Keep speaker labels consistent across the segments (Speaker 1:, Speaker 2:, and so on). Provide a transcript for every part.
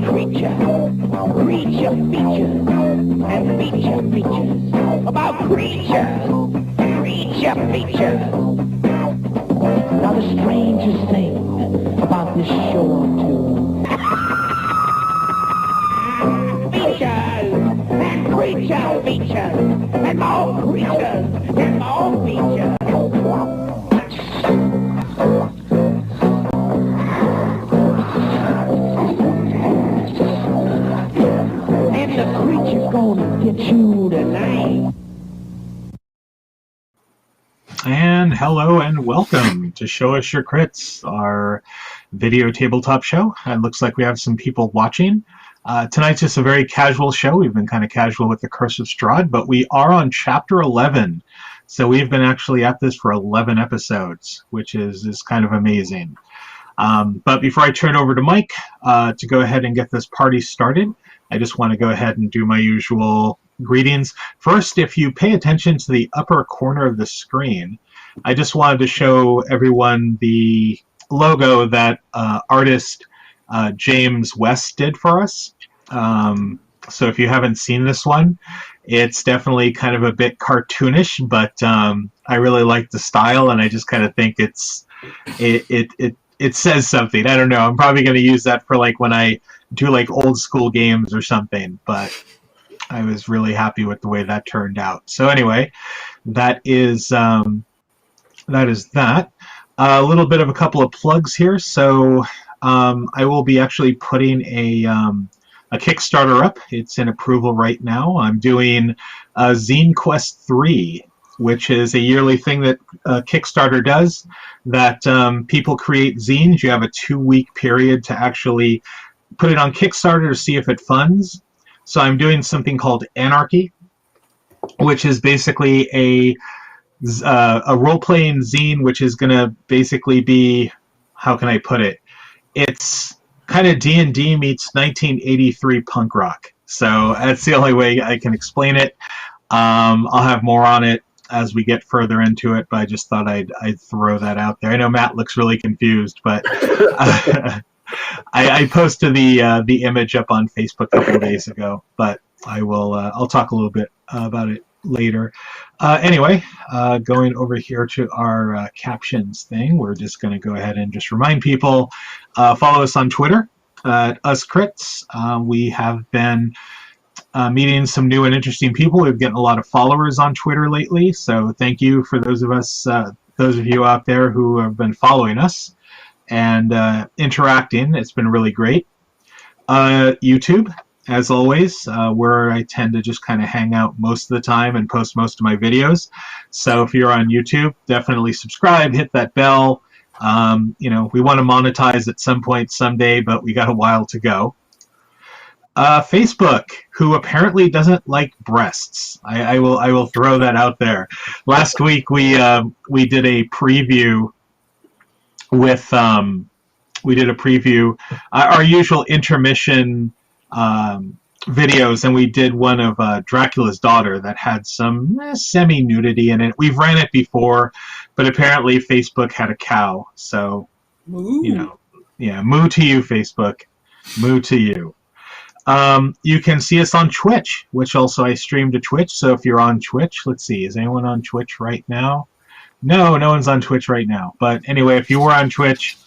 Speaker 1: creature features, and feature features about creatures, creature features. Now the strangest thing about this show or two, features and creature features, and more creatures and more features. The creature's gonna get you tonight.
Speaker 2: And hello and welcome to Show Us Your Crits, our video tabletop show. It looks like we have some people watching. Tonight's just a very casual show. We've been kind of casual with the Curse of Strahd, but we are on Chapter 11. So we've been actually at this for 11 episodes, which is kind of amazing. But before I turn over to Mike to go ahead and get this party started, I just want to go ahead and do my usual greetings. First, if you pay attention to the upper corner of the screen, I just wanted to show everyone the logo that artist James West did for us. So if you haven't seen this one, it's definitely kind of a bit cartoonish, but I really like the style, and I just kind of think it says something. I don't know. I'm probably going to use that for like when I do like old school games or something, but I was really happy with the way that turned out. So anyway, that is that. A little bit of a couple of plugs here. So I will be actually putting a Kickstarter up. It's in approval right now. I'm doing Zine Quest 3, which is a yearly thing that Kickstarter does, that people create zines. You have a 2-week period to actually put it on Kickstarter to see if it funds. So I'm doing something called Anarchy, which is basically a role-playing zine, which is going to basically be, how can I put it? It's kind of D&D meets 1983 punk rock. So that's the only way I can explain it. I'll have more on it as we get further into it, but I just thought I'd throw that out there. I know Matt looks really confused, but I posted the image up on Facebook a couple of days ago, but I'll talk a little bit about it later. Anyway, going over here to our captions thing, we're just going to go ahead and just remind people, follow us on Twitter at UsCrits. We have been meeting some new and interesting people. We've gotten a lot of followers on Twitter lately, so thank you for those of you out there who have been following us and interacting. It's been really great. YouTube, as always, where I tend to just kind of hang out most of the time and post most of my videos. So if you're on YouTube, definitely subscribe, hit that bell. We want to monetize at some point someday, but we got a while to go. Facebook, who apparently doesn't like breasts. I will throw that out there. Last week we did a preview with our usual intermission videos, and we did one of Dracula's daughter that had some semi-nudity in it. We've ran it before, but apparently Facebook had a cow. So, moo to you, Facebook. Moo to you. You can see us on Twitch, which also I stream to Twitch. So if you're on Twitch, let's see, is anyone on Twitch right now? No one's on Twitch right now. But anyway, if you were on Twitch,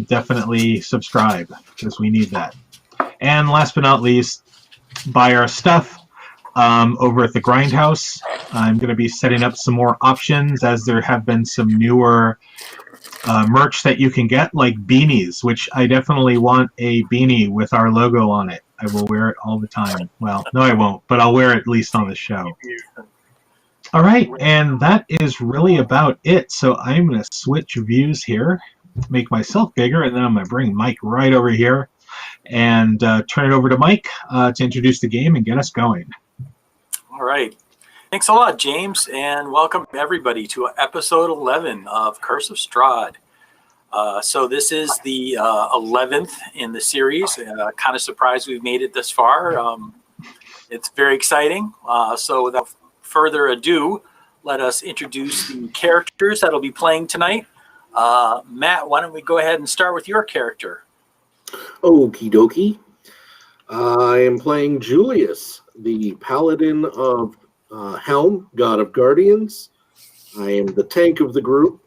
Speaker 2: definitely subscribe, because we need that. And last but not least, buy our stuff over at the Grindhouse. I'm going to be setting up some more options, as there have been some newer merch that you can get, like beanies, which I definitely want a beanie with our logo on it. I will wear it all the time. Well, no, I won't, but I'll wear it at least on the show. All right, and that is really about it. So I'm going to switch views here, make myself bigger, and then I'm going to bring Mike right over here and turn it over to Mike to introduce the game and get us going.
Speaker 3: All right. Thanks a lot, James, and welcome everybody to episode 11 of Curse of Strahd. So this is the 11th in the series. Kind of surprised we've made it this far. It's very exciting. So without further ado, let us introduce the characters that'll be playing tonight. Matt, why don't we go ahead and start with your character?
Speaker 4: Okie dokie. I am playing Julius, the Paladin of Helm, God of Guardians. I am the tank of the group.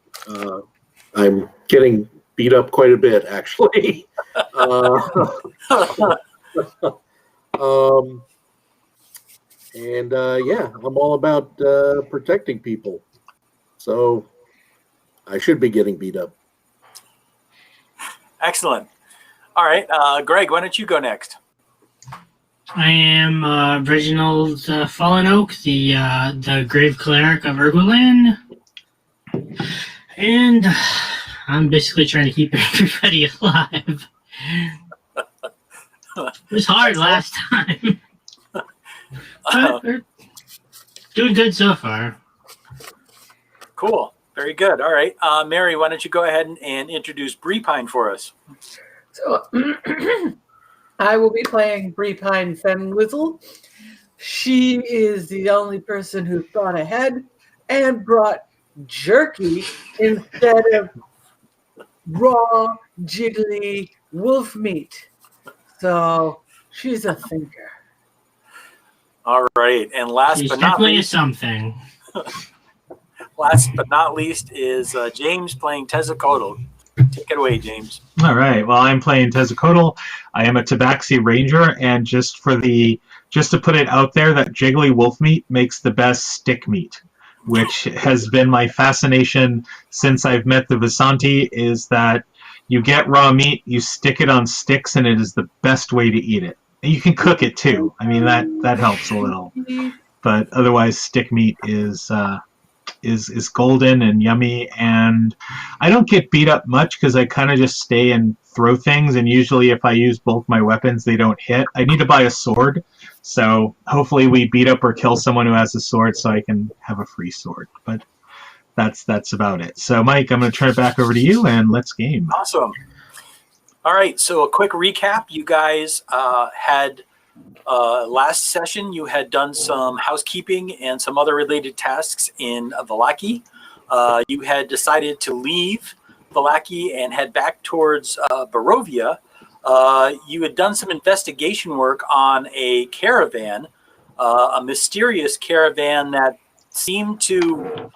Speaker 4: I'm getting beat up quite a bit, actually. Yeah, I'm all about protecting people. So I should be getting beat up.
Speaker 3: Excellent. All right, Greg, why don't you go next?
Speaker 5: I am Reginald Fallen Oak, the Grave Cleric of Ergolin. And I'm basically trying to keep everybody alive. It was hard last time. But we're doing good so far.
Speaker 3: Cool. Very good. All right. Mary, why don't you go ahead and introduce Breepine for us?
Speaker 6: So I will be playing Breepine Fenwizzle. She is the only person who thought ahead and brought jerky instead of raw, jiggly wolf meat. So she's a thinker.
Speaker 3: All right. And last
Speaker 5: She's
Speaker 3: but not
Speaker 5: definitely
Speaker 3: least,
Speaker 5: something.
Speaker 3: last but not least is James playing Tezzacotl. Take it away, James.
Speaker 2: All right. Well, I'm playing Tezzacotl. I am a Tabaxi Ranger, and just to put it out there, that jiggly wolf meat makes the best stick meat, which has been my fascination since I've met the Visanti, is that you get raw meat, you stick it on sticks, and it is the best way to eat it. And you can cook it too. I mean, that helps a little. But otherwise, stick meat is golden and yummy, and I don't get beat up much because I kind of just stay and throw things, and usually if I use both my weapons, they don't hit. I need to buy a sword, so hopefully we beat up or kill someone who has a sword so I can have a free sword. But that's about it. So Mike, I'm going to turn it back over to you, and let's game.
Speaker 3: Awesome. All right, so a quick recap. You guys had last session, you had done some housekeeping and some other related tasks in Vallaki. You had decided to leave Vallaki and head back towards Barovia. You had done some investigation work on a caravan, a mysterious caravan that seemed to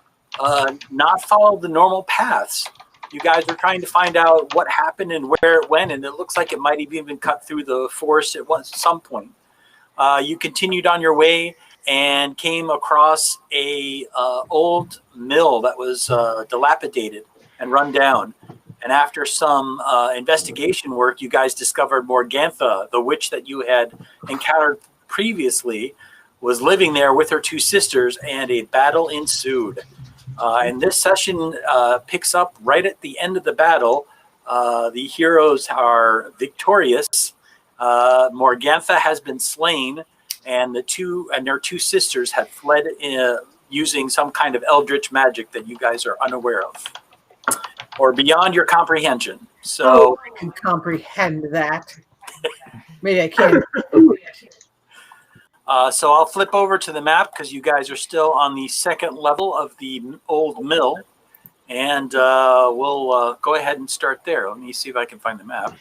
Speaker 3: not follow the normal paths. You guys were trying to find out what happened and where it went, and it looks like it might have even cut through the forest at some point. You continued on your way and came across a old mill that was dilapidated and run down. And after some investigation work, you guys discovered Morgantha, the witch that you had encountered previously, was living there with her two sisters, and a battle ensued. And this session picks up right at the end of the battle. The heroes are victorious. Morgantha has been slain, and their two sisters have fled using some kind of eldritch magic that you guys are unaware of, or beyond your comprehension. So
Speaker 6: I can comprehend that. Maybe I can't do it.
Speaker 3: So I'll flip over to the map because you guys are still on the second level of the old mill, and we'll go ahead and start there. Let me see if I can find the map.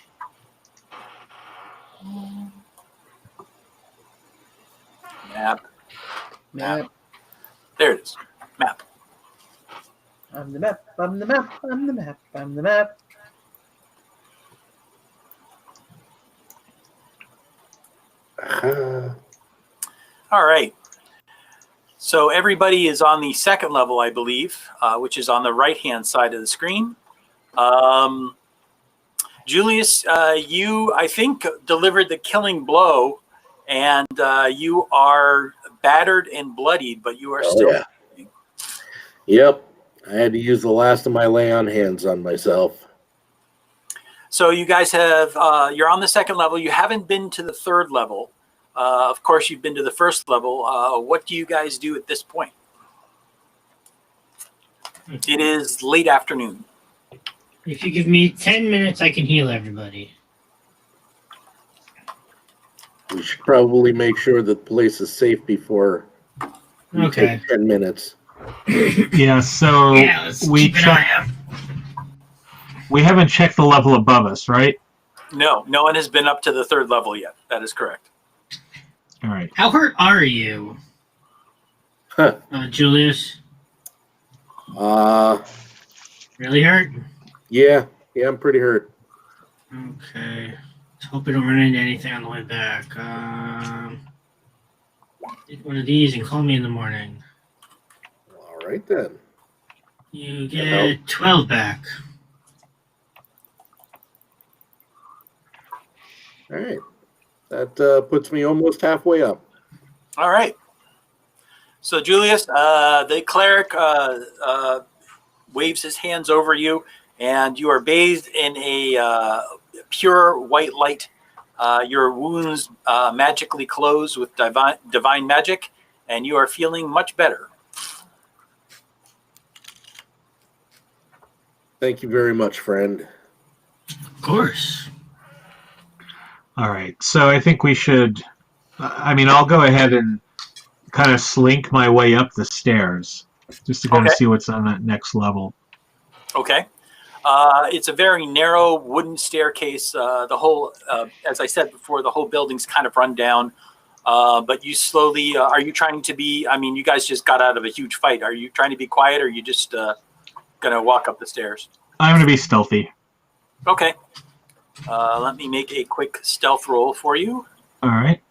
Speaker 3: Map. There it is. Map.
Speaker 6: I'm the map. I'm the map. I'm the map. I'm the map.
Speaker 3: All right. So everybody is on the second level, I believe, which is on the right-hand side of the screen. Julius, you, I think, delivered the killing blow, and you are battered and bloodied, but you are still...
Speaker 4: Yeah. Yep. I had to use the last of my lay on hands on myself.
Speaker 3: So you guys have... you're on the second level. You haven't been to the third level. Of course, you've been to the first level. What do you guys do at this point? It is late afternoon.
Speaker 5: If you give me 10 minutes, I can heal everybody.
Speaker 4: We should probably make sure that the place is safe before we take 10 minutes.
Speaker 2: Yeah, so
Speaker 5: let's
Speaker 2: we
Speaker 5: keep an eye out.
Speaker 2: We haven't checked the level above us, right?
Speaker 3: No one has been up to the 3rd level yet. That is correct.
Speaker 2: All right.
Speaker 5: How hurt are you,
Speaker 4: Huh.
Speaker 5: Julius? Really hurt?
Speaker 4: Yeah, I'm pretty hurt.
Speaker 5: Okay. Let's hope we don't run into anything on the way back. Take one of these and call me in the morning.
Speaker 4: All right then.
Speaker 5: You get 12 back.
Speaker 4: All right. That puts me almost halfway up.
Speaker 3: All right. So Julius, the cleric waves his hands over you, and you are bathed in a pure white light. Your wounds magically close with divine magic, and you are feeling much better.
Speaker 4: Thank you very much, friend.
Speaker 5: Of course.
Speaker 2: All right. So I think we should. I'll go ahead and kind of slink my way up the stairs just to kind of see what's on that next level.
Speaker 3: Okay. It's a very narrow wooden staircase. The whole, as I said before, the whole building's kind of run down. But you slowly, are you trying to be, you guys just got out of a huge fight. Are you trying to be quiet, or are you just going to walk up the stairs?
Speaker 2: I'm going to be stealthy.
Speaker 3: Okay. Let me make a quick stealth roll for you.
Speaker 2: All right.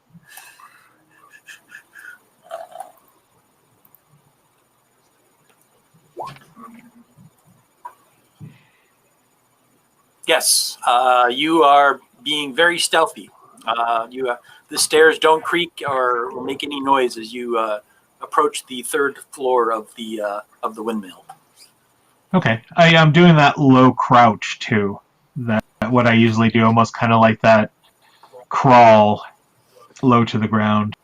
Speaker 3: Yes, you are being very stealthy. The stairs don't creak or make any noise as you approach the 3rd floor of the windmill.
Speaker 2: Okay. I am doing that low crouch too. That what I usually do, almost kind of like that crawl low to the ground.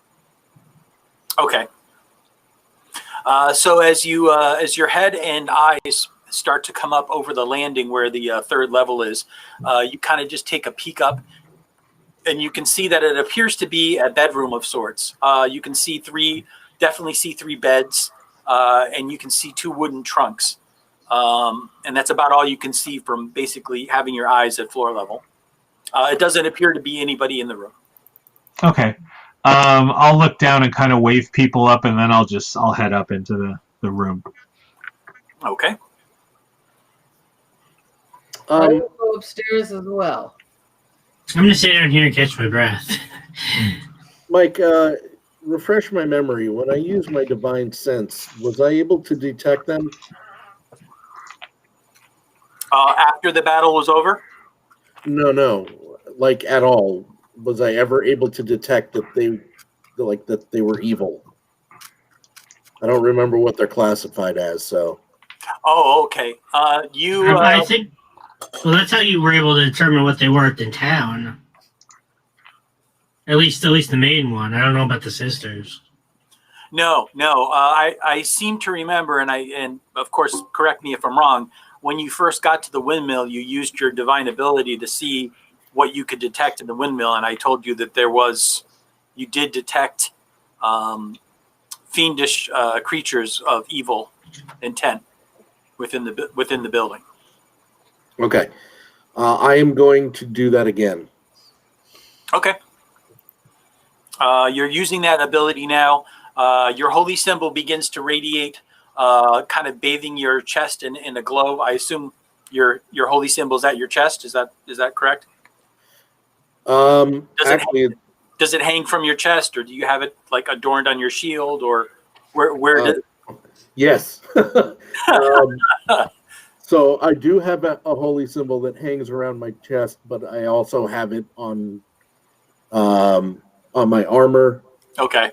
Speaker 3: Okay. So as your head and eyes start to come up over the landing where the 3rd level is, you kind of just take a peek up, and you can see that it appears to be a bedroom of sorts. You can definitely see 3 beds, and you can see 2 wooden trunks. And that's about all you can see from basically having your eyes at floor level. It doesn't appear to be anybody in the room.
Speaker 2: Okay. I'll look down and kind of wave people up, and then I'll head up into the room.
Speaker 3: Okay.
Speaker 6: I will go upstairs as well.
Speaker 5: I'm going to sit down here and catch my breath.
Speaker 4: Mike, refresh my memory. When I used my divine sense, was I able to detect them?
Speaker 3: After the battle was over?
Speaker 4: No. Like at all. Was I ever able to detect that they were evil? I don't remember what they're classified as, so.
Speaker 3: Oh, okay.
Speaker 5: I think. Well, that's how you were able to determine what they were in town. At least the main one. I don't know about the sisters.
Speaker 3: No. I seem to remember, and of course, correct me if I'm wrong. When you first got to the windmill, you used your divine ability to see what you could detect in the windmill, and I told you that you did detect fiendish creatures of evil intent within the building.
Speaker 4: Okay. I am going to do that again.
Speaker 3: Okay. You're using that ability now. Your holy symbol begins to radiate, kind of bathing your chest in a glow. I assume your holy symbol is at your chest. Is that correct? Does it hang from your chest, or do you have it like adorned on your shield, or where did?
Speaker 4: Yes. So I do have a holy symbol that hangs around my chest, but I also have it on my armor.
Speaker 3: Okay.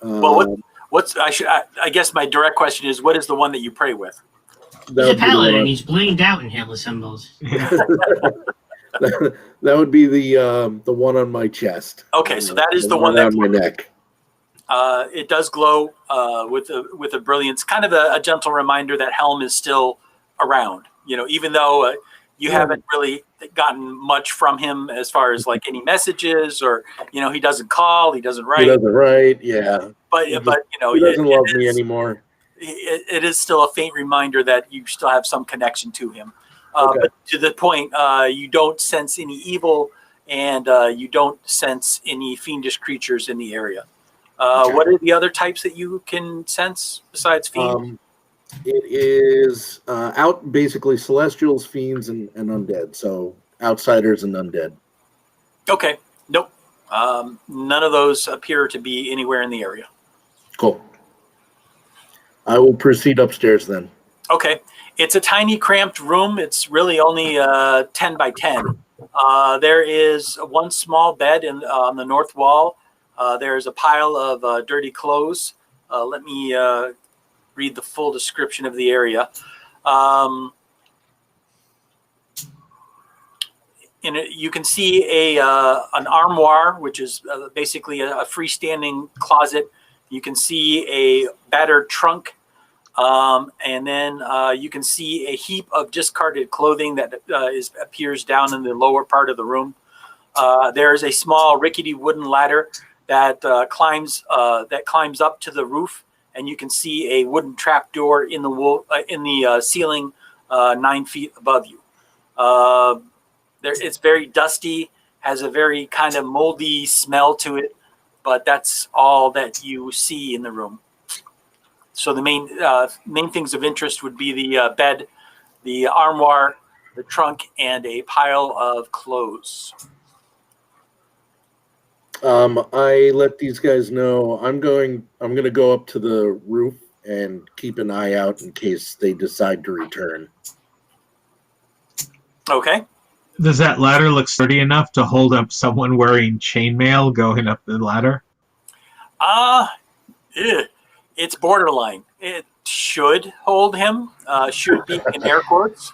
Speaker 3: Well, I guess my direct question is, what is the one that you pray with?
Speaker 5: He's a paladin. He's blinged out in holy symbols.
Speaker 4: That would be the one on my chest.
Speaker 3: Okay, so that is the one
Speaker 4: on my neck.
Speaker 3: It does glow with a brilliance, kind of a gentle reminder that Helm is still around. Even though you haven't really gotten much from him as far as like any messages, or he doesn't call, he doesn't write.
Speaker 4: He doesn't write, yeah.
Speaker 3: But
Speaker 4: he doesn't love me anymore.
Speaker 3: It is still a faint reminder that you still have some connection to him.
Speaker 4: Okay.
Speaker 3: But to the point, you don't sense any evil and you don't sense any fiendish creatures in the area. What are the other types that you can sense besides fiends?
Speaker 4: It is out basically celestials, fiends, and undead. So outsiders and undead.
Speaker 3: Okay. Nope. None of those appear to be anywhere in the area.
Speaker 4: Cool. I will proceed upstairs then.
Speaker 3: Okay. It's a tiny, cramped room. It's really only 10 by 10. There is one small bed on the north wall. There's a pile of dirty clothes. Let me read the full description of the area. You can see an armoire, which is basically a freestanding closet. You can see a battered trunk. And then you can see a heap of discarded clothing that appears down in the lower part of the room. There is a small rickety wooden ladder that climbs up to the roof, and you can see a wooden trapdoor in the ceiling 9 feet above you. It's very dusty, has a very kind of moldy smell to it, but that's all that you see in the room. So the main things of interest would be the bed, the armoire, the trunk, and a pile of clothes.
Speaker 4: I let these guys know I'm going to go up to the roof and keep an eye out in case they decide to return.
Speaker 3: Okay.
Speaker 2: Does that ladder look sturdy enough to hold up someone wearing chainmail going up the ladder?
Speaker 3: It's borderline. It should hold him. Should be in air quotes.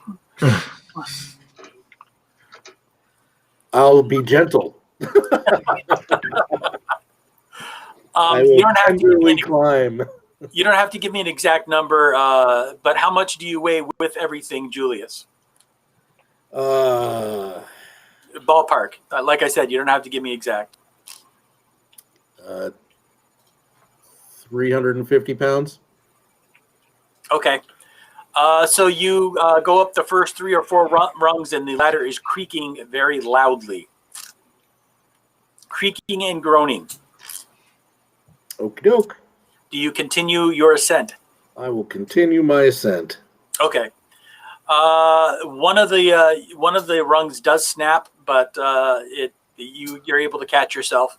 Speaker 4: I'll be gentle. I will tenderly climb.
Speaker 3: You don't have to give me an exact number, but how much do you weigh with everything, Julius? Ballpark. Like I said, you don't have to give me exact.
Speaker 4: 350 pounds.
Speaker 3: Okay. So you go up the first 3 or 4 rungs, and the ladder is creaking very loudly. Creaking and groaning.
Speaker 4: Okie doke.
Speaker 3: Do you continue your ascent?
Speaker 4: I will continue my ascent.
Speaker 3: Okay. One of the rungs does snap, but you're able to catch yourself.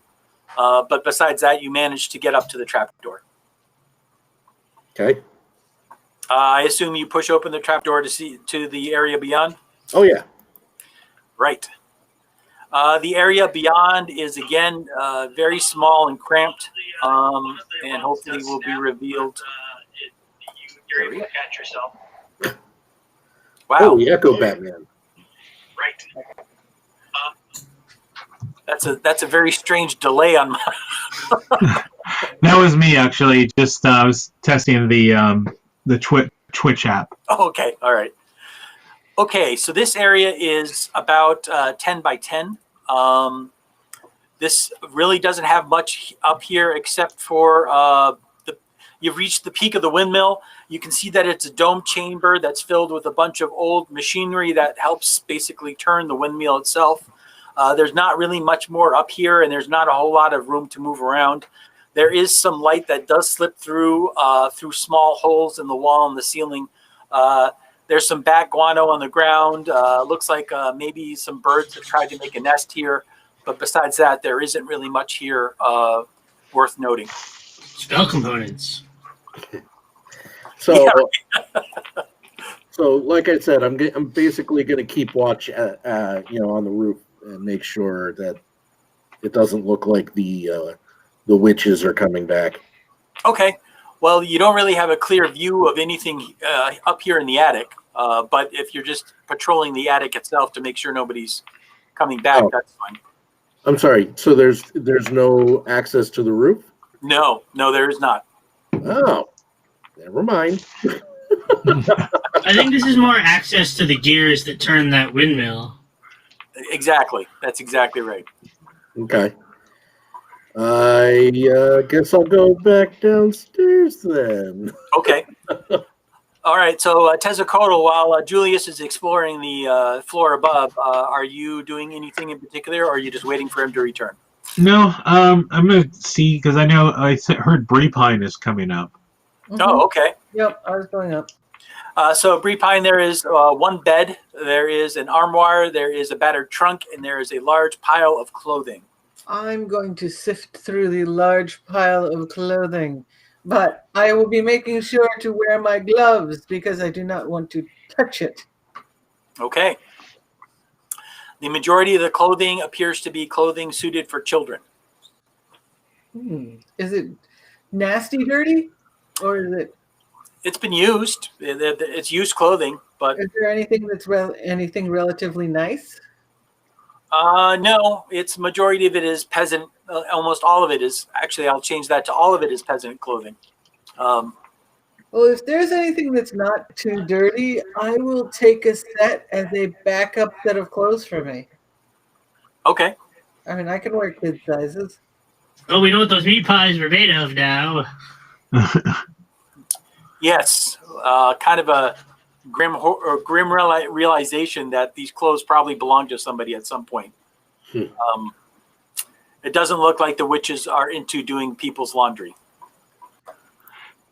Speaker 3: But besides that, you manage to get up to the trapdoor.
Speaker 4: Okay.
Speaker 3: I assume you push open the trapdoor to see to the area beyond?
Speaker 4: Oh, yeah.
Speaker 3: Right. The area beyond is, again, very small and cramped, and hopefully will be revealed. You're able to catch yourself. Wow.
Speaker 4: Oh, the Echo Batman.
Speaker 3: Right. That's a very strange delay on my...
Speaker 2: That was me, actually. Just I was testing the Twitch app.
Speaker 3: Oh, okay. All right. Okay, so this area is about 10 by 10. This really doesn't have much up here except for you've reached the peak of the windmill. You can see that it's a dome chamber that's filled with a bunch of old machinery that helps basically turn the windmill itself. There's not really much more up here, and there's not a whole lot of room to move around. There is some light that does slip through small holes in the wall and the ceiling. There's some bat guano on the ground. Looks like maybe some birds have tried to make a nest here. But besides that, there isn't really much here worth noting.
Speaker 5: Spell components.
Speaker 4: So, yeah. So like I said, I'm basically going to keep watch, on the roof and make sure that it doesn't look like the witches are coming back.
Speaker 3: Okay. Well, you don't really have a clear view of anything up here in the attic, but if you're just patrolling the attic itself to make sure nobody's coming back, that's fine.
Speaker 4: I'm sorry. So there's no access to the roof?
Speaker 3: No, there is not.
Speaker 4: Oh, never mind.
Speaker 5: I think this is more access to the gears that turn that windmill.
Speaker 3: Exactly. That's exactly right.
Speaker 4: Okay. I guess I'll go back downstairs then.
Speaker 3: Okay. All right, so Tezukoto, while Julius is exploring the floor above, are you doing anything in particular, or are you just waiting for him to return?
Speaker 2: No, I'm gonna see because I know heard Bree Pine is coming up.
Speaker 6: Mhm.
Speaker 3: Oh, okay.
Speaker 6: Yep, I was going up.
Speaker 3: So Bree Pine, there is one bed, there is an armoire, there is a battered trunk, and there is a large pile of clothing.
Speaker 6: I'm going to sift through the large pile of clothing, but I will be making sure to wear my gloves because I do not want to touch it.
Speaker 3: Okay. The majority of the clothing appears to be clothing suited for children.
Speaker 6: Is it nasty dirty? Or is it?
Speaker 3: It's been used. It's used clothing, but
Speaker 6: Is there anything that's anything relatively nice?
Speaker 3: no, it's majority of it is peasant. Almost all of it is. Actually, I'll change that to all of it is peasant clothing.
Speaker 6: Well, if there's anything that's not too dirty, I will take a set as a backup set of clothes for me.
Speaker 3: Okay.
Speaker 6: I mean, I can wear kid sizes.
Speaker 5: Oh, we know what those meat pies were made of now.
Speaker 3: Yes, kind of a grim realization that these clothes probably belong to somebody at some point. It doesn't look like the witches are into doing people's laundry.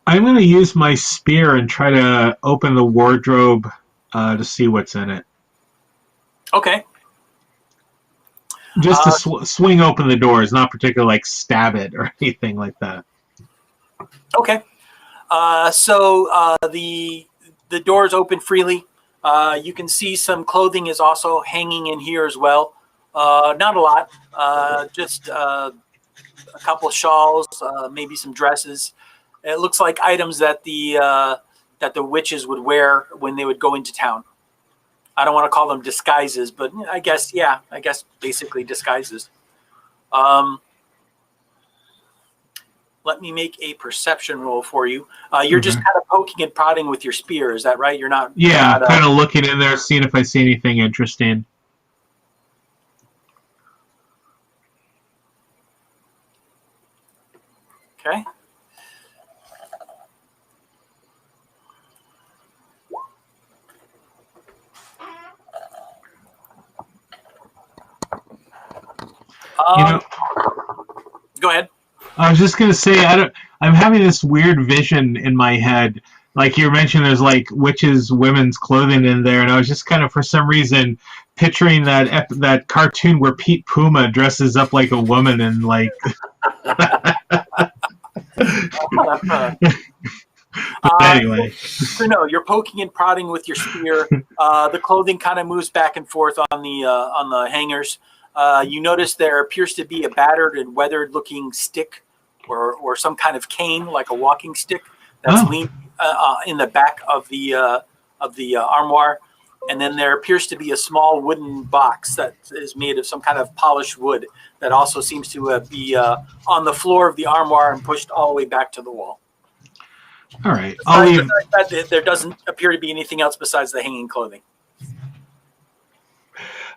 Speaker 2: I'm gonna use my spear and try to open the wardrobe to see what's in it.
Speaker 3: Okay.
Speaker 2: Just to swing open the doors, not particularly like stab it or anything like that.
Speaker 3: Okay. So the doors open freely. You can see some clothing is also hanging in here as well. Not a lot, just a couple shawls, maybe some dresses. It looks like items that the witches would wear when they would go into town. I don't want to call them disguises, but I guess basically disguises. Let me make a perception roll for you. You're just kind of poking and prodding with your spear. Is that right? You're not.
Speaker 2: Yeah, kind of looking in there, seeing if I see anything interesting.
Speaker 3: Okay. Go ahead.
Speaker 2: I was just gonna say I'm having this weird vision in my head. Like you mentioned, there's like witches' women's clothing in there, and I was just kind of for some reason picturing that cartoon where Pete Puma dresses up like a woman and like. Anyway,
Speaker 3: so no, you're poking and prodding with your spear. The clothing kind of moves back and forth on the hangers. You notice there appears to be a battered and weathered-looking stick, or some kind of cane, like a walking stick, that's leaned in the back of the armoire. And then there appears to be a small wooden box that is made of some kind of polished wood that also seems to be on the floor of the armoire and pushed all the way back to the wall.
Speaker 2: All right, I'll leave.
Speaker 3: There doesn't appear to be anything else besides the hanging clothing.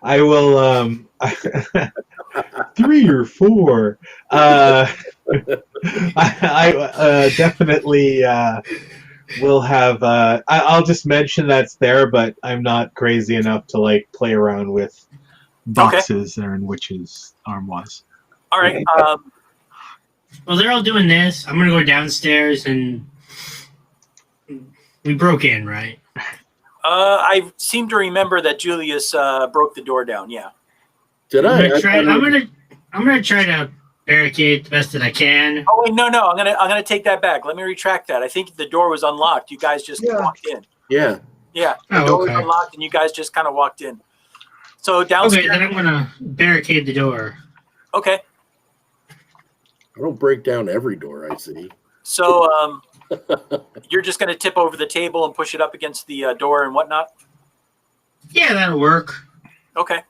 Speaker 2: I will 3 or 4. I definitely will have. I'll just mention that's there, but I'm not crazy enough to like play around with boxes that are in witches' armoires.
Speaker 3: All right.
Speaker 5: Well, they're all doing this. I'm gonna go downstairs and we broke in, right?
Speaker 3: I seem to remember that Julius broke the door down. Yeah.
Speaker 4: Did I?
Speaker 5: I'm gonna try to barricade the best that I can.
Speaker 3: Oh wait, no. I'm gonna take that back. Let me retract that. I think the door was unlocked. You guys just walked in.
Speaker 4: Yeah.
Speaker 3: Yeah. The door was unlocked, and you guys just kind of walked in. So downstairs.
Speaker 5: Okay, then I'm gonna barricade the door.
Speaker 3: Okay.
Speaker 4: I don't break down every door I see.
Speaker 3: So you're just gonna tip over the table and push it up against the door and whatnot.
Speaker 5: Yeah, that'll work.
Speaker 3: Okay.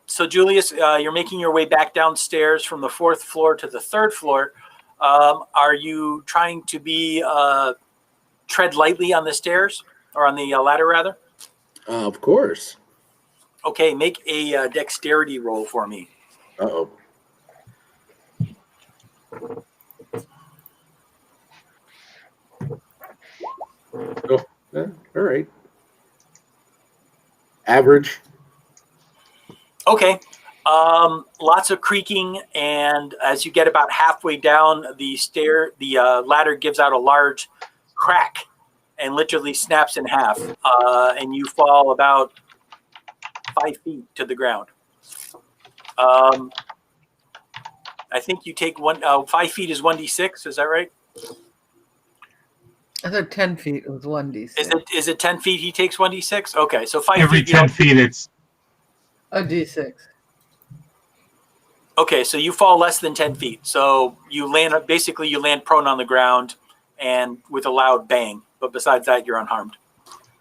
Speaker 3: So Julius, you're making your way back downstairs from the 4th floor to the 3rd floor. Are you trying to be tread lightly on the stairs or on the ladder rather?
Speaker 4: Of course.
Speaker 3: Okay, make a dexterity roll for me.
Speaker 4: Uh-oh. Oh, all right. Average.
Speaker 3: Okay. Lots of creaking, and as you get about halfway down the ladder gives out a large crack and literally snaps in half, and you fall about 5 feet to the ground. I think you take 5 feet is 1d6. Is that right?
Speaker 6: I thought 10 feet was 1d6.
Speaker 3: Is it 10 feet? He takes 1d6. Okay, so 5
Speaker 2: Every
Speaker 3: feet.
Speaker 2: 10 feet, it's
Speaker 6: A d6.
Speaker 3: Okay, so you fall less than 10 feet. So you land prone on the ground and with a loud bang. But besides that, you're unharmed.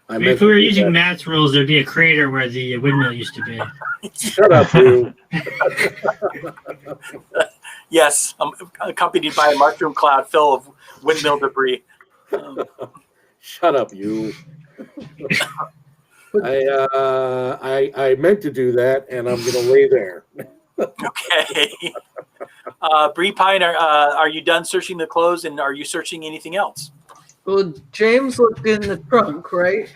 Speaker 5: If we were using Matt's rules, there'd be a crater where the windmill used to be.
Speaker 4: Shut up, you.
Speaker 3: Yes, I'm accompanied by a mushroom cloud full of windmill debris.
Speaker 4: Shut up, you. I meant to do that, and I'm going to lay there.
Speaker 3: Okay. Bree Pine, are you done searching the clothes, and are you searching anything else?
Speaker 6: Well, James looked in the trunk, right?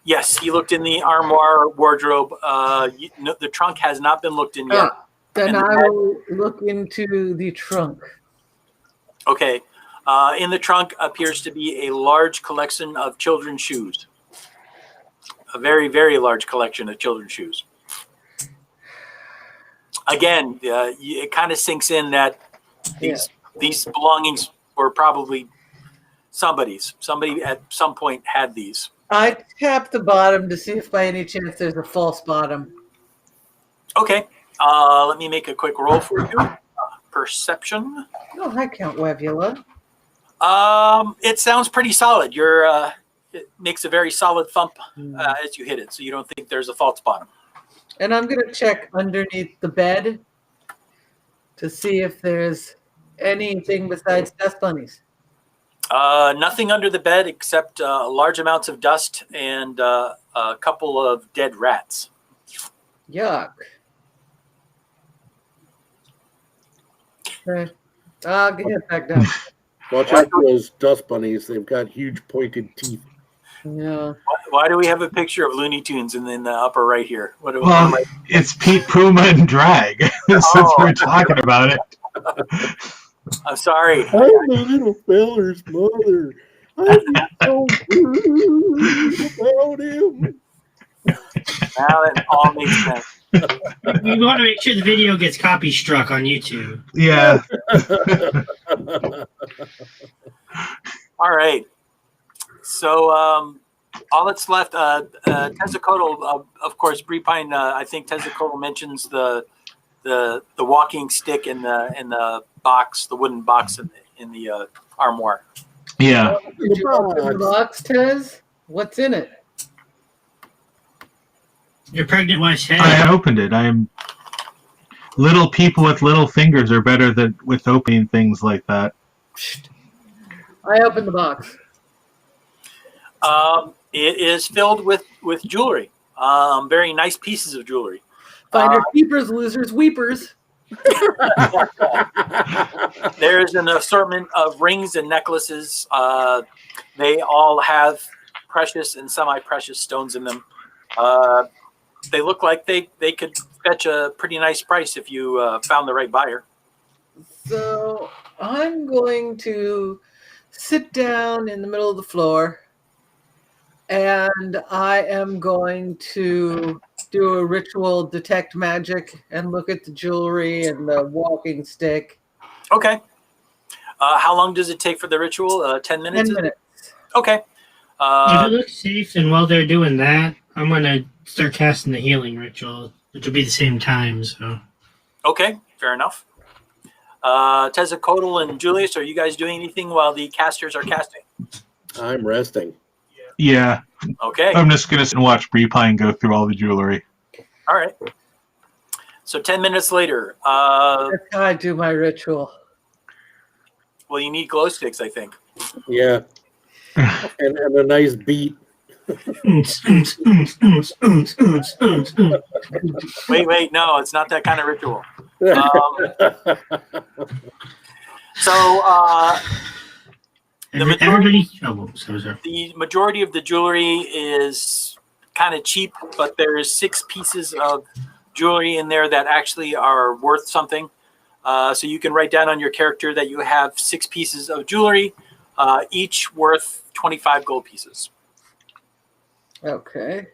Speaker 3: Yes, he looked in the armoire wardrobe. The trunk has not been looked in yet.
Speaker 6: Then
Speaker 3: And
Speaker 6: I will look into the trunk.
Speaker 3: Okay. In the trunk appears to be a large collection of children's shoes. A very, very large collection of children's shoes. Again, it kind of sinks in that these belongings were probably somebody's. Somebody at some point had these.
Speaker 6: I tap the bottom to see if by any chance there's a false bottom.
Speaker 3: Okay. Let me make a quick roll for you. Perception.
Speaker 6: Oh, hi, Count Webula.
Speaker 3: It sounds pretty solid. It makes a very solid thump as you hit it, so you don't think there's a false bottom.
Speaker 6: And I'm going to check underneath the bed to see if there's anything besides dust bunnies.
Speaker 3: Nothing under the bed except large amounts of dust and a couple of dead rats.
Speaker 6: Yuck. Okay. I'll get back down.
Speaker 4: Watch out for those dust bunnies. They've got huge pointed teeth.
Speaker 6: Yeah.
Speaker 3: Why do we have a picture of Looney Tunes in the upper right here?
Speaker 2: It's Pete, Puma, and Drag. Since we're talking about it.
Speaker 3: I'm sorry.
Speaker 4: I'm the little feller's mother. I'm so worried about him.
Speaker 3: Now it all makes sense.
Speaker 5: We want to make sure the video gets copy struck on YouTube.
Speaker 2: Yeah.
Speaker 3: All right. So all that's left, Tezzacotl, of course, Bree Pine, I think Tezzacotl mentions the walking stick in the box, the wooden box in the armoire.
Speaker 2: Yeah.
Speaker 6: Did you open the box, Tez? What's in it?
Speaker 5: Your pregnant wife's head.
Speaker 2: I opened it. Little people with little fingers are better with opening things like that.
Speaker 6: I opened the box.
Speaker 3: It is filled with jewelry. Very nice pieces of jewelry.
Speaker 6: Finders keepers, losers weepers.
Speaker 3: There's an assortment of rings and necklaces. They all have precious and semi-precious stones in them. They look like they could fetch a pretty nice price if you found the right buyer.
Speaker 6: So I'm going to sit down in the middle of the floor, and I am going to do a ritual detect magic and look at the jewelry and the walking stick.
Speaker 3: Okay. How long does it take for the ritual? 10 minutes?
Speaker 6: 10 minutes.
Speaker 3: Okay.
Speaker 5: If it looks safe, and while they're doing that, I'm going to start casting the healing ritual, which will be the same time. So.
Speaker 3: Okay, fair enough. Tezzacotl and Julius, are you guys doing anything while the casters are casting?
Speaker 4: I'm resting.
Speaker 2: Yeah.
Speaker 3: Okay.
Speaker 2: I'm just going to sit and watch Bree Pine go through all the jewelry.
Speaker 3: All right. So 10 minutes later.
Speaker 6: That's how I do my ritual.
Speaker 3: Well, you need glow sticks, I think.
Speaker 4: Yeah. and a nice beat.
Speaker 3: Wait, no, it's not that kind of ritual.
Speaker 5: Everybody. Oh, sorry.
Speaker 3: The majority of the jewelry is kind of cheap, but there's 6 pieces of jewelry in there that actually are worth something. So you can write down on your character that you have 6 pieces of jewelry, each worth 25 gold pieces.
Speaker 6: Okay.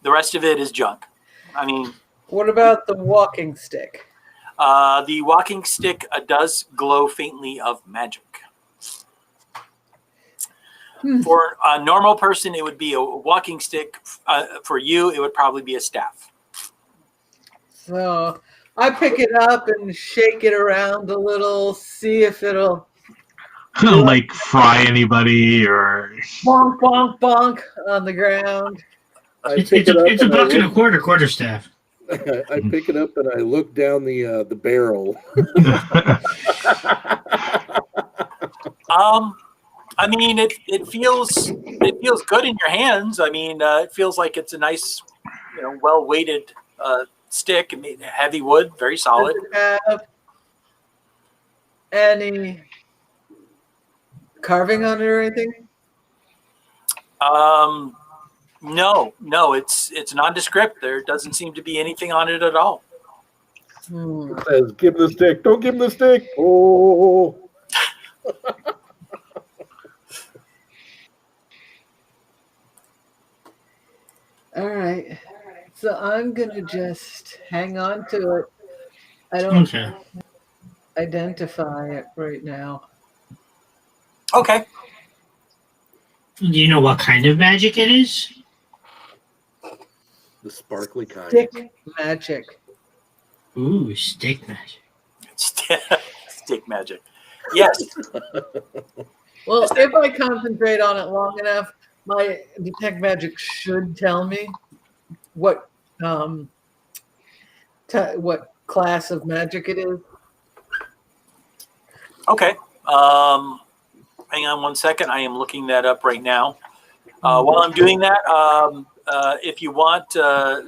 Speaker 3: The rest of it is junk. I mean,
Speaker 6: What about the walking stick?
Speaker 3: the walking stick does glow faintly of magic. For a normal person, it would be a walking stick. For you, it would probably be a staff.
Speaker 6: So I pick it up and shake it around a little, see if it'll
Speaker 2: Like fry anybody or
Speaker 6: bonk, bonk, bonk on the ground.
Speaker 5: It's a buck and a quarterstaff.
Speaker 4: I pick it up and I look down the barrel.
Speaker 3: I mean, it feels good in your hands. I mean, it feels like it's a nice, well weighted stick, heavy wood, very solid.
Speaker 6: Does it have any carving on it or anything?
Speaker 3: No, it's nondescript. There doesn't seem to be anything on it at all.
Speaker 4: It says, "Give him the stick. Don't give him the stick." Oh.
Speaker 6: All right. So I'm going to just hang on to it. I don't identify it right now.
Speaker 3: Okay.
Speaker 5: Do you know what kind of magic it is?
Speaker 4: The sparkly kind.
Speaker 6: Stick magic.
Speaker 5: Ooh, stick magic.
Speaker 3: Stick magic. Yes.
Speaker 6: Well, if I concentrate on it long enough, my detect magic should tell me what what class of magic it is.
Speaker 3: Okay. Hang on one second. I am looking that up right now. While I'm doing that, if you want,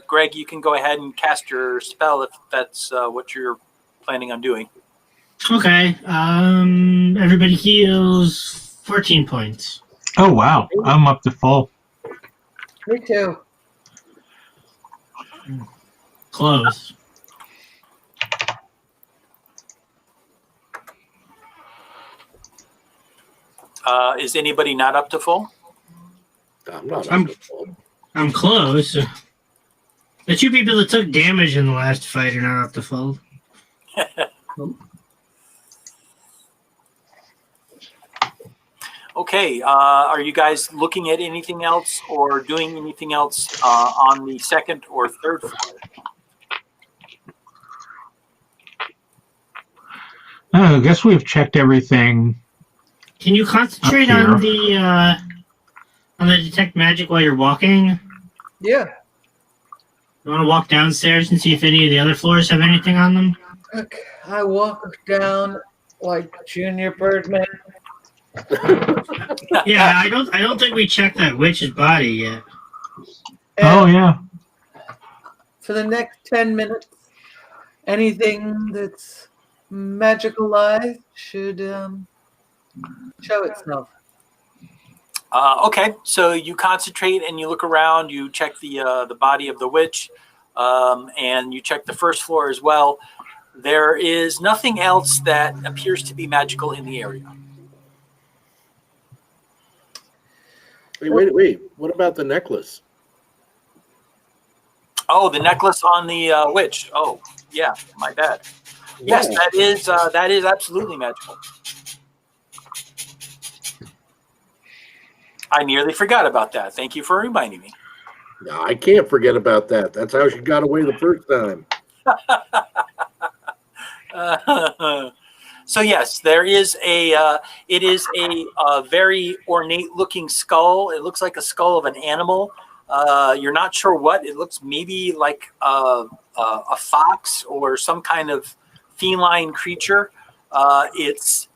Speaker 3: Greg, you can go ahead and cast your spell if that's what you're planning on doing.
Speaker 5: Okay. Everybody heals 14 points.
Speaker 2: oh wow, I'm up to full.
Speaker 6: Me too.
Speaker 5: Close.
Speaker 3: Is anybody not up to full?
Speaker 4: I'm not.
Speaker 5: I'm close. The 2 people that took damage in the last fight are not up to full.
Speaker 3: Okay. Are you guys looking at anything else or doing anything else on the 2nd or 3rd floor?
Speaker 2: I guess we've checked everything.
Speaker 5: Can you concentrate on the detect magic while you're walking?
Speaker 6: Yeah.
Speaker 5: You want to walk downstairs and see if any of the other floors have anything on them?
Speaker 6: Okay. I walk down like Junior Birdman.
Speaker 5: Yeah, I don't think we checked that witch's body yet.
Speaker 2: Oh yeah.
Speaker 6: For the next 10 minutes, anything that's magicalized should show itself.
Speaker 3: Okay, so you concentrate and you look around. You check the body of the witch, and you check the 1st floor as well. There is nothing else that appears to be magical in the area.
Speaker 4: Wait. What about the necklace?
Speaker 3: Oh, the necklace on the witch. Oh, yeah, my bad. Yes, that is absolutely magical. I nearly forgot about that. Thank you for reminding me.
Speaker 4: No, I can't forget about that. That's how she got away the first time.
Speaker 3: So yes, there is it is a very ornate looking skull. It looks like a skull of an animal. You're not sure what. It looks maybe like a fox or some kind of feline creature. It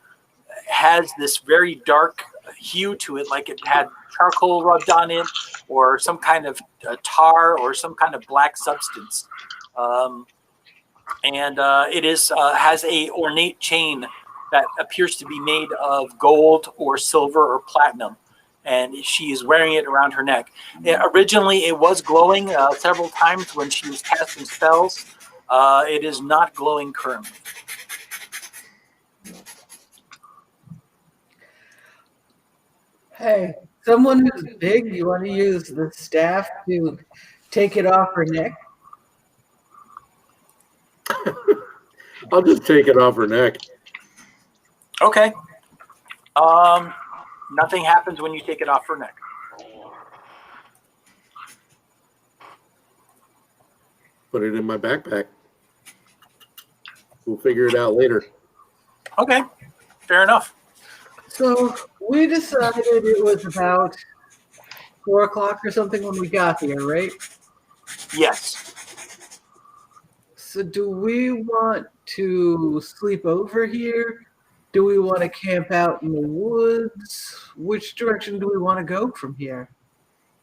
Speaker 3: has this very dark hue to it, like it had charcoal rubbed on it or some kind of tar or some kind of black substance. And it is has a ornate chain that appears to be made of gold or silver or platinum. And she is wearing it around her neck. Originally, it was glowing several times when she was casting spells. It is not glowing currently.
Speaker 6: Hey, someone who's big, you want to use the staff to take it off her neck?
Speaker 4: I'll just take it off her neck.
Speaker 3: Okay. Nothing happens when you take it off her neck.
Speaker 4: Put it in my backpack. We'll figure it out later.
Speaker 3: Okay, fair enough.
Speaker 6: So we decided it was about 4 o'clock or something when we got here, right?
Speaker 3: Yes.
Speaker 6: So do we want to sleep over here? Do we want to camp out in the woods? Which direction do we want to go from here?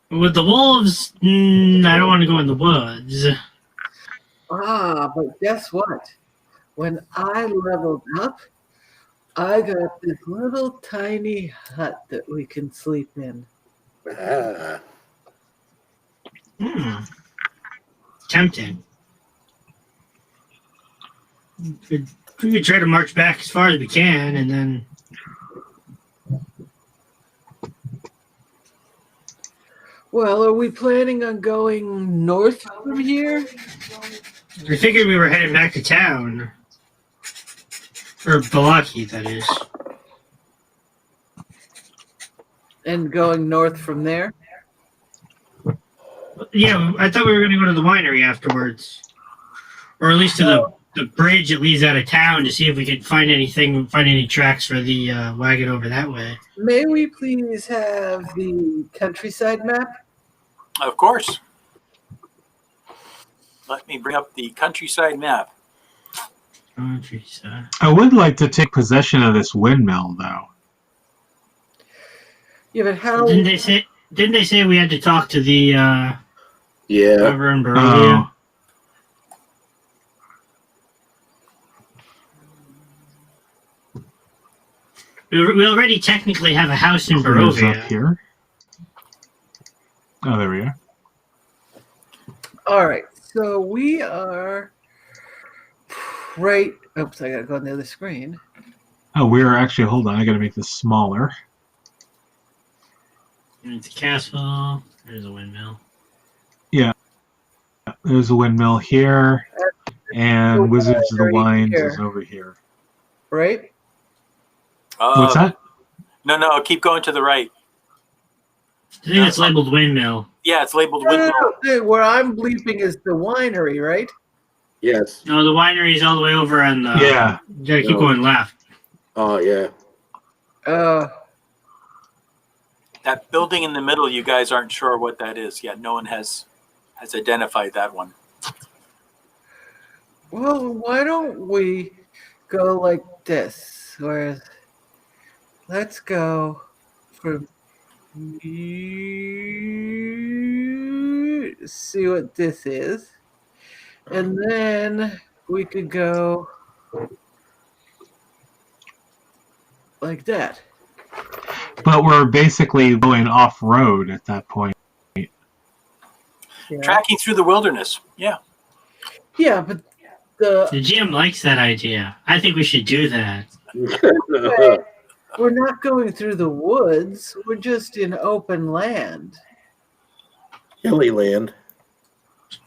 Speaker 5: With the wolves, I don't want to go in the woods.
Speaker 6: But guess what? When I leveled up, I got this little tiny hut that we can sleep in.
Speaker 4: Ah.
Speaker 5: Tempting. We could try to march back as far as we can, and then...
Speaker 6: Well, are we planning on going north from here?
Speaker 5: I figured we were heading back to town. Or Vallaki, that is.
Speaker 6: And going north from there?
Speaker 5: Yeah, I thought we were going to go to the winery afterwards. Or at least to the bridge that leads out of town to see if we could find any tracks for the wagon over that way.
Speaker 6: May we please have the countryside map?
Speaker 3: Of course. Let me bring up the countryside map.
Speaker 5: Countryside.
Speaker 2: I would like to take possession of this windmill, though.
Speaker 6: Yeah, but how?
Speaker 5: Didn't they say we had to talk to the
Speaker 4: Yeah.
Speaker 5: whoever in Barovia? We already technically have a house in
Speaker 2: Where's
Speaker 5: Barovia.
Speaker 2: up here? Oh, there we are.
Speaker 6: All right, so we are right. Oops, I gotta go on the other screen.
Speaker 2: Oh, we're actually, hold on, I gotta make this smaller.
Speaker 5: There's a castle. There's a windmill.
Speaker 2: There's a windmill here, and Wizards of the Wines is over here.
Speaker 6: Right?
Speaker 2: What's that?
Speaker 3: No, keep going to the right.
Speaker 5: I think it's labeled windmill.
Speaker 3: Yeah, it's labeled windmill.
Speaker 6: No, where I'm bleeping is the winery, right?
Speaker 4: Yes.
Speaker 5: No, the winery is all the way over on the...
Speaker 2: Yeah.
Speaker 5: You gotta keep going left.
Speaker 4: Oh, yeah.
Speaker 3: That building in the middle, you guys aren't sure what that is yet. No one has identified that one.
Speaker 6: Well, why don't we go like this? Where let's go from here, see what this is, and then we could go like that.
Speaker 2: But we're basically going off-road at that point.
Speaker 6: Yeah.
Speaker 3: Tracking through the wilderness. Yeah.
Speaker 6: Yeah, but
Speaker 5: The GM likes that idea. I think we should do that.
Speaker 6: we're not going through the woods. We're just in open land.
Speaker 4: Hilly land.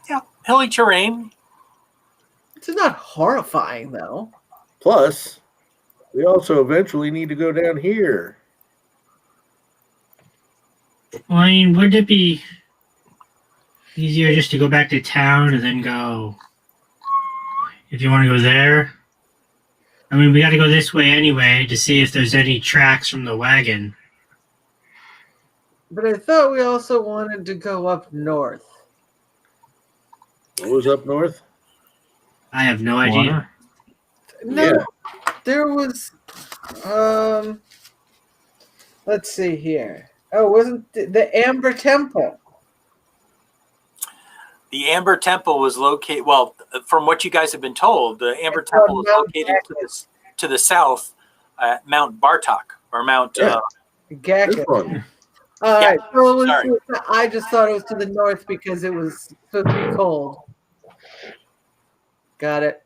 Speaker 3: Yeah. Hilly terrain.
Speaker 6: It's not horrifying, though.
Speaker 4: Plus, we also eventually need to go down here.
Speaker 5: Well, I mean, wouldn't it be easier just to go back to town and then go... If you want to go there? I mean, we got to go this way anyway to see if there's any tracks from the wagon.
Speaker 6: But I thought we also wanted to go up north.
Speaker 4: What was up north?
Speaker 5: I have no idea.
Speaker 6: No,
Speaker 4: Yeah.
Speaker 6: there was. Let's see here. Oh, wasn't the Amber Temple?
Speaker 3: The Amber Temple was located, well, from what you guys have been told, the Amber Temple is located to the south at Mount Bartok or Mount.
Speaker 4: Yeah.
Speaker 6: Gak
Speaker 4: This
Speaker 6: it.
Speaker 4: one.
Speaker 6: All
Speaker 3: Yeah,
Speaker 6: right. So it
Speaker 3: sorry.
Speaker 6: was, I just thought it was to the north because it was supposed to be cold. Got it.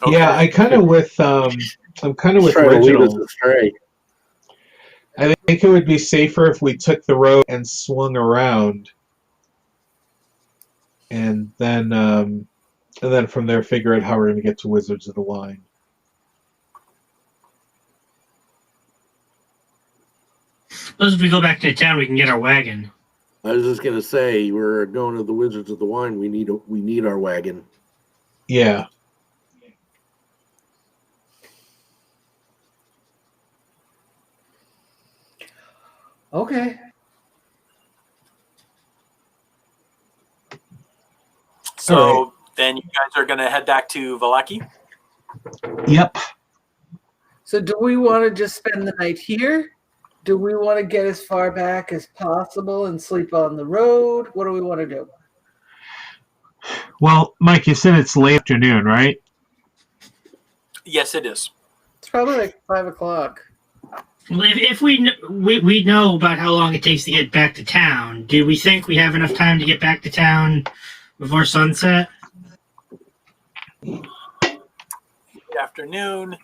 Speaker 3: Okay.
Speaker 2: Yeah, I'm kind of with
Speaker 4: Trying to lead us
Speaker 2: Reginald.
Speaker 4: astray.
Speaker 2: I think it would be safer if we took the road and swung around, and then from there figure out how we're going to get to Wizards of the Line.
Speaker 5: Suppose if we go back to town, we can get our wagon.
Speaker 4: I was just gonna say we're going to the Wizards of the Wine. We need our wagon.
Speaker 2: Yeah.
Speaker 6: Okay.
Speaker 3: So
Speaker 2: All right.
Speaker 3: then you guys are going to head back to Vallaki?
Speaker 2: Yep.
Speaker 6: So do we want to just spend the night here? Do we want to get as far back as possible and sleep on the road? What do we want to do?
Speaker 2: Well, Mike, you said it's late afternoon, right?
Speaker 3: Yes, it is.
Speaker 6: It's probably like 5 o'clock.
Speaker 5: Well, if we know about how long it takes to get back to town, do we think we have enough time to get back to town before sunset?
Speaker 3: Good afternoon.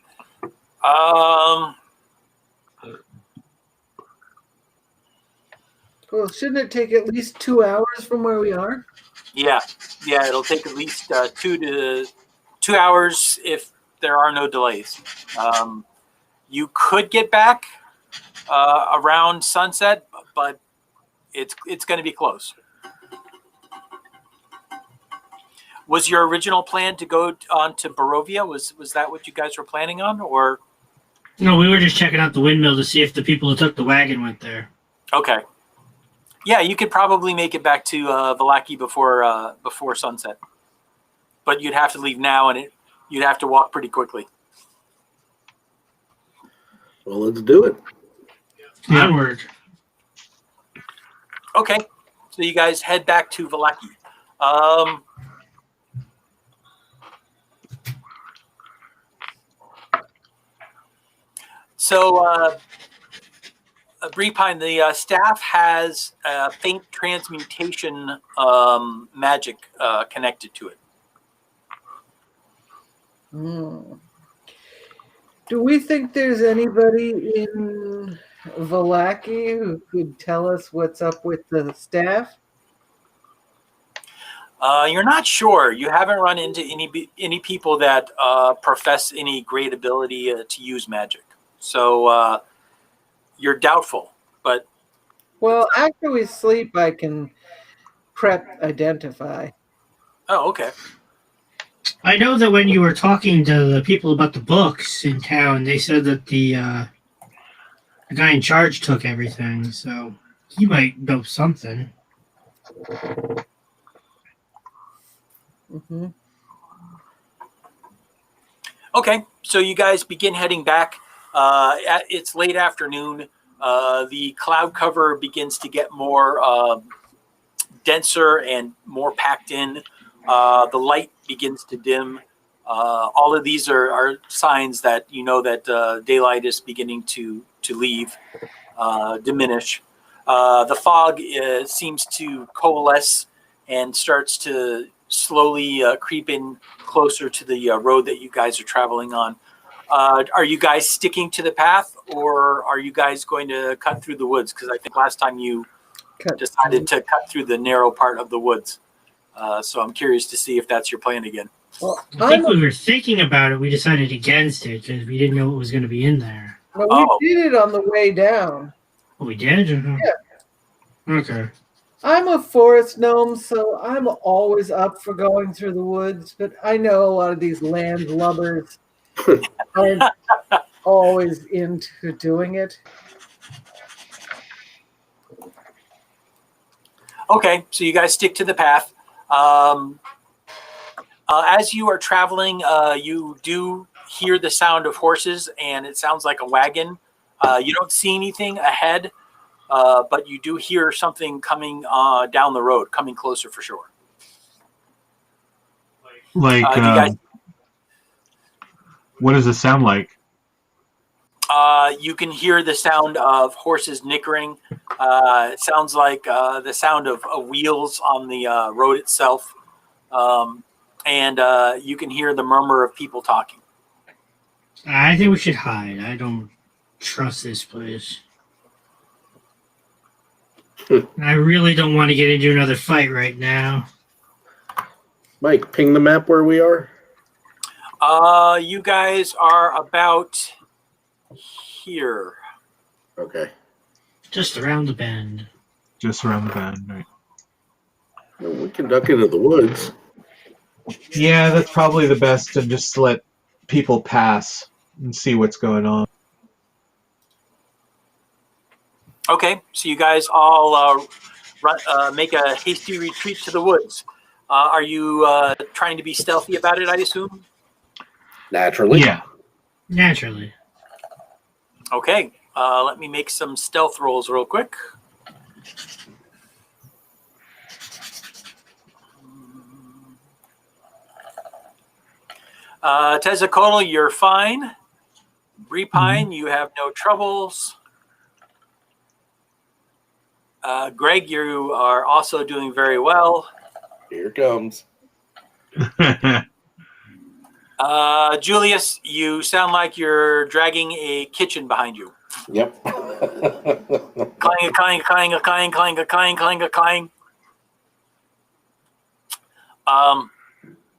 Speaker 6: Well, shouldn't it take at least 2 hours from where we are?
Speaker 3: Yeah, it'll take at least 2 hours if there are no delays. You could get back around sunset, but it's going to be close. Was your original plan to go on to Barovia? Was that what you guys were planning on, or?
Speaker 5: No, we were just checking out the windmill to see if the people who took the wagon went there.
Speaker 3: Okay. Yeah, you could probably make it back to Vallaki before sunset, but you'd have to leave now, and you'd have to walk pretty quickly.
Speaker 4: Well, let's do it.
Speaker 5: Onward.
Speaker 3: Okay, so you guys head back to Vallaki. Breepine, the staff has faint transmutation magic connected to it.
Speaker 6: Do we think there's anybody in Vallaki who could tell us what's up with the staff?
Speaker 3: You're not sure. You haven't run into any people that profess any great ability to use magic. So you're doubtful, but...
Speaker 6: Well, after we sleep, I can identify.
Speaker 3: Oh, okay.
Speaker 5: I know that when you were talking to the people about the books in town, they said that the guy in charge took everything, so he might know something.
Speaker 6: Mm-hmm.
Speaker 3: Okay, so you guys begin heading back. It's late afternoon. The cloud cover begins to get more denser and more packed in. The light begins to dim. All of these are signs that you know that daylight is beginning to leave, diminish. The fog seems to coalesce and starts to slowly creep in closer to the road that you guys are traveling on. Are you guys sticking to the path, or are you guys going to cut through the woods? Because I think last time you decided to cut through the narrow part of the woods. So I'm curious to see if that's your plan again.
Speaker 6: Well,
Speaker 5: I think we were thinking about it. We decided against it because we didn't know what was going to be in there.
Speaker 6: Well, we did it on the way down.
Speaker 5: Oh, we did?
Speaker 6: Yeah.
Speaker 5: Okay.
Speaker 6: I'm a forest gnome, so I'm always up for going through the woods, but I know a lot of these landlubbers aren't always into doing it.
Speaker 3: Okay, so you guys stick to the path. As you are traveling, you do hear the sound of horses, and it sounds like a wagon. You don't see anything ahead, but you do hear something coming down the road, coming closer for sure.
Speaker 2: Like, What does it sound like?
Speaker 3: You can hear the sound of horses nickering. It sounds like the sound of wheels on the road itself. And you can hear the murmur of people talking.
Speaker 5: I think we should hide. I don't trust this place. I really don't want to get into another fight right now.
Speaker 4: Mike, ping the map where we are.
Speaker 3: You guys are about here.
Speaker 4: Okay.
Speaker 5: Just around the bend.
Speaker 2: Just around the bend, right?
Speaker 4: Well, we can duck into the woods.
Speaker 2: Yeah, that's probably the best, and just let people pass and see what's going on.
Speaker 3: Okay, so you guys all make a hasty retreat to the woods. Are you trying to be stealthy about it, I assume?
Speaker 4: Naturally.
Speaker 2: Yeah.
Speaker 5: Naturally.
Speaker 3: Okay, let me make some stealth rolls real quick. Tezukono, you're fine. Repine, you have no troubles. Greg, you are also doing very well.
Speaker 4: Here it comes.
Speaker 3: Julius, you sound like you're dragging a kitchen behind you.
Speaker 4: Yep.
Speaker 3: Clang, clang, clang, clang, clang, clang, clang, clang.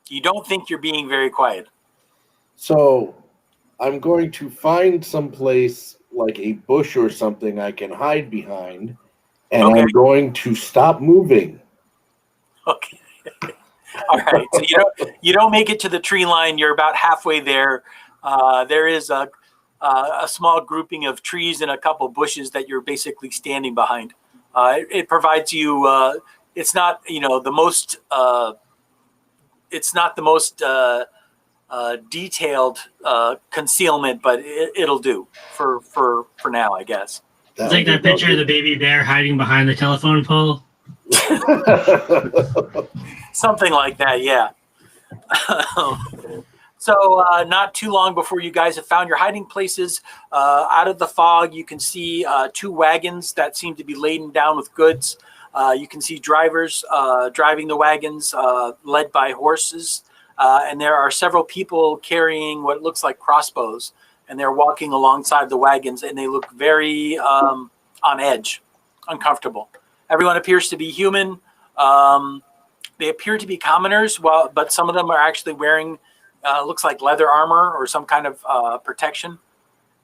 Speaker 3: You don't think you're being very quiet.
Speaker 4: So I'm going to find some place like a bush or something I can hide behind, and
Speaker 3: Okay.
Speaker 4: I'm going to stop moving.
Speaker 3: Okay. All right. So you don't make it to the tree line. You're about halfway there. There is a small grouping of trees and a couple bushes that you're basically standing behind. It provides you. It's not the most. It's not the most detailed concealment, but it'll do for now, I guess.
Speaker 5: It's like that picture of the baby bear hiding behind the telephone pole.
Speaker 3: Something like that, yeah. So not too long before you guys have found your hiding places, out of the fog, you can see two wagons that seem to be laden down with goods. You can see drivers driving the wagons led by horses. And there are several people carrying what looks like crossbows. And they're walking alongside the wagons, and they look very on edge, uncomfortable. Everyone appears to be human. They appear to be commoners, but some of them are actually wearing looks like leather armor or some kind of protection.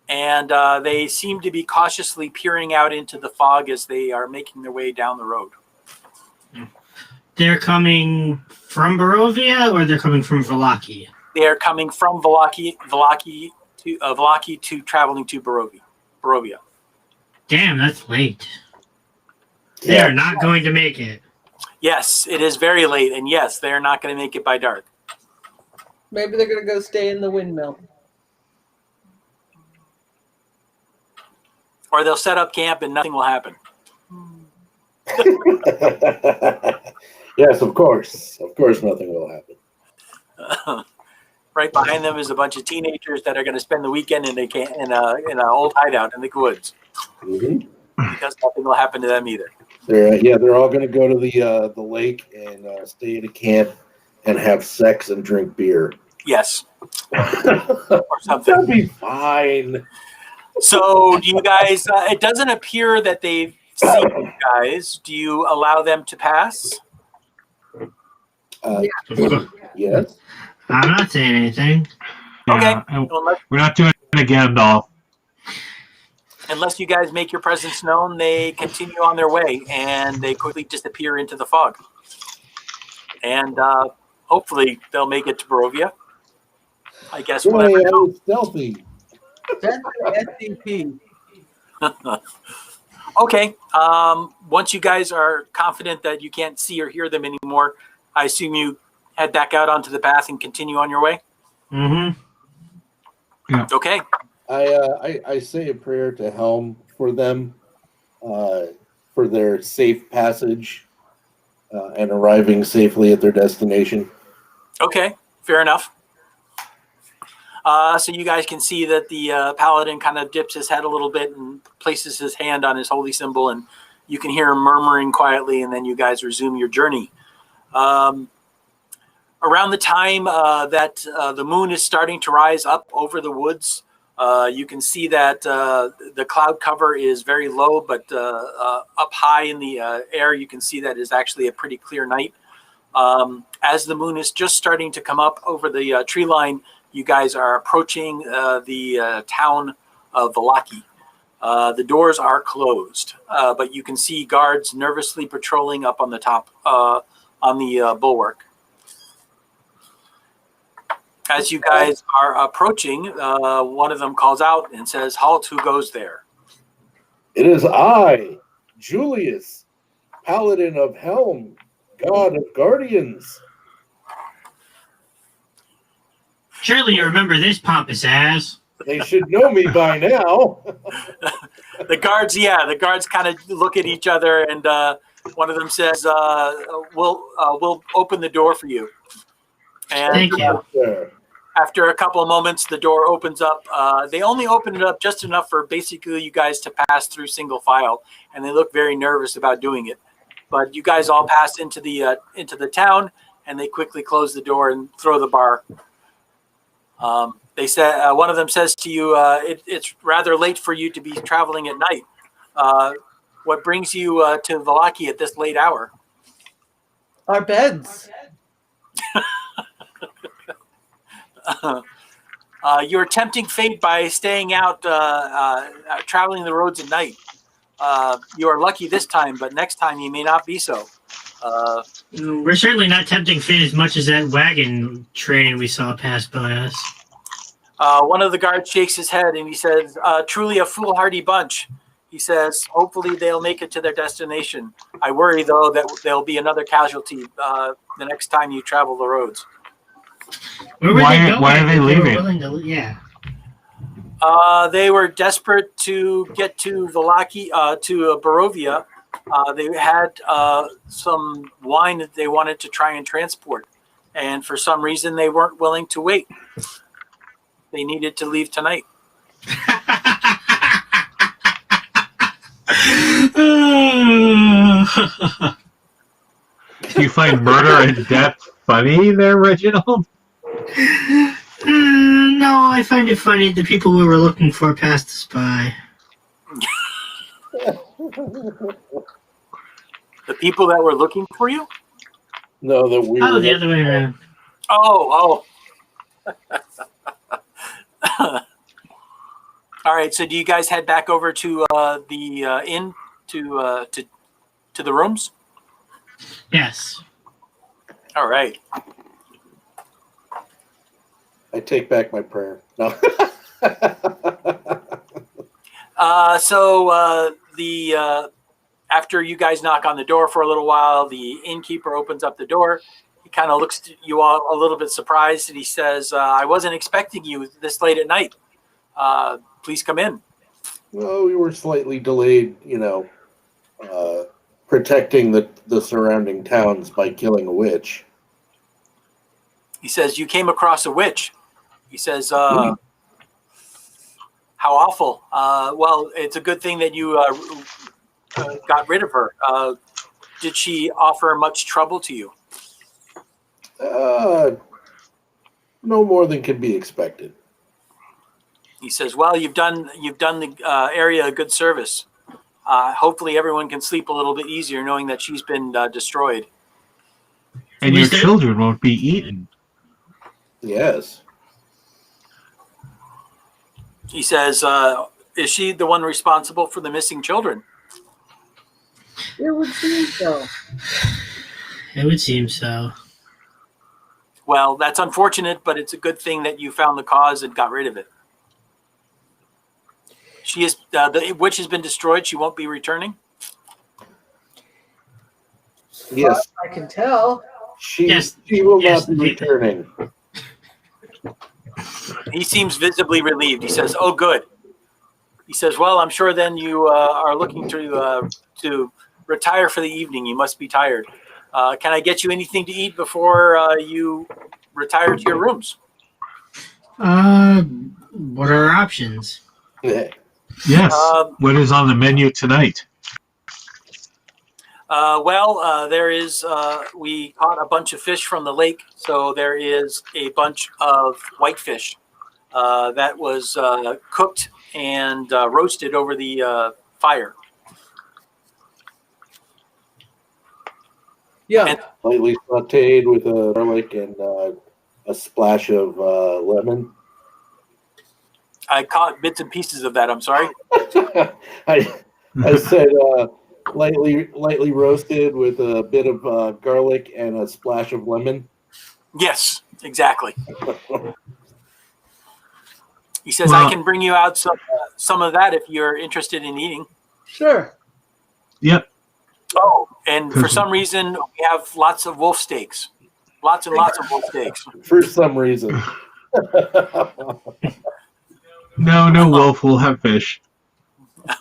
Speaker 3: And they seem to be cautiously peering out into the fog as they are making their way down the road.
Speaker 5: They're coming from Barovia, or they're coming from Vallaki?
Speaker 3: They are coming from Vallaki to traveling to Barovia.
Speaker 5: Damn, that's late. They are not going to make it.
Speaker 3: Yes, it is very late, and yes, they are not going to make it by dark.
Speaker 6: Maybe they're going to go stay in the windmill.
Speaker 3: Or they'll set up camp and nothing will happen.
Speaker 4: Yes, of course. Of course nothing will happen.
Speaker 3: Right behind them is a bunch of teenagers that are going to spend the weekend in an old hideout in the woods.
Speaker 4: Mm-hmm.
Speaker 3: Because nothing will happen to them either.
Speaker 4: They're all going to go to the lake and stay at a camp and have sex and drink beer.
Speaker 3: Yes. Or something.
Speaker 4: That'll be fine.
Speaker 3: So do you guys, it doesn't appear that they've seen you guys. Do you allow them to pass?
Speaker 4: Yes.
Speaker 5: I'm not saying anything.
Speaker 2: Yeah,
Speaker 3: Okay.
Speaker 2: we're not doing it again, Dolph.
Speaker 3: Unless you guys make your presence known, they continue on their way and they quickly disappear into the fog. And hopefully they'll make it to Barovia. I guess we'll never know.
Speaker 4: Stealthy.
Speaker 6: That's the SDP.
Speaker 3: Okay. Once you guys are confident that you can't see or hear them anymore, I assume you head back out onto the path and continue on your way?
Speaker 5: Mm-hmm.
Speaker 2: Yeah.
Speaker 3: Okay.
Speaker 4: I say a prayer to Helm for them, for their safe passage and arriving safely at their destination.
Speaker 3: Okay. Fair enough. So you guys can see that the paladin kind of dips his head a little bit and places his hand on his holy symbol, and you can hear him murmuring quietly, and then you guys resume your journey. Around the time that the moon is starting to rise up over the woods, you can see that the cloud cover is very low, but up high in the air, you can see that is actually a pretty clear night. As the moon is just starting to come up over the tree line, you guys are approaching the town of Vallaki. The doors are closed, but you can see guards nervously patrolling up on the top, on the bulwark. As you guys are approaching, one of them calls out and says, "Halt, who goes there?"
Speaker 4: It is I, Julius, Paladin of Helm, God of Guardians.
Speaker 5: Surely you remember this pompous ass.
Speaker 4: They should know me by now.
Speaker 3: The guards kind of look at each other, and one of them says, we'll open the door for you. And
Speaker 5: Thank you.
Speaker 3: After a couple of moments, the door opens up. They only open it up just enough for basically you guys to pass through single file, and they look very nervous about doing it. But you guys all pass into the town, and they quickly close the door and throw the bar. They said one of them says to you, "It's rather late for you to be traveling at night. What brings you to Vallaki at this late hour?"
Speaker 6: Our beds.
Speaker 3: You're tempting fate by staying out, traveling the roads at night. You are lucky this time, but next time you may not be so.
Speaker 5: We're certainly not tempting fate as much as that wagon train we saw pass by us.
Speaker 3: One of the guards shakes his head and he says, "Truly a foolhardy bunch." He says, "Hopefully they'll make it to their destination. I worry, though, that there'll be another casualty the next time you travel the roads."
Speaker 2: Why are they leaving?
Speaker 3: They were desperate to get to Vallaki, to Barovia. They had some wine that they wanted to try and transport, and for some reason they weren't willing to wait. They needed to leave tonight.
Speaker 2: Do you find murder and death funny there, Reginald?
Speaker 5: No, I find it funny the people we were looking for passed us by.
Speaker 3: The people that were looking for you?
Speaker 4: No, that we.
Speaker 5: Oh, the other way around.
Speaker 3: Oh. All right. So, do you guys head back over to the inn to the rooms?
Speaker 5: Yes.
Speaker 3: All right.
Speaker 4: I take back my prayer. No.
Speaker 3: After you guys knock on the door for a little while, the innkeeper opens up the door. He kind of looks at you all a little bit surprised, and he says, "I wasn't expecting you this late at night. Please come in."
Speaker 4: Well, we were slightly delayed, protecting the surrounding towns by killing a witch.
Speaker 3: He says, "You came across a witch." He says, "How awful. Well, it's a good thing that you got rid of her. Did she offer much trouble to you?"
Speaker 4: No more than can be expected.
Speaker 3: He says, "Well, you've done the area a good service. Hopefully everyone can sleep a little bit easier knowing that she's been destroyed.
Speaker 2: And your children won't be eaten."
Speaker 4: Yes.
Speaker 3: He says, "Is she the one responsible for the missing children?"
Speaker 6: It would seem so.
Speaker 5: It would seem so.
Speaker 3: Well, that's unfortunate, but it's a good thing that you found the cause and got rid of it. She is the witch has been destroyed. She won't be returning.
Speaker 4: Yes,
Speaker 6: I can tell.
Speaker 4: she will not be returning.
Speaker 3: He seems visibly relieved. He says, "Oh, good." He says, "Well, I'm sure then you are looking to retire for the evening. You must be tired. Can I get you anything to eat before you retire to your rooms?"
Speaker 5: What are our options?
Speaker 2: Yes. What is on the menu tonight?
Speaker 3: There is, we caught a bunch of fish from the lake, so there is a bunch of whitefish that was cooked and roasted over the fire.
Speaker 6: Yeah.
Speaker 3: And
Speaker 4: Lightly sauteed with garlic and a splash of lemon.
Speaker 3: I caught bits and pieces of that. I'm sorry.
Speaker 4: I said lightly roasted with a bit of garlic and a splash of lemon.
Speaker 3: Yes, exactly. He says, I can bring you out some of that if you're interested in eating.
Speaker 6: Sure.
Speaker 2: Yep.
Speaker 3: Oh, and for some reason, we have lots of wolf steaks. Lots and lots of wolf steaks.
Speaker 4: For some reason.
Speaker 2: No wolf will have fish.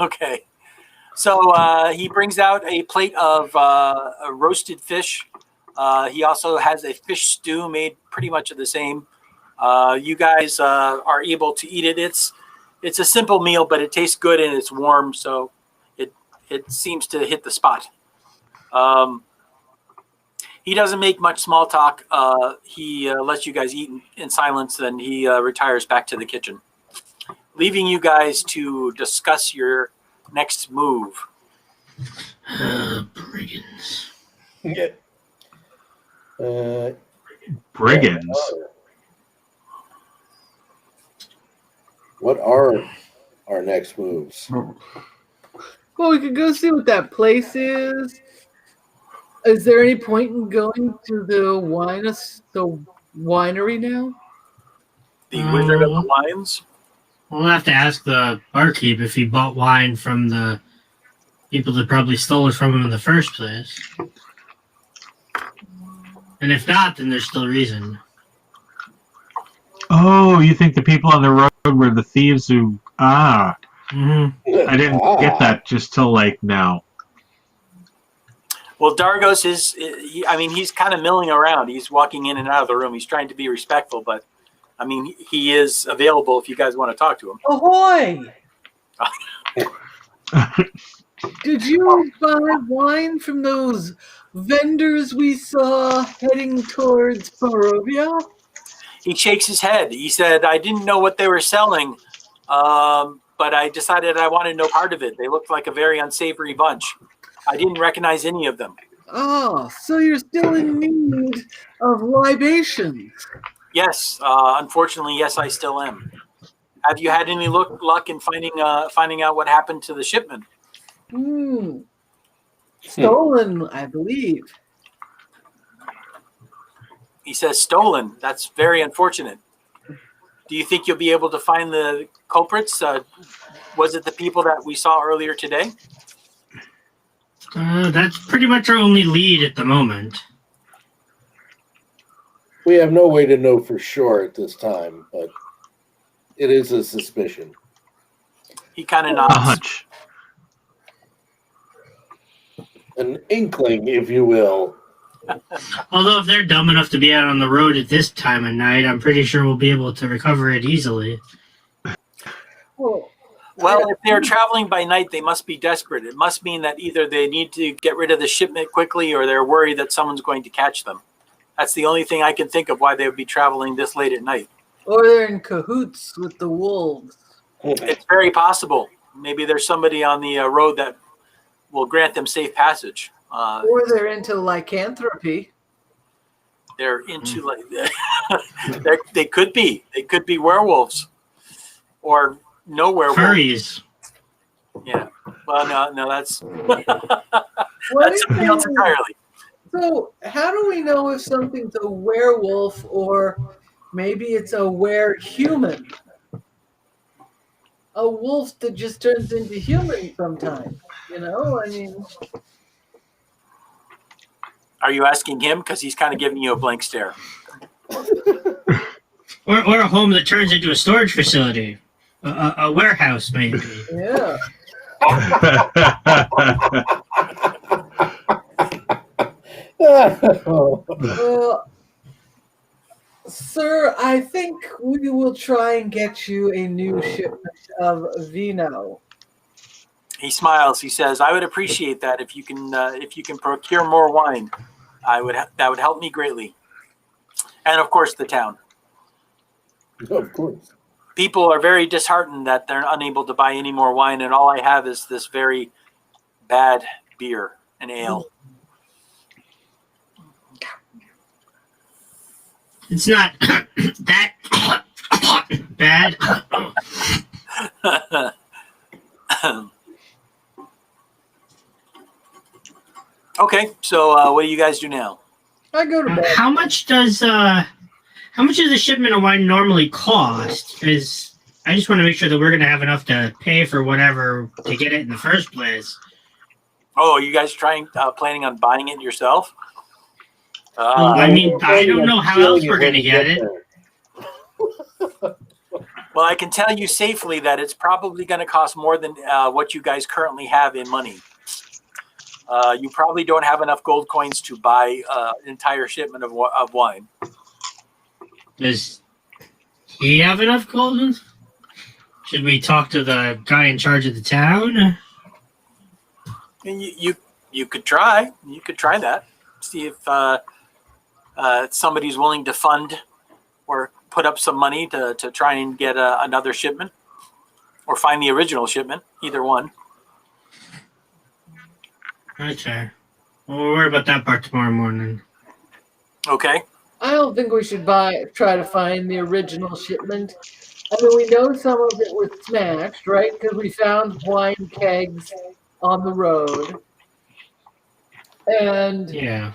Speaker 3: Okay. So he brings out a plate of roasted fish. He also has a fish stew made pretty much of the same. You guys are able to eat it. It's a simple meal, but it tastes good and it's warm, so it seems to hit the spot. He doesn't make much small talk. He lets you guys eat in silence, then he retires back to the kitchen, leaving you guys to discuss your next move.
Speaker 5: Brigands.
Speaker 2: Brigands?
Speaker 4: What are our next moves?
Speaker 6: Well, we could go see what that place is. Is there any point in going to the winery now?
Speaker 3: The Wizard of the Lions?
Speaker 5: We'll have to ask the barkeep if he bought wine from the people that probably stole it from him in the first place. And if not, then there's still reason.
Speaker 2: Oh, you think the people on the road were the thieves who...
Speaker 5: Mm-hmm.
Speaker 2: I didn't get that just till now.
Speaker 3: Well, Dargos he's kind of milling around. He's walking in and out of the room. He's trying to be respectful, but, he is available if you guys want to talk to him.
Speaker 6: Ahoy! Did you buy wine from those vendors we saw heading towards Barovia?
Speaker 3: He shakes his head. He said, I didn't know what they were selling, but I decided I wanted no part of it. They looked like a very unsavory bunch. I didn't recognize any of them.
Speaker 6: Oh, so you're still in need of libations.
Speaker 3: Yes, unfortunately, yes, I still am. Have you had any luck in finding out what happened to the shipment?
Speaker 6: Stolen, I believe.
Speaker 3: He says stolen. That's very unfortunate. Do you think you'll be able to find the culprits? Was it the people that we saw earlier today?
Speaker 5: That's pretty much our only lead at the moment.
Speaker 4: We have no way to know for sure at this time, but it is a suspicion.
Speaker 3: He kind of nods.
Speaker 2: A hunch.
Speaker 4: An inkling, if you will.
Speaker 5: Although if they're dumb enough to be out on the road at this time of night, I'm pretty sure we'll be able to recover it easily.
Speaker 3: Well, if they're traveling by night, they must be desperate. It must mean that either they need to get rid of the shipment quickly or they're worried that someone's going to catch them. That's the only thing I can think of why they would be traveling this late at night.
Speaker 6: Or they're in cahoots with the wolves.
Speaker 3: It's very possible. Maybe there's somebody on the road that will grant them safe passage.
Speaker 6: Or they're into lycanthropy.
Speaker 3: They're into they could be. They could be werewolves, or no werewolves.
Speaker 5: Furries.
Speaker 3: Yeah. Well, no, that's
Speaker 6: That's
Speaker 3: something else entirely.
Speaker 6: So, how do we know if something's a werewolf or maybe it's a were-human? A wolf that just turns into human sometimes,
Speaker 3: Are you asking him? Because he's kind of giving you a blank stare.
Speaker 5: Or a home that turns into a storage facility. A warehouse, maybe.
Speaker 6: Yeah. Sir, I think we will try and get you a new shipment of vino.
Speaker 3: He smiles. He says, "I would appreciate that if you can procure more wine. That would help me greatly, and of course the town.
Speaker 4: Of course.
Speaker 3: People are very disheartened that they're unable to buy any more wine, and all I have is this very bad beer and ale."
Speaker 5: It's not that bad.
Speaker 3: Okay, so what do you guys do now?
Speaker 6: I go to bed.
Speaker 5: How much does a shipment of wine normally cost? Because I just want to make sure that we're going to have enough to pay for whatever to get it in the first place.
Speaker 3: Oh, are you guys planning on buying it yourself?
Speaker 5: I mean, I don't know how else we're going to get it.
Speaker 3: Well, I can tell you safely that it's probably going to cost more than what you guys currently have in money. You probably don't have enough gold coins to buy an entire shipment of wine.
Speaker 5: Does he have enough gold? Should we talk to the guy in charge of the town?
Speaker 3: And you could try. You could try that. See if somebody's willing to fund or put up some money to try and get another shipment, or find the original shipment. Either one.
Speaker 5: Okay. Well, we'll worry about that part tomorrow morning.
Speaker 3: Okay.
Speaker 6: I don't think we should try to find the original shipment. I mean, we know some of it was smashed, right? Because we found wine kegs on the road. And
Speaker 5: yeah.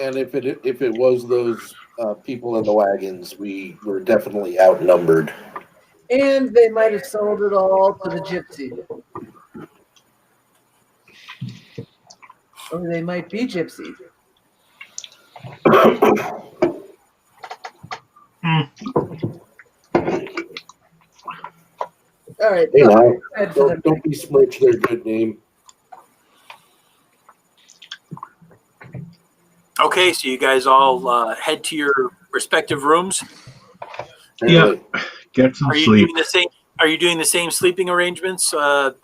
Speaker 4: And if it was those people in the wagons, we were definitely outnumbered.
Speaker 6: And they might have sold it all to the gypsies. Or they might be gypsies. All right.
Speaker 4: Hey, now, don't besmirch their good name.
Speaker 3: Okay, so you guys all head to your respective rooms.
Speaker 2: Yeah, get some sleep.
Speaker 3: Are you doing the same sleeping arrangements, or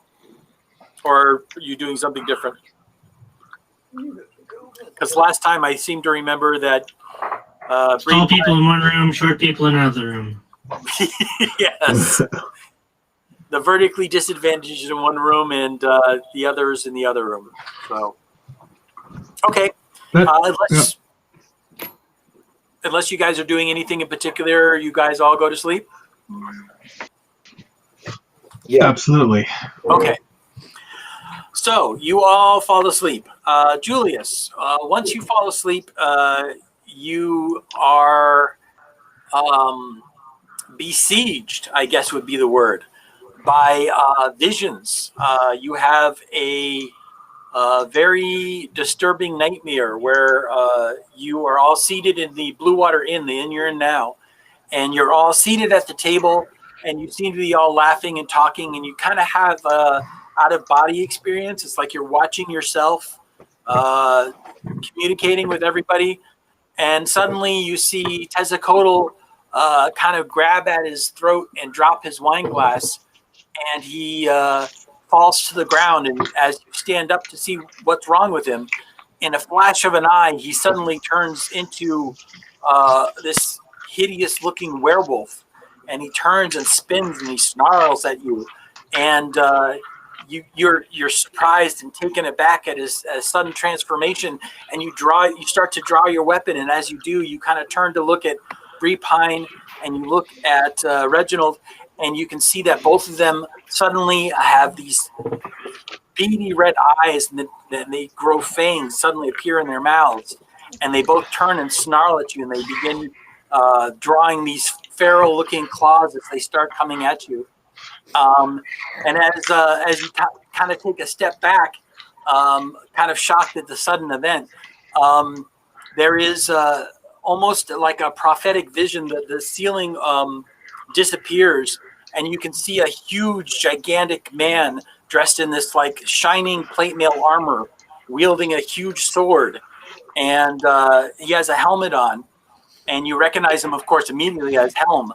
Speaker 3: are you doing something different? Because last time I seem to remember that
Speaker 5: tall people in one room, short people in another room.
Speaker 3: Yes. The vertically disadvantaged in one room and the others in the other room. So, okay. Unless you guys are doing anything in particular, you guys all go to sleep?
Speaker 4: Yeah,
Speaker 2: absolutely.
Speaker 3: Okay. So you all fall asleep. Julius, once you fall asleep, you are besieged, I guess would be the word, by visions. You have a very disturbing nightmare where you are all seated in the Blue Water Inn, the inn you're in now, and you're all seated at the table, and you seem to be all laughing and talking, and you kind of have out-of-body experience. It's like you're watching yourself communicating with everybody, and suddenly you see Tezzacotl kind of grab at his throat and drop his wine glass, and he falls to the ground. And as you stand up to see what's wrong with him, in a flash of an eye, he suddenly turns into this hideous-looking werewolf, and he turns and spins and he snarls at you, and you're surprised and taken aback at his sudden transformation, and you start to draw your weapon, and as you do, you kind of turn to look at Bree Pine, and you look at Reginald, and you can see that both of them suddenly have these beady red eyes, and then they grow fangs, suddenly appear in their mouths, and they both turn and snarl at you, and they begin drawing these feral-looking claws as they start coming at you. And as you kind of take a step back, kind of shocked at the sudden event, there is almost like a prophetic vision that the ceiling disappears, and you can see a huge, gigantic man dressed in this like shining plate mail armor, wielding a huge sword, and he has a helmet on, and you recognize him, of course, immediately as Helm.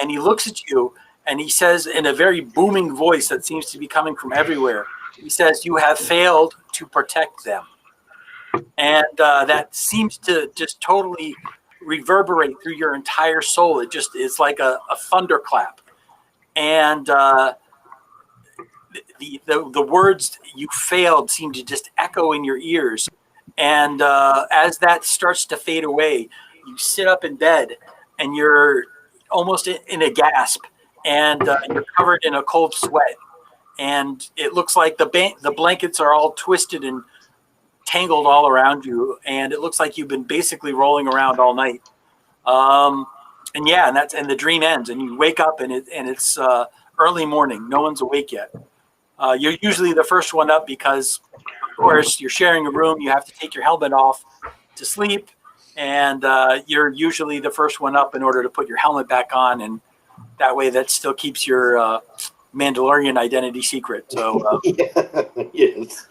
Speaker 3: And he looks at you, and he says in a very booming voice that seems to be coming from everywhere, he says, "You have failed to protect them." And that seems to just totally reverberate through your entire soul. It just is like a thunderclap. And the words "you failed" seem to just echo in your ears. And as that starts to fade away, you sit up in bed and you're almost in a gasp, and you're covered in a cold sweat. And it looks like the blankets are all twisted and tangled all around you, and it looks like you've been basically rolling around all night. And the dream ends, and you wake up, and it's early morning. No one's awake yet. You're usually the first one up because, of course, you're sharing a room. You have to take your helmet off to sleep, and you're usually the first one up in order to put your helmet back on, and that way that still keeps your Mandalorian identity secret. So
Speaker 4: Yes.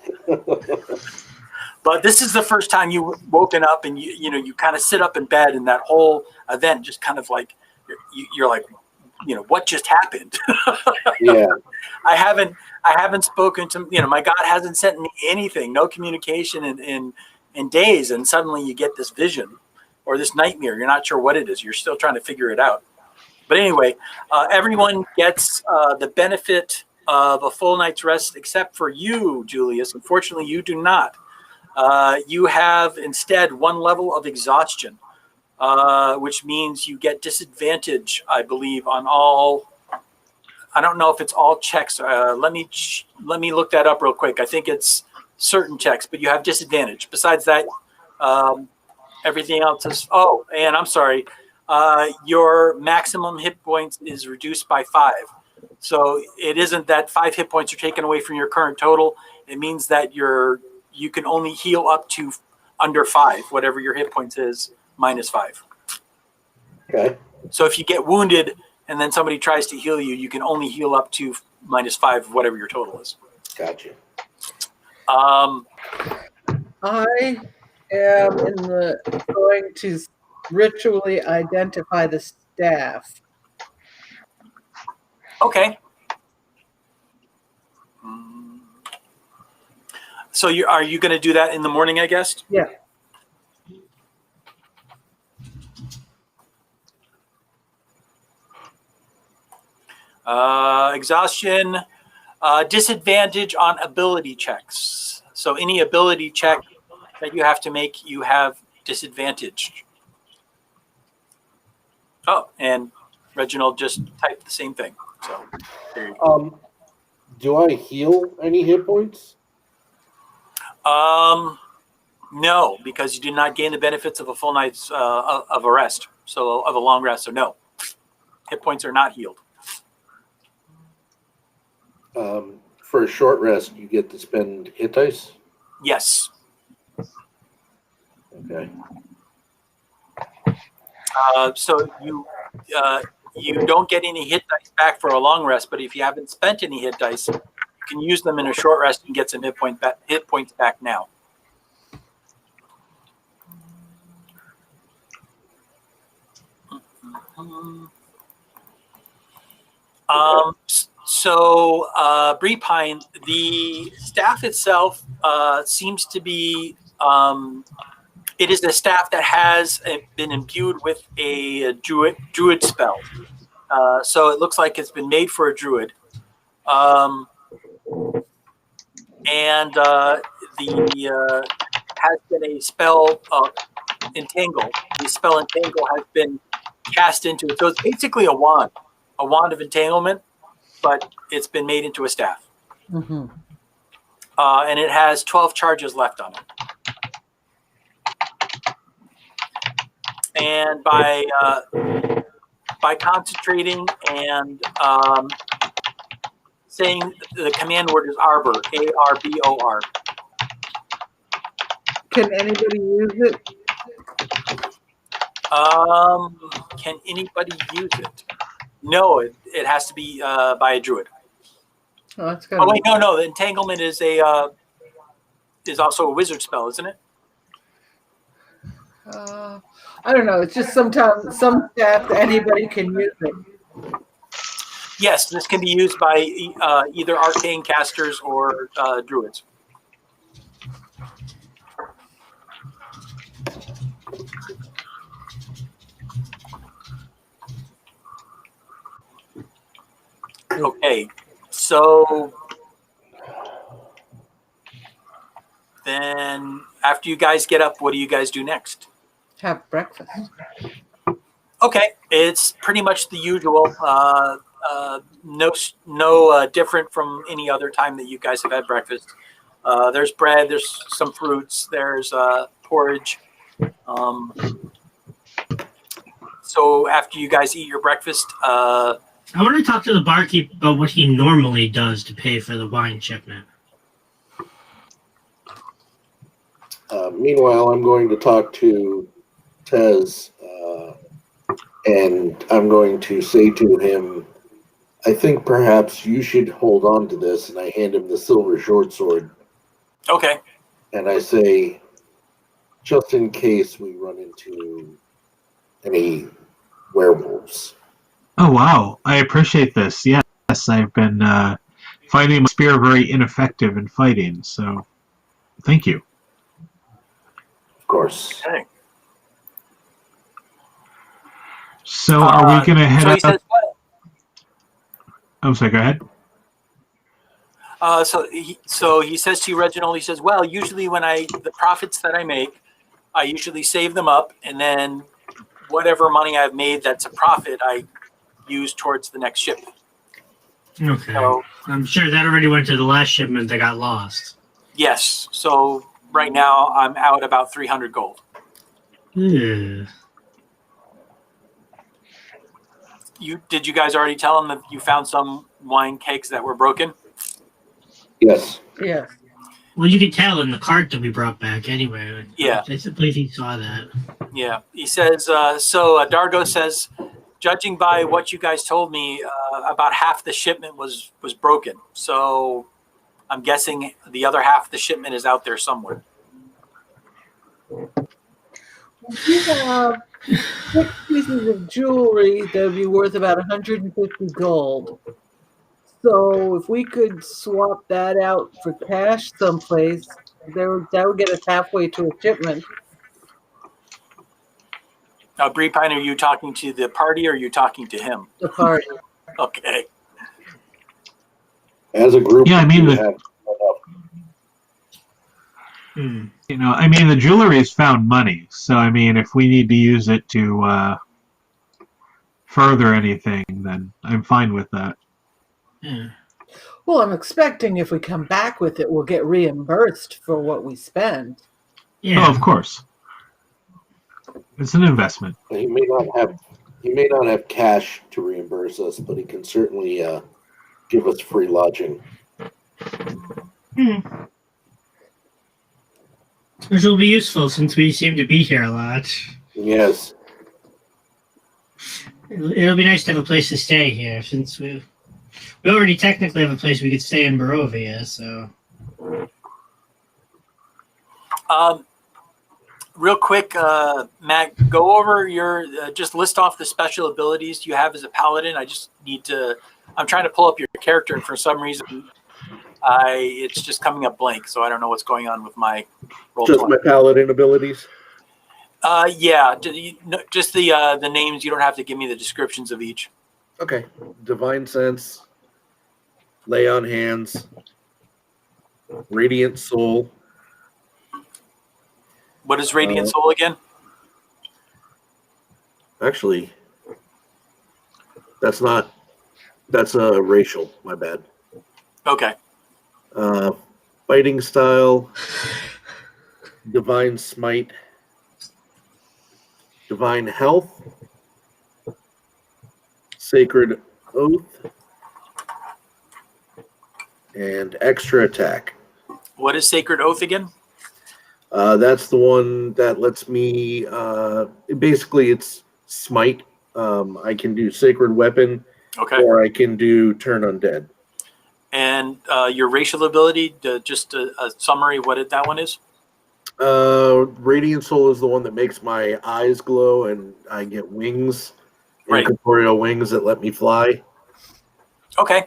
Speaker 3: But this is the first time you've woken up, and you kind of sit up in bed, and that whole event just kind of like you're like, what just happened?
Speaker 4: Yeah.
Speaker 3: I haven't spoken to my God hasn't sent me anything, no communication in days, and suddenly you get this vision or this nightmare. You're not sure what it is. You're still trying to figure it out. But anyway, everyone gets the benefit of a full night's rest except for you, Julius. Unfortunately, you do not. You have instead one level of exhaustion, which means you get disadvantage, I believe, on all. I don't know if it's all checks. Let me look that up real quick. I think it's certain checks, but you have disadvantage. Besides that, everything else is. Oh, and I'm sorry. Your maximum hit points is reduced by 5. So it isn't that 5 hit points are taken away from your current total. It means that you can only heal up to under 5, whatever your hit points is, minus 5.
Speaker 4: Okay.
Speaker 3: So if you get wounded and then somebody tries to heal you, you can only heal up to minus 5, whatever your total is.
Speaker 4: Gotcha.
Speaker 6: I am going to ritually identify the staff.
Speaker 3: Okay. So are you going to do that in the morning, I guess?
Speaker 6: Yeah.
Speaker 3: Exhaustion, disadvantage on ability checks. So any ability check that you have to make, you have disadvantage. Oh, and Reginald just typed the same thing. So there you go.
Speaker 4: Do I heal any hit points?
Speaker 3: No, because you did not gain the benefits of a full night's of a rest. So of a long rest. So no, hit points are not healed.
Speaker 4: For a short rest, you get to spend hit dice?
Speaker 3: Yes.
Speaker 4: Okay.
Speaker 3: So you don't get any hit dice back for a long rest, but if you haven't spent any hit dice, you can use them in a short rest and get some hit points back now. So, Brepine, the staff itself seems to be, it is a staff that has been imbued with a druid spell. So it looks like it's been made for a druid. And the has been a spell entangle. The spell entangle has been cast into it. So it's basically a wand of entanglement, but it's been made into a staff.
Speaker 6: Mm-hmm.
Speaker 3: And it has 12 charges left on it. And by concentrating and saying the command word is Arbor, A-R-B-O-R.
Speaker 6: Can anybody use it?
Speaker 3: Can anybody use it? No, it has to be by a druid.
Speaker 6: Oh, that's
Speaker 3: Oh wait, no. The entanglement is also a wizard spell, isn't it?
Speaker 6: I don't know. It's just sometimes some staff anybody can use it.
Speaker 3: Yes, this can be used by either arcane casters or druids. Okay, so then after you guys get up, what do you guys do next?
Speaker 6: Have breakfast.
Speaker 3: Okay, it's pretty much the usual. No different from any other time that you guys have had breakfast. There's bread, there's some fruits, there's porridge. So after you guys eat your breakfast,
Speaker 5: I want to talk to the barkeep about what he normally does to pay for the wine shipment.
Speaker 4: Meanwhile, I'm going to talk to Tez, and I'm going to say to him, I think perhaps you should hold on to this, and I hand him the silver short sword.
Speaker 3: okay.
Speaker 4: And I say, just in case we run into any werewolves.
Speaker 2: Oh, wow. I appreciate this. Yes, I've been finding my spear very ineffective in fighting, so thank you.
Speaker 4: Of course.
Speaker 3: Okay.
Speaker 2: So are we going to head
Speaker 3: so he
Speaker 2: out?
Speaker 3: says, what?
Speaker 2: I'm sorry, go ahead.
Speaker 3: So he says to you, Reginald, he says, well, usually when the profits that I make, I usually save them up, and then whatever money I've made that's a profit, I use towards the next shipment.
Speaker 5: Okay.
Speaker 3: So,
Speaker 5: I'm sure that already went to the last shipment that got lost.
Speaker 3: yes. So right now I'm out about 300 gold.
Speaker 5: Yeah.
Speaker 3: Did you guys already tell him that you found some wine kegs that were broken?
Speaker 4: Yes.
Speaker 6: Yes.
Speaker 5: Well, you could tell in the cart that we brought back anyway.
Speaker 3: Yeah.
Speaker 5: I believe he saw that.
Speaker 3: Yeah. He says, Dargo says, judging by what you guys told me, about half the shipment was broken. So I'm guessing the other half of the shipment is out there somewhere.
Speaker 6: We have 6 pieces of jewelry that would be worth about 150 gold. So if we could swap that out for cash someplace, that would get us halfway to a shipment.
Speaker 3: Now, Breepine, are you talking to the party or are you talking to him?
Speaker 6: The party.
Speaker 3: Okay.
Speaker 4: As a group,
Speaker 2: Yeah, I mean,
Speaker 4: we have enough.
Speaker 2: The jewelry has found money. So, if we need to use it to further anything, then I'm fine with that.
Speaker 5: Yeah.
Speaker 6: Well, I'm expecting if we come back with it, we'll get reimbursed for what we spend.
Speaker 5: Yeah.
Speaker 2: Oh, of course. It's an investment.
Speaker 4: He may not have cash to reimburse us, but he can certainly give us free lodging.
Speaker 5: Which will be useful since we seem to be here a lot.
Speaker 4: Yes.
Speaker 5: It'll be nice to have a place to stay here since we already technically have a place we could stay in Barovia, so.
Speaker 3: Real quick, Matt, go over your, just list off the special abilities you have as a paladin. I'm trying to pull up your character, and for some reason, it's just coming up blank, so I don't know what's going on with my roll.
Speaker 4: Just my paladin abilities?
Speaker 3: Yeah, just the names. You don't have to give me the descriptions of each.
Speaker 4: Okay. Divine Sense, Lay on Hands, Radiant Soul.
Speaker 3: What is Radiant Soul again?
Speaker 4: Actually, that's racial. My bad.
Speaker 3: Okay.
Speaker 4: Fighting Style, Divine Smite, Divine Health, Sacred Oath, and Extra Attack.
Speaker 3: What is Sacred Oath again?
Speaker 4: That's the one that lets me, basically it's Smite. I can do Sacred Weapon,
Speaker 3: Okay.
Speaker 4: or I can do Turn Undead.
Speaker 3: And your racial ability, just a summary of what that one is?
Speaker 4: Radiant Soul is the one that makes my eyes glow, and I get wings,
Speaker 3: Right.
Speaker 4: incorporeal wings that let me fly.
Speaker 3: Okay,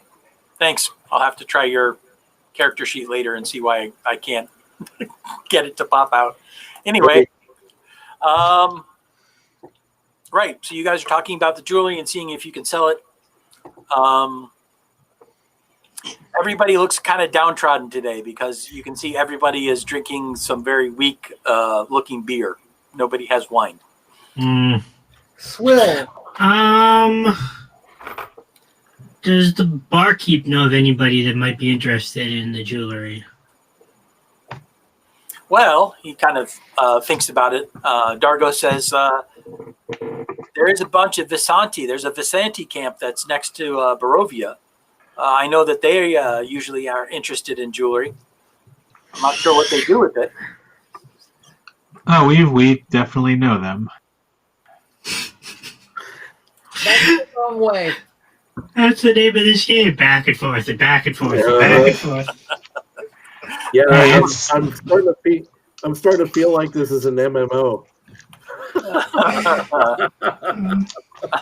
Speaker 3: thanks. I'll have to try your character sheet later and see why I can't get it to pop out. Anyway, right. So you guys are talking about the jewelry and seeing if you can sell it. Everybody looks kind of downtrodden today because you can see everybody is drinking some very weak looking beer. Nobody has wine.
Speaker 6: Swill.
Speaker 5: Does the barkeep know of anybody that might be interested in the jewelry?
Speaker 3: Well, he kind of thinks about it. Dargo says there is a bunch of Visanti. There's a Visanti camp that's next to Barovia. I know that they usually are interested in jewelry. I'm not sure what they do with it.
Speaker 2: Oh, we definitely know them.
Speaker 6: That's the wrong way.
Speaker 5: That's the name of this game. Back and forth and back and forth and back and forth.
Speaker 4: Yeah,
Speaker 2: Hey,
Speaker 4: I'm starting to feel like this is an MMO.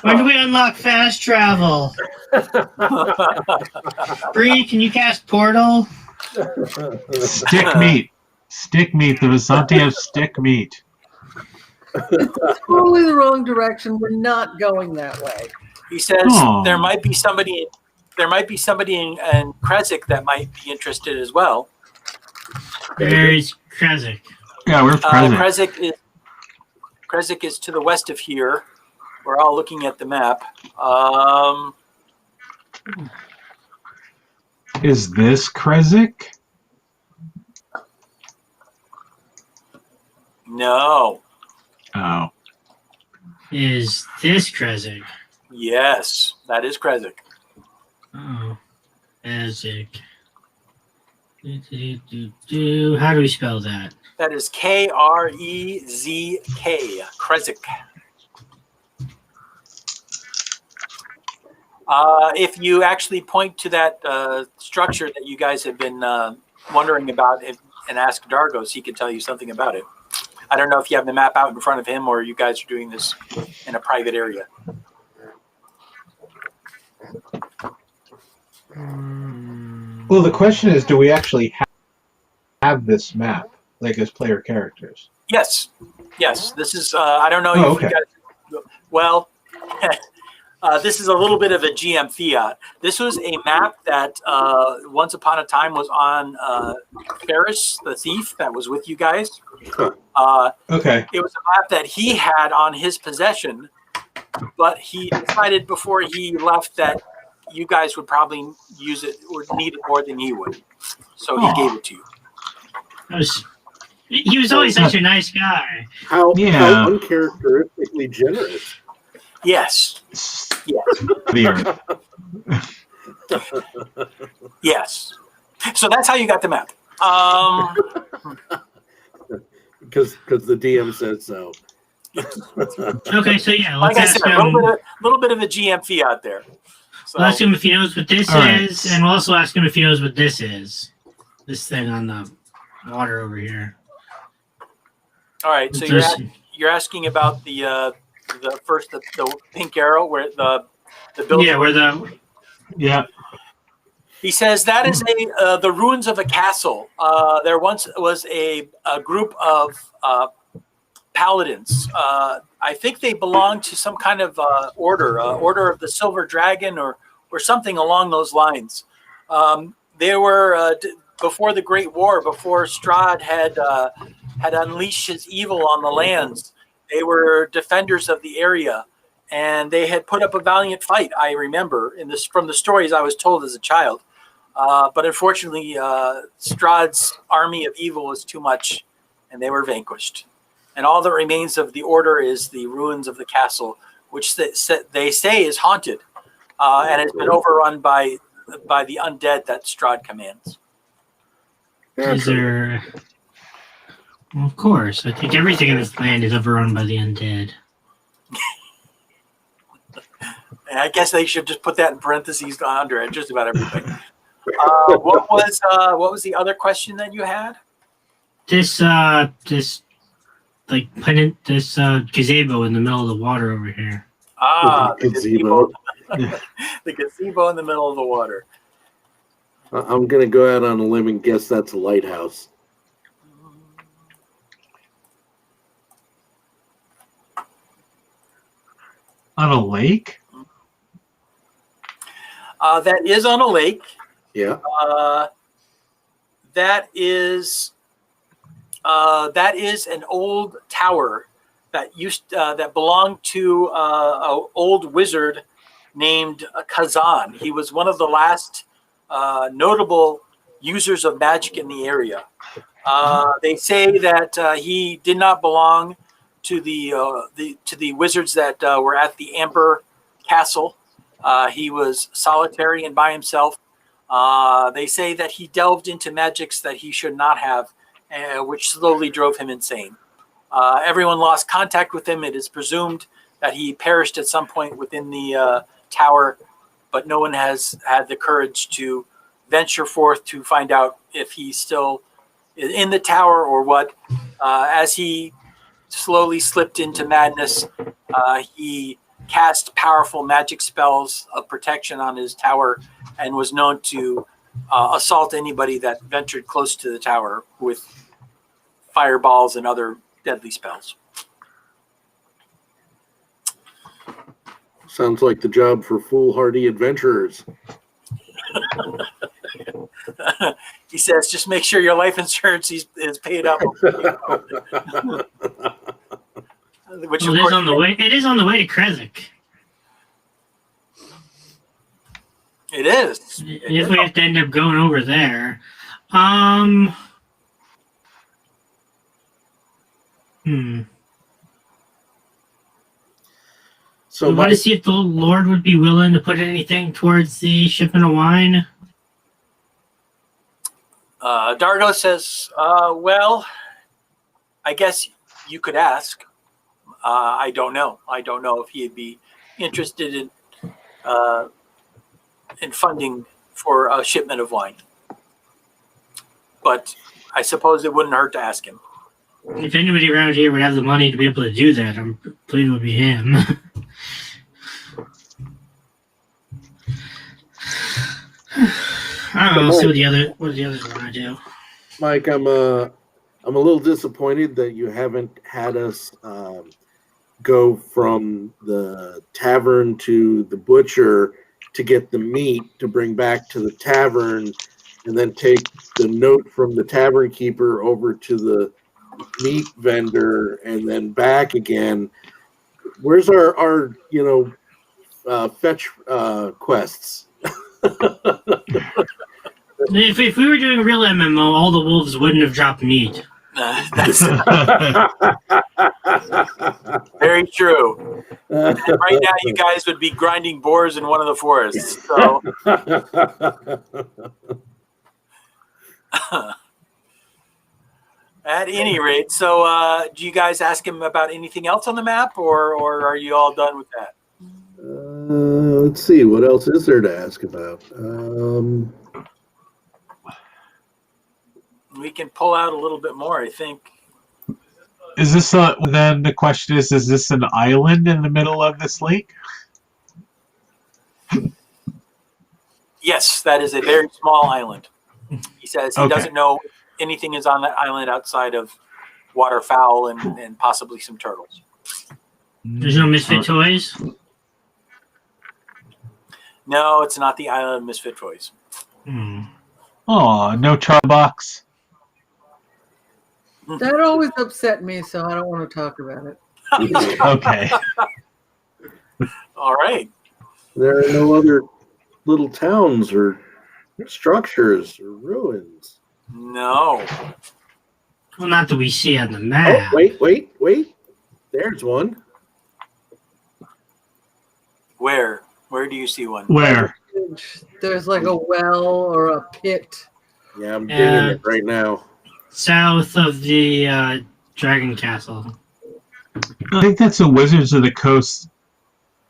Speaker 5: When do we unlock fast travel? Bree, can you cast Portal?
Speaker 2: Stick meat. Stick meat. The Visanti have stick meat.
Speaker 6: Totally the wrong direction. We're not going that way.
Speaker 3: He says
Speaker 2: Aw.
Speaker 3: there might be somebody in Kresik that might be interested as well.
Speaker 5: There's Kresik.
Speaker 2: Yeah, where's present?
Speaker 3: Kresik is to the west of here. We're all looking at the map.
Speaker 2: Is this Kresik?
Speaker 3: No.
Speaker 2: Oh.
Speaker 5: Is this Kresik?
Speaker 3: Yes, that is Kresik.
Speaker 5: Oh. Kresik. How do we spell that?
Speaker 3: That is Krezk. Kresik. If you actually point to that structure that you guys have been wondering about and ask Dargos, he can tell you something about it. I don't know if you have the map out in front of him or you guys are doing this in a private area.
Speaker 2: Well, the question is, do we actually have this map, like as player characters?
Speaker 3: Yes. This is, I don't know
Speaker 2: Oh,
Speaker 3: if you guys, well, this is a little bit of a GM fiat. This was a map that once upon a time was on Ferris, the thief that was with you guys.
Speaker 2: Okay.
Speaker 3: It was a map that he had on his possession, but he decided before he left that you guys would probably use it or need it more than he would. So he gave it to you.
Speaker 5: He was always such a nice guy.
Speaker 4: How uncharacteristically generous.
Speaker 3: Yes.
Speaker 2: The Earth.
Speaker 3: Yes. So that's how you got the map.
Speaker 4: Because the DM says so.
Speaker 5: Okay, so yeah,
Speaker 3: Like
Speaker 5: let's
Speaker 3: I
Speaker 5: ask
Speaker 3: said, a
Speaker 5: him.
Speaker 3: little bit of a GM fiat there. So,
Speaker 5: We'll ask him if he knows what this
Speaker 2: All right.
Speaker 5: is, and we'll also ask him if he knows what this is. This thing on the water over here.
Speaker 3: all right. So you're asking about the pink arrow where the building.
Speaker 5: Yeah, where the
Speaker 2: Yeah.
Speaker 3: He says that is the ruins of a castle. There once was a group of paladins. I think they belonged to some kind of order of the Silver Dragon or something along those lines. They were before the Great War, before Strahd had unleashed his evil on the lands. They were defenders of the area, and they had put up a valiant fight. I remember from the stories I was told as a child. But unfortunately, Strahd's army of evil was too much, and they were vanquished. And all that remains of the order is the ruins of the castle, which they say is haunted, and has been overrun by the undead that Strahd commands.
Speaker 5: is there? Well, of course, I think everything in this land is overrun by the undead.
Speaker 3: And I guess they should just put that in parentheses under it, just about everything. What was the other question that you had?
Speaker 5: this gazebo in the middle of the water over here.
Speaker 3: Ah, the
Speaker 4: Gazebo.
Speaker 3: gazebo. The gazebo in the middle of the water.
Speaker 4: I'm going to go out on a limb and guess that's a lighthouse.
Speaker 2: On a lake?
Speaker 3: That is on a lake.
Speaker 4: Yeah.
Speaker 3: That is an old tower that belonged to an old wizard named Kazan. He was one of the last notable users of magic in the area. They say that he did not belong to the wizards that were at the Amber Castle. He was solitary and by himself. They say that he delved into magics that he should not have, which slowly drove him insane. Everyone lost contact with him. It is presumed that he perished at some point within the tower, but no one has had the courage to venture forth to find out if he's still in the tower or what. As he slowly slipped into madness, he cast powerful magic spells of protection on his tower and was known to assault anybody that ventured close to the tower with fireballs and other deadly spells.
Speaker 4: Sounds like the job for foolhardy adventurers.
Speaker 3: He says, just make sure your life insurance is paid up. Which
Speaker 5: Well, it is on the way. It is on the way to Kresik.
Speaker 3: It is.
Speaker 5: If we have to end up going over there,
Speaker 4: So
Speaker 5: we want to see if the Lord would be willing to put anything towards the shipment of wine.
Speaker 3: Dargo says, well, I guess you could ask. I don't know. I don't know if he'd be interested in funding for a shipment of wine. But I suppose it wouldn't hurt to ask him.
Speaker 5: If anybody around here would have the money to be able to do that, I'm believe it would be him. I don't know. See what the others want to do.
Speaker 4: Mike, I'm a little disappointed that you haven't had us go from the tavern to the butcher to get the meat to bring back to the tavern, and then take the note from the tavern keeper over to the meat vendor and then back again. Where's our fetch quests?
Speaker 5: If we were doing a real MMO, all the wolves wouldn't have dropped meat.
Speaker 3: That's very true. And right now, you guys would be grinding boars in one of the forests. So. At any rate, so do you guys ask him about anything else on the map, or are you all done with that?
Speaker 4: Let's see, what else is there to ask about?
Speaker 3: We can pull out a little bit more, I think.
Speaker 2: Is this then the question is this an island in the middle of this lake?
Speaker 3: Yes, that is a very small island. He says he
Speaker 2: Okay.
Speaker 3: doesn't know anything is on that island outside of waterfowl and possibly some turtles.
Speaker 5: There's no misfit toys.
Speaker 3: No, it's not the island of Misfit Toys.
Speaker 2: Oh, no Charbox.
Speaker 6: That always upset me, so I don't want to talk about it.
Speaker 2: Okay.
Speaker 3: All right.
Speaker 4: There are no other little towns or structures or ruins.
Speaker 3: No.
Speaker 5: Well, not that we see on the
Speaker 4: Oh,
Speaker 5: map.
Speaker 4: wait. There's one.
Speaker 3: Where? Where do you see one?
Speaker 2: Where?
Speaker 6: There's like a well or a pit.
Speaker 4: Yeah, I'm digging it right now.
Speaker 5: South of the Dragon Castle.
Speaker 2: I think that's a Wizards of the Coast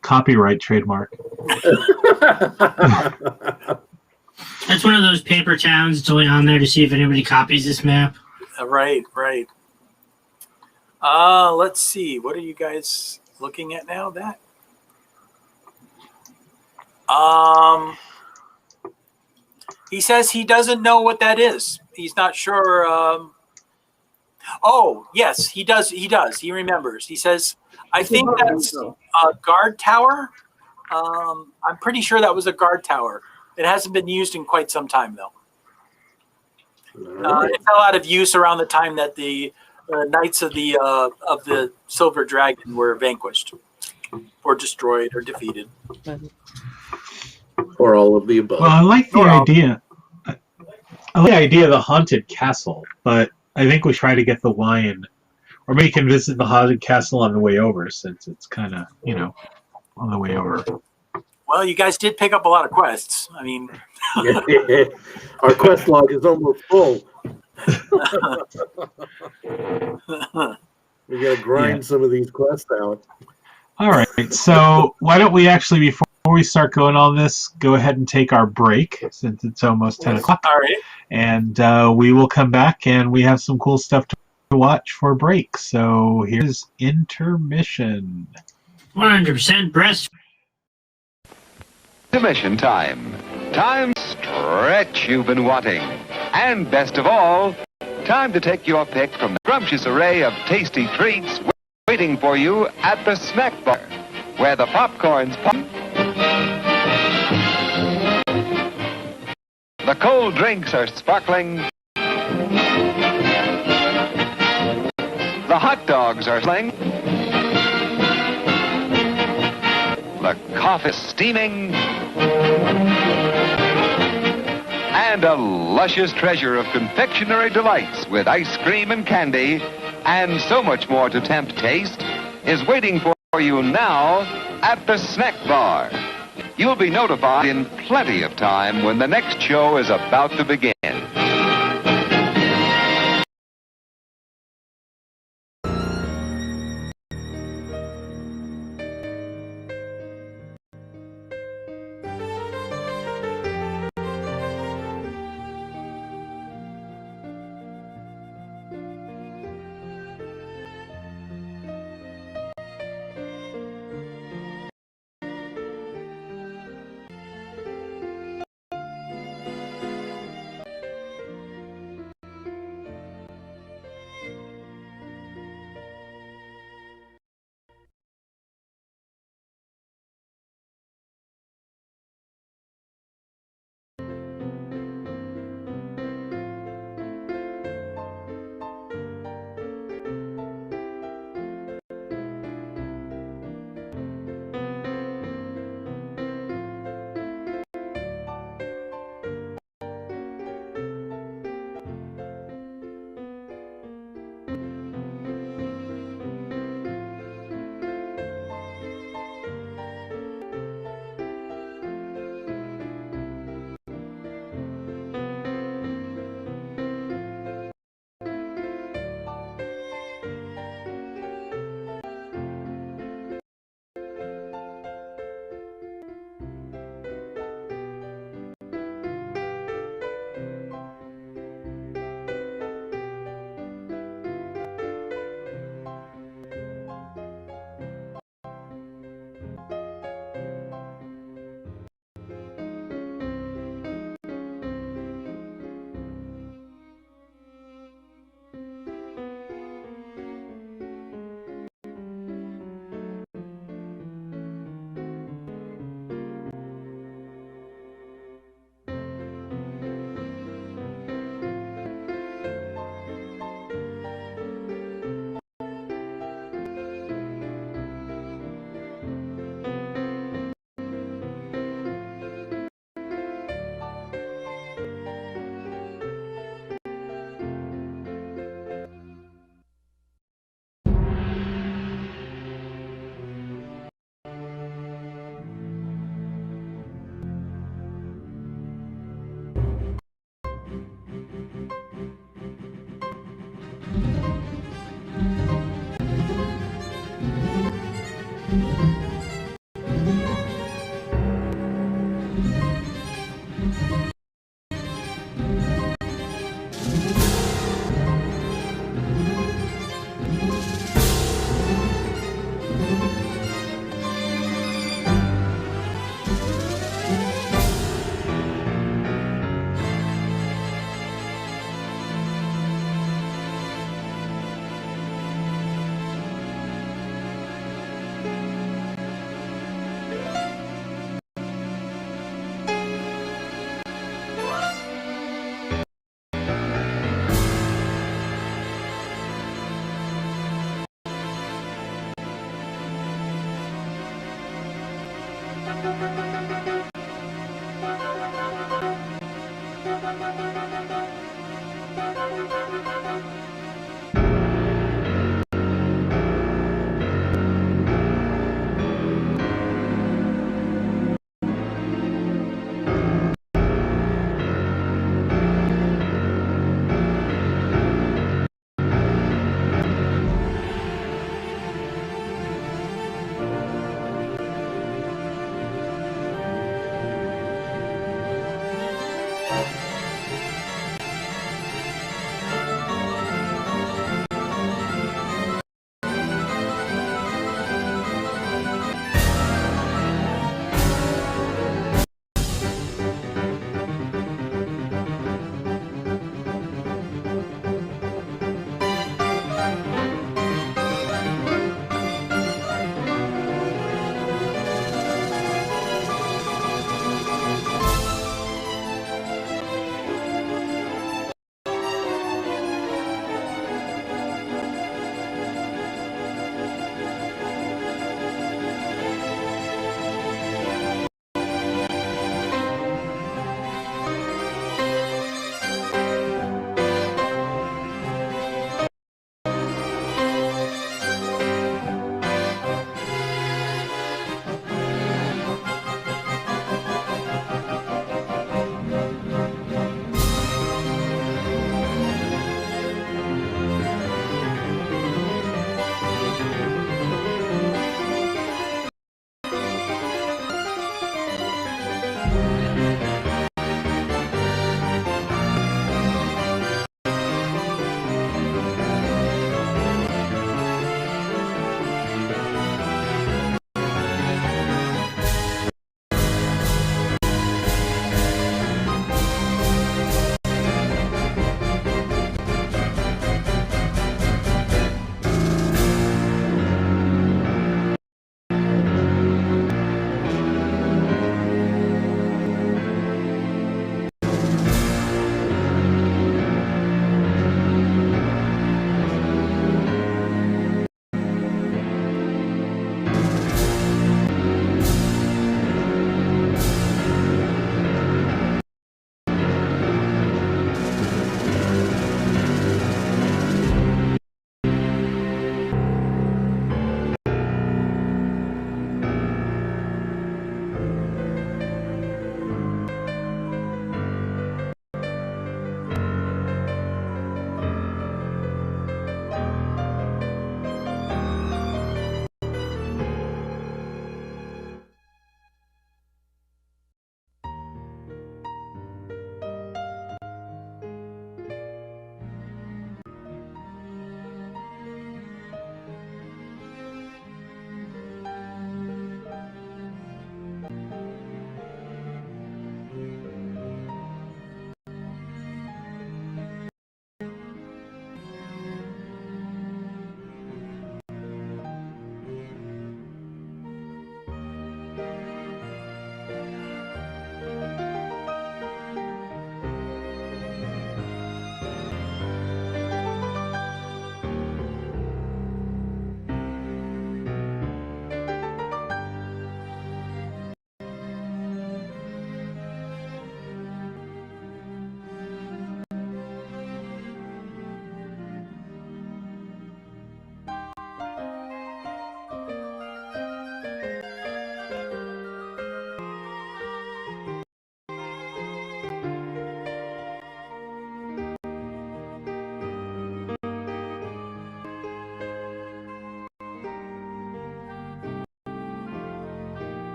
Speaker 2: copyright trademark.
Speaker 5: That's one of those paper towns. It's only on there to see if anybody copies this map.
Speaker 3: Right, right. Let's see. What are you guys looking at now? That. He says he doesn't know what that is. He's not sure. Oh, yes, he does. He does. He remembers. He says, I think that's a guard tower. I'm pretty sure that was a guard tower. It hasn't been used in quite some time, though. It fell out of use around the time that the knights of the Silver Dragon were vanquished, or destroyed, or defeated.
Speaker 4: Or all of the above.
Speaker 2: Well, I like the idea. I like the idea of the haunted castle, but I think we try to get the wine, or maybe you can visit the haunted castle on the way over, since it's kind of, on the way over.
Speaker 3: Well, you guys did pick up a lot of quests. I mean,
Speaker 4: our quest log is almost full. We got to grind some of these quests out.
Speaker 2: All right, so why don't we actually, before we start going on this, go ahead and take our break, since it's almost 10 o'clock.
Speaker 3: All right.
Speaker 2: And we will come back, and we have some cool stuff to watch for break. So here's intermission.
Speaker 5: 100% breast.
Speaker 7: Intermission time. Time stretch you've been wanting. And best of all, time to take your pick from the scrumptious array of tasty treats waiting for you at the snack bar, where the popcorn's pop. The cold drinks are sparkling. The hot dogs are sling. The coffee's steaming. And a luscious treasure of confectionery delights with ice cream and candy and so much more to tempt taste is waiting for you now at the snack bar. You'll be notified in plenty of time when the next show is about to begin.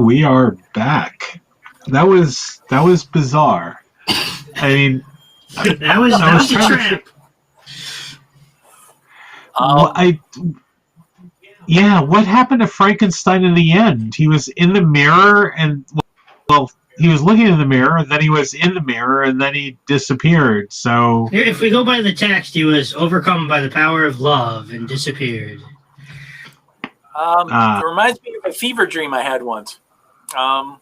Speaker 2: we are back. That was bizarre. I mean,
Speaker 5: that was a trap.
Speaker 2: What happened to Frankenstein in the end? He was in the mirror, and he was looking in the mirror, then he was in the mirror, and then he disappeared. So,
Speaker 5: if we go by the text, he was overcome by the power of love and disappeared.
Speaker 3: It reminds me of a fever dream I had once. All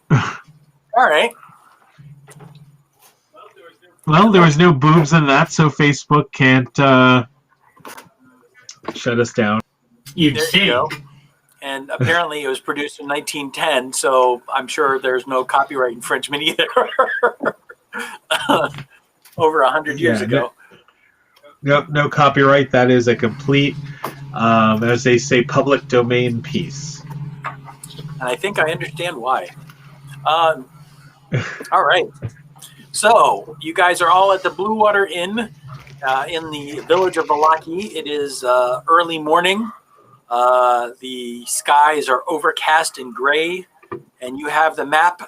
Speaker 3: right.
Speaker 2: Well, there was no boobs in that, so Facebook can't shut us down.
Speaker 5: You'd
Speaker 3: There
Speaker 5: think.
Speaker 3: you go. And apparently it was produced in 1910, so I'm sure there's no copyright infringement either. Over 100 years ago.
Speaker 2: No copyright. That is a complete, as they say, public domain piece.
Speaker 3: And I think I understand why. All right. So you guys are all at the Blue Water Inn in the village of Vallaki. It is early morning. The skies are overcast and gray, and you have the map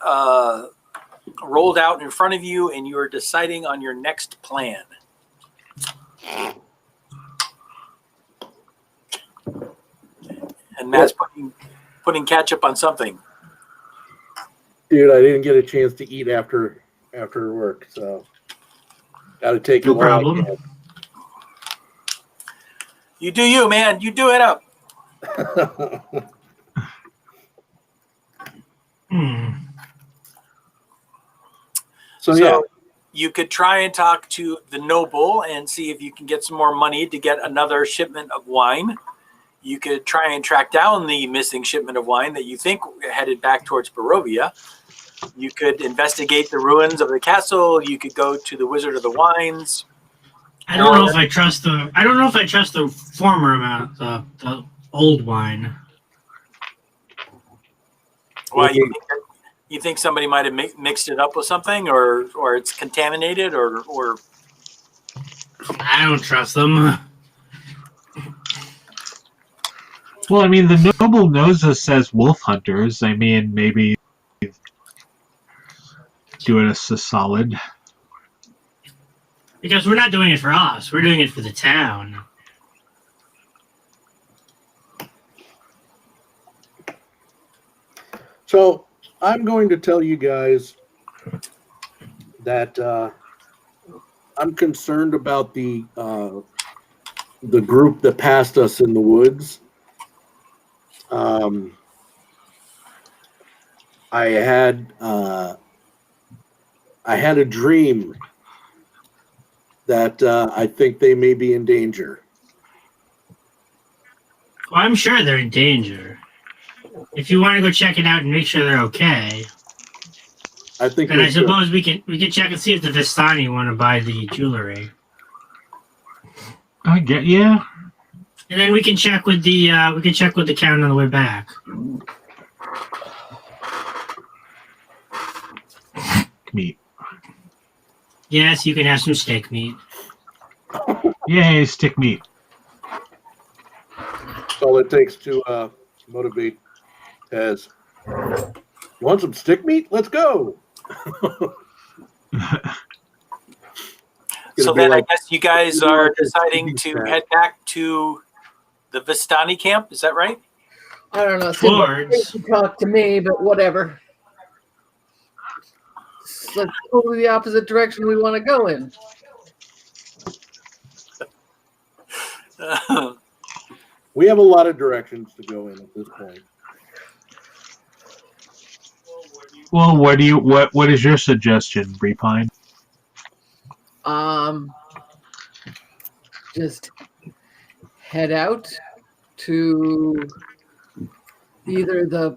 Speaker 3: rolled out in front of you, and you are deciding on your next plan. And Matt's putting ketchup on something.
Speaker 4: Dude, I didn't get a chance to eat after work, so got to take
Speaker 5: No
Speaker 4: it while I
Speaker 5: problem.
Speaker 4: can.
Speaker 3: You do you, man. You do it up.
Speaker 4: So yeah,
Speaker 3: you could try and talk to the noble and see if you can get some more money to get another shipment of wine. You could try and track down the missing shipment of wine that you think headed back towards Barovia. You could investigate the ruins of the castle. You could go to the Wizard of the Wines.
Speaker 5: I don't know if I trust the former amount, the old wine.
Speaker 3: Why you think somebody might have mixed it up with something, or it's contaminated, or
Speaker 5: I don't trust them.
Speaker 2: Well, I mean, the noble knows us as wolf hunters. I mean, maybe doing us a solid.
Speaker 5: Because we're not doing it for us. We're doing it for the town.
Speaker 4: so I'm going to tell you guys that I'm concerned about the group that passed us in the woods. I had a dream that I think they may be in danger.
Speaker 5: Well, I'm sure they're in danger. If you want to go check it out and make sure they're okay,
Speaker 4: I think.
Speaker 5: then I suppose we can check and see if the Vistani want to buy the jewelry.
Speaker 2: Yeah.
Speaker 5: And then we can check with the count on the way back.
Speaker 2: Meat.
Speaker 5: Yes, you can have some steak meat.
Speaker 2: Yay, stick meat.
Speaker 4: That's all it takes to motivate Tez. You want some stick meat? Let's go.
Speaker 3: so then I guess you guys are deciding to head back to the Vistani camp. Is that right?
Speaker 6: I don't know.
Speaker 5: Towards.
Speaker 6: You talk to me, but whatever. Let's go the opposite direction we want to go in.
Speaker 4: We have a lot of directions to go in at this point.
Speaker 2: Well, what is your suggestion, Repine?
Speaker 6: Just head out to either the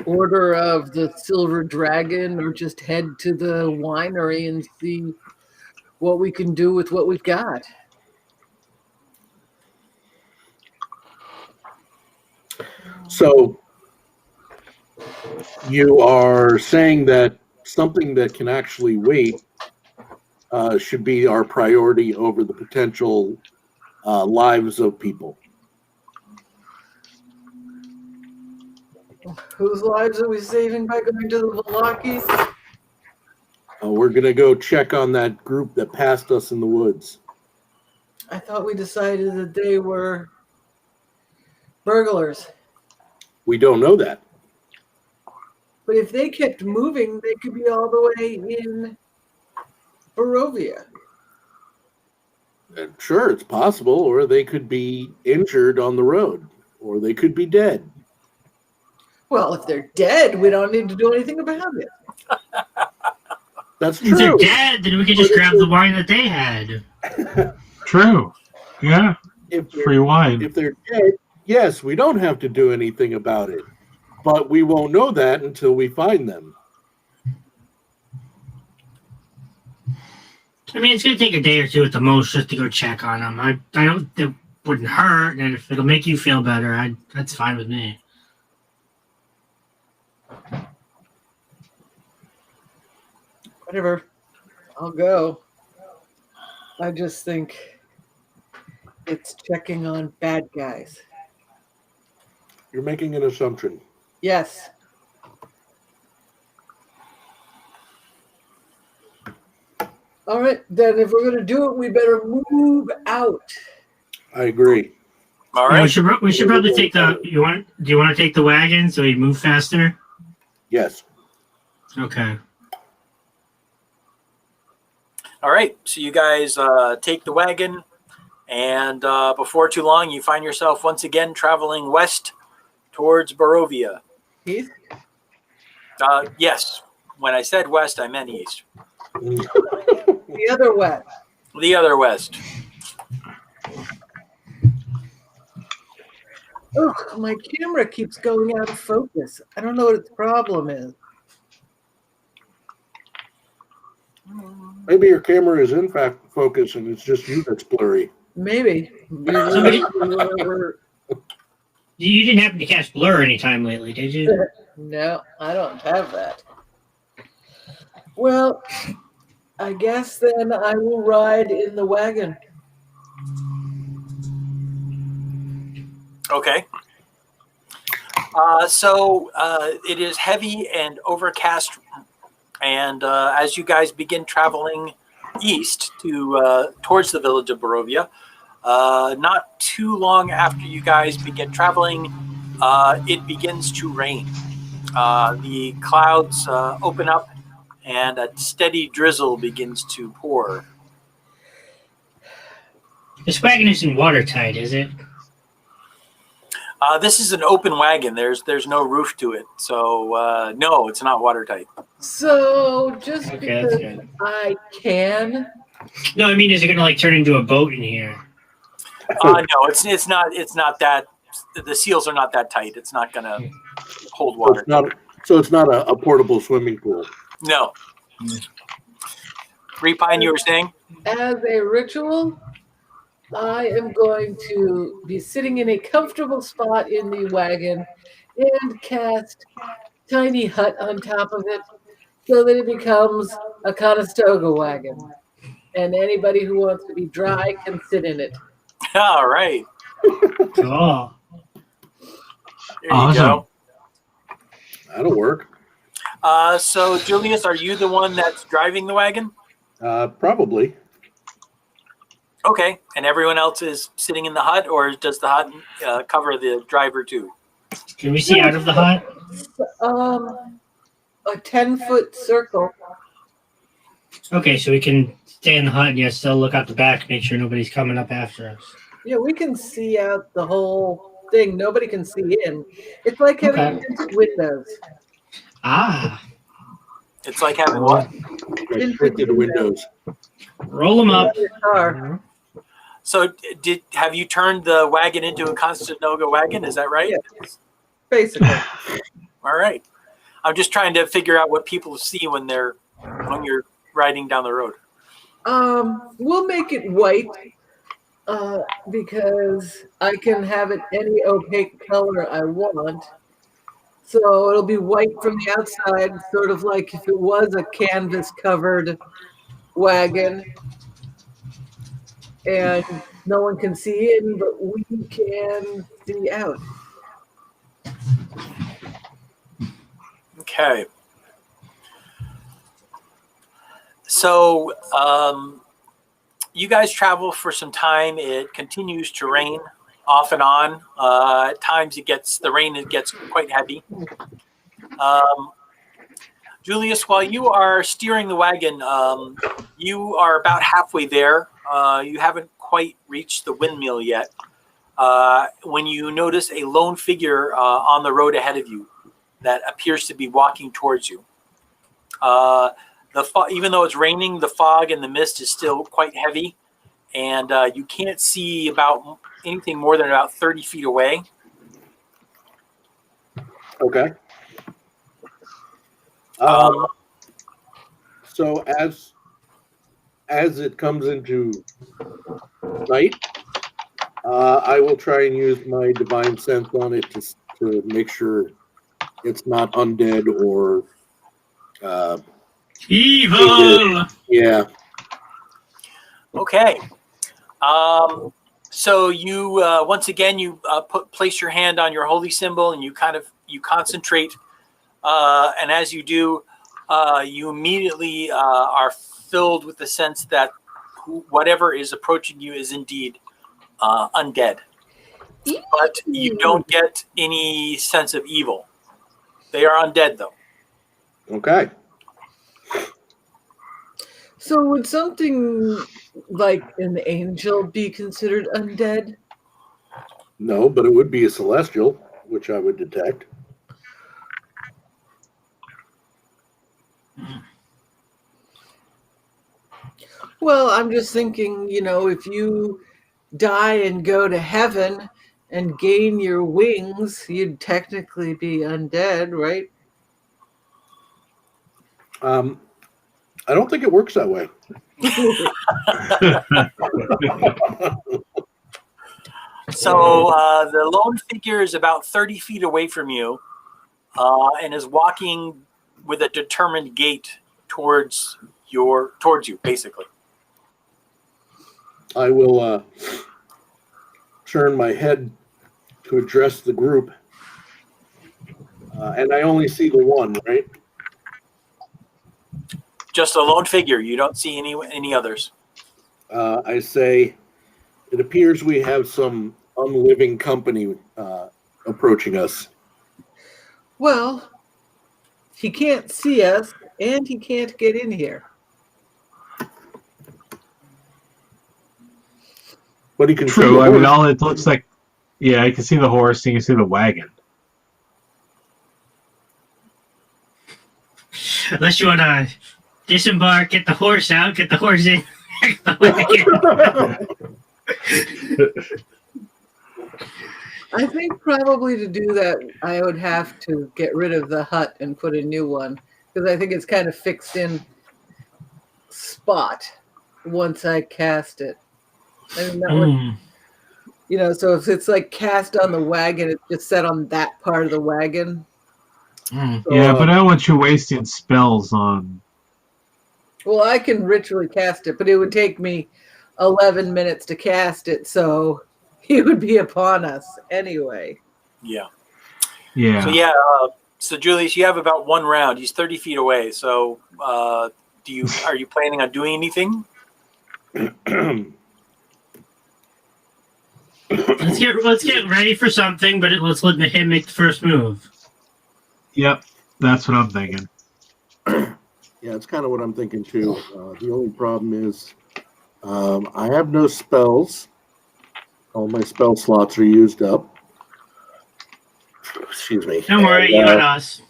Speaker 6: Order of the Silver Dragon, or just head to the winery and see what we can do with what we've got.
Speaker 4: So you are saying that something that can actually wait should be our priority over the potential lives of people.
Speaker 6: Whose lives are we saving by going to the Vallaki?
Speaker 4: We're going to go check on that group that passed us in the woods.
Speaker 6: I thought we decided that they were burglars.
Speaker 4: We don't know that.
Speaker 6: But if they kept moving, they could be all the way in Barovia.
Speaker 4: Sure, it's possible, or they could be injured on the road, or they could be dead.
Speaker 6: Well, if they're dead, we don't need to do anything about it.
Speaker 4: That's
Speaker 5: If they're
Speaker 4: true.
Speaker 5: dead, then we could just grab the wine that they had.
Speaker 2: True. Yeah. Free wine.
Speaker 4: If they're dead, yes, we don't have to do anything about it. But we won't know that until we find them.
Speaker 5: I mean, it's going to take a day or two at the most just to go check on them. I don't, it wouldn't hurt, and if it'll make you feel better, that's fine with me.
Speaker 6: Whatever. I'll go. I just think it's checking on bad guys.
Speaker 4: You're making an assumption.
Speaker 6: Yes. All right, then if we're going to do it, we better move out.
Speaker 4: I agree.
Speaker 3: All
Speaker 5: Yeah,
Speaker 3: right.
Speaker 5: we should probably take the. Do you want to take the wagon so we move faster?
Speaker 4: Yes.
Speaker 5: Okay.
Speaker 3: All right. So you guys take the wagon, and before too long, you find yourself once again traveling west towards Barovia.
Speaker 6: Heath?
Speaker 3: Yes. When I said west, I meant east.
Speaker 6: The other way.
Speaker 3: The other west.
Speaker 6: Ugh, my camera keeps going out of focus. I don't know what its problem is.
Speaker 4: Maybe your camera is in fact focus and it's just you that's blurry.
Speaker 6: Maybe.
Speaker 5: Somebody- You didn't happen to catch Blur anytime lately, did you?
Speaker 6: No, I don't have that. Well, I guess then I will ride in the wagon.
Speaker 3: Okay. So it is heavy and overcast, and as you guys begin traveling east to towards the village of Barovia, not too long after you guys begin traveling, it begins to rain. The clouds open up, and a steady drizzle begins to pour.
Speaker 5: This wagon isn't watertight, is it?
Speaker 3: This is an open wagon. There's no roof to it, so no, it's not watertight.
Speaker 6: So just
Speaker 5: Okay, that's
Speaker 6: because
Speaker 5: good.
Speaker 6: I can,
Speaker 5: No, I mean, is it going to turn into a boat in here?
Speaker 3: No, it's not that. The seals are not that tight. It's not gonna hold water.
Speaker 4: So it's not a portable swimming pool.
Speaker 3: No. Repine, you were saying?
Speaker 6: as a ritual, I am going to be sitting in a comfortable spot in the wagon and cast tiny hut on top of it so that it becomes a Conestoga wagon. And anybody who wants to be dry can sit in it.
Speaker 3: All right.
Speaker 5: Cool.
Speaker 3: There you go.
Speaker 4: That'll work.
Speaker 3: So, Julius, are you the one that's driving the wagon?
Speaker 4: Probably.
Speaker 3: Okay. And everyone else is sitting in the hut, or does the hut cover the driver too?
Speaker 5: Can we see out of the hut?
Speaker 6: A 10-foot circle.
Speaker 5: Okay, so we can stay in the hut and yet still look out the back, make sure nobody's coming up after us.
Speaker 6: Yeah, we can see out the whole thing. Nobody can see in. It's like having windows.
Speaker 5: Ah,
Speaker 3: It's like having what?
Speaker 4: Restricted windows.
Speaker 5: roll them up.
Speaker 6: Car.
Speaker 3: So, have you turned the wagon into a Conestoga wagon? Is that right?
Speaker 6: Yes. Basically.
Speaker 3: All right. I'm just trying to figure out what people see when you're riding down the road.
Speaker 6: We'll make it white because I can have it any opaque color I want. So it'll be white from the outside, sort of like if it was a canvas-covered wagon. And no one can see in, but we can see out.
Speaker 3: Okay. So you guys travel for some time. It continues to rain off and on. At times the rain gets quite heavy. Julius, while you are steering the wagon, you are about halfway there. You haven't quite reached the windmill yet. When you notice a lone figure on the road ahead of you that appears to be walking towards you. Even though it's raining, the fog and the mist is still quite heavy, and you can't see about anything more than about 30 feet away.
Speaker 4: Okay. So as it comes into night, I will try and use my divine sense on it to make sure it's not undead or
Speaker 5: evil.
Speaker 4: Yeah.
Speaker 3: Okay. So you once again place your hand on your holy symbol and you concentrate, and as you do, you immediately are filled with the sense that whatever is approaching you is indeed undead, but you don't get any sense of evil. They are undead, though.
Speaker 4: Okay.
Speaker 6: So would something like an angel be considered undead?
Speaker 4: No, but it would be a celestial, which I would detect.
Speaker 6: Well, I'm just thinking, if you die and go to heaven and gain your wings, you'd technically be undead, right?
Speaker 4: I don't think it works that way.
Speaker 3: So the lone figure is about 30 feet away from you and is walking with a determined gait towards you, basically.
Speaker 4: I will turn my head to address the group. And I only see the one, right?
Speaker 3: Just a lone figure. You don't see any others.
Speaker 4: I say, it appears we have some unliving company approaching us.
Speaker 6: Well, he can't see us, and he can't get in here.
Speaker 4: But he can see
Speaker 2: True.
Speaker 4: the
Speaker 2: I mean,
Speaker 4: horse.
Speaker 2: all it looks like, yeah, you can see the horse and you can see the wagon.
Speaker 5: Unless you want to disembark, get the horse out, get the horse in.
Speaker 6: I think probably to do that, I would have to get rid of the hut and put a new one, because I think it's kind of fixed in spot once I cast it. I mean, that would, so if it's like cast on the wagon, it's just set on that part of the wagon. So,
Speaker 2: Yeah, but I don't want you wasting spells on...
Speaker 6: Well, I can ritually cast it, but it would take me 11 minutes to cast it, so he would be upon us anyway.
Speaker 3: Yeah.
Speaker 2: Yeah.
Speaker 3: So Julius, you have about one round. He's 30 feet away. So are you planning on doing anything?
Speaker 5: Let's get ready for something, but let's let him make the first move.
Speaker 2: Yep, that's what I'm thinking.
Speaker 4: Yeah, it's kind of what I'm thinking too. The only problem is I have no spells. All my spell slots are used up. Excuse me.
Speaker 5: Don't worry, you and us.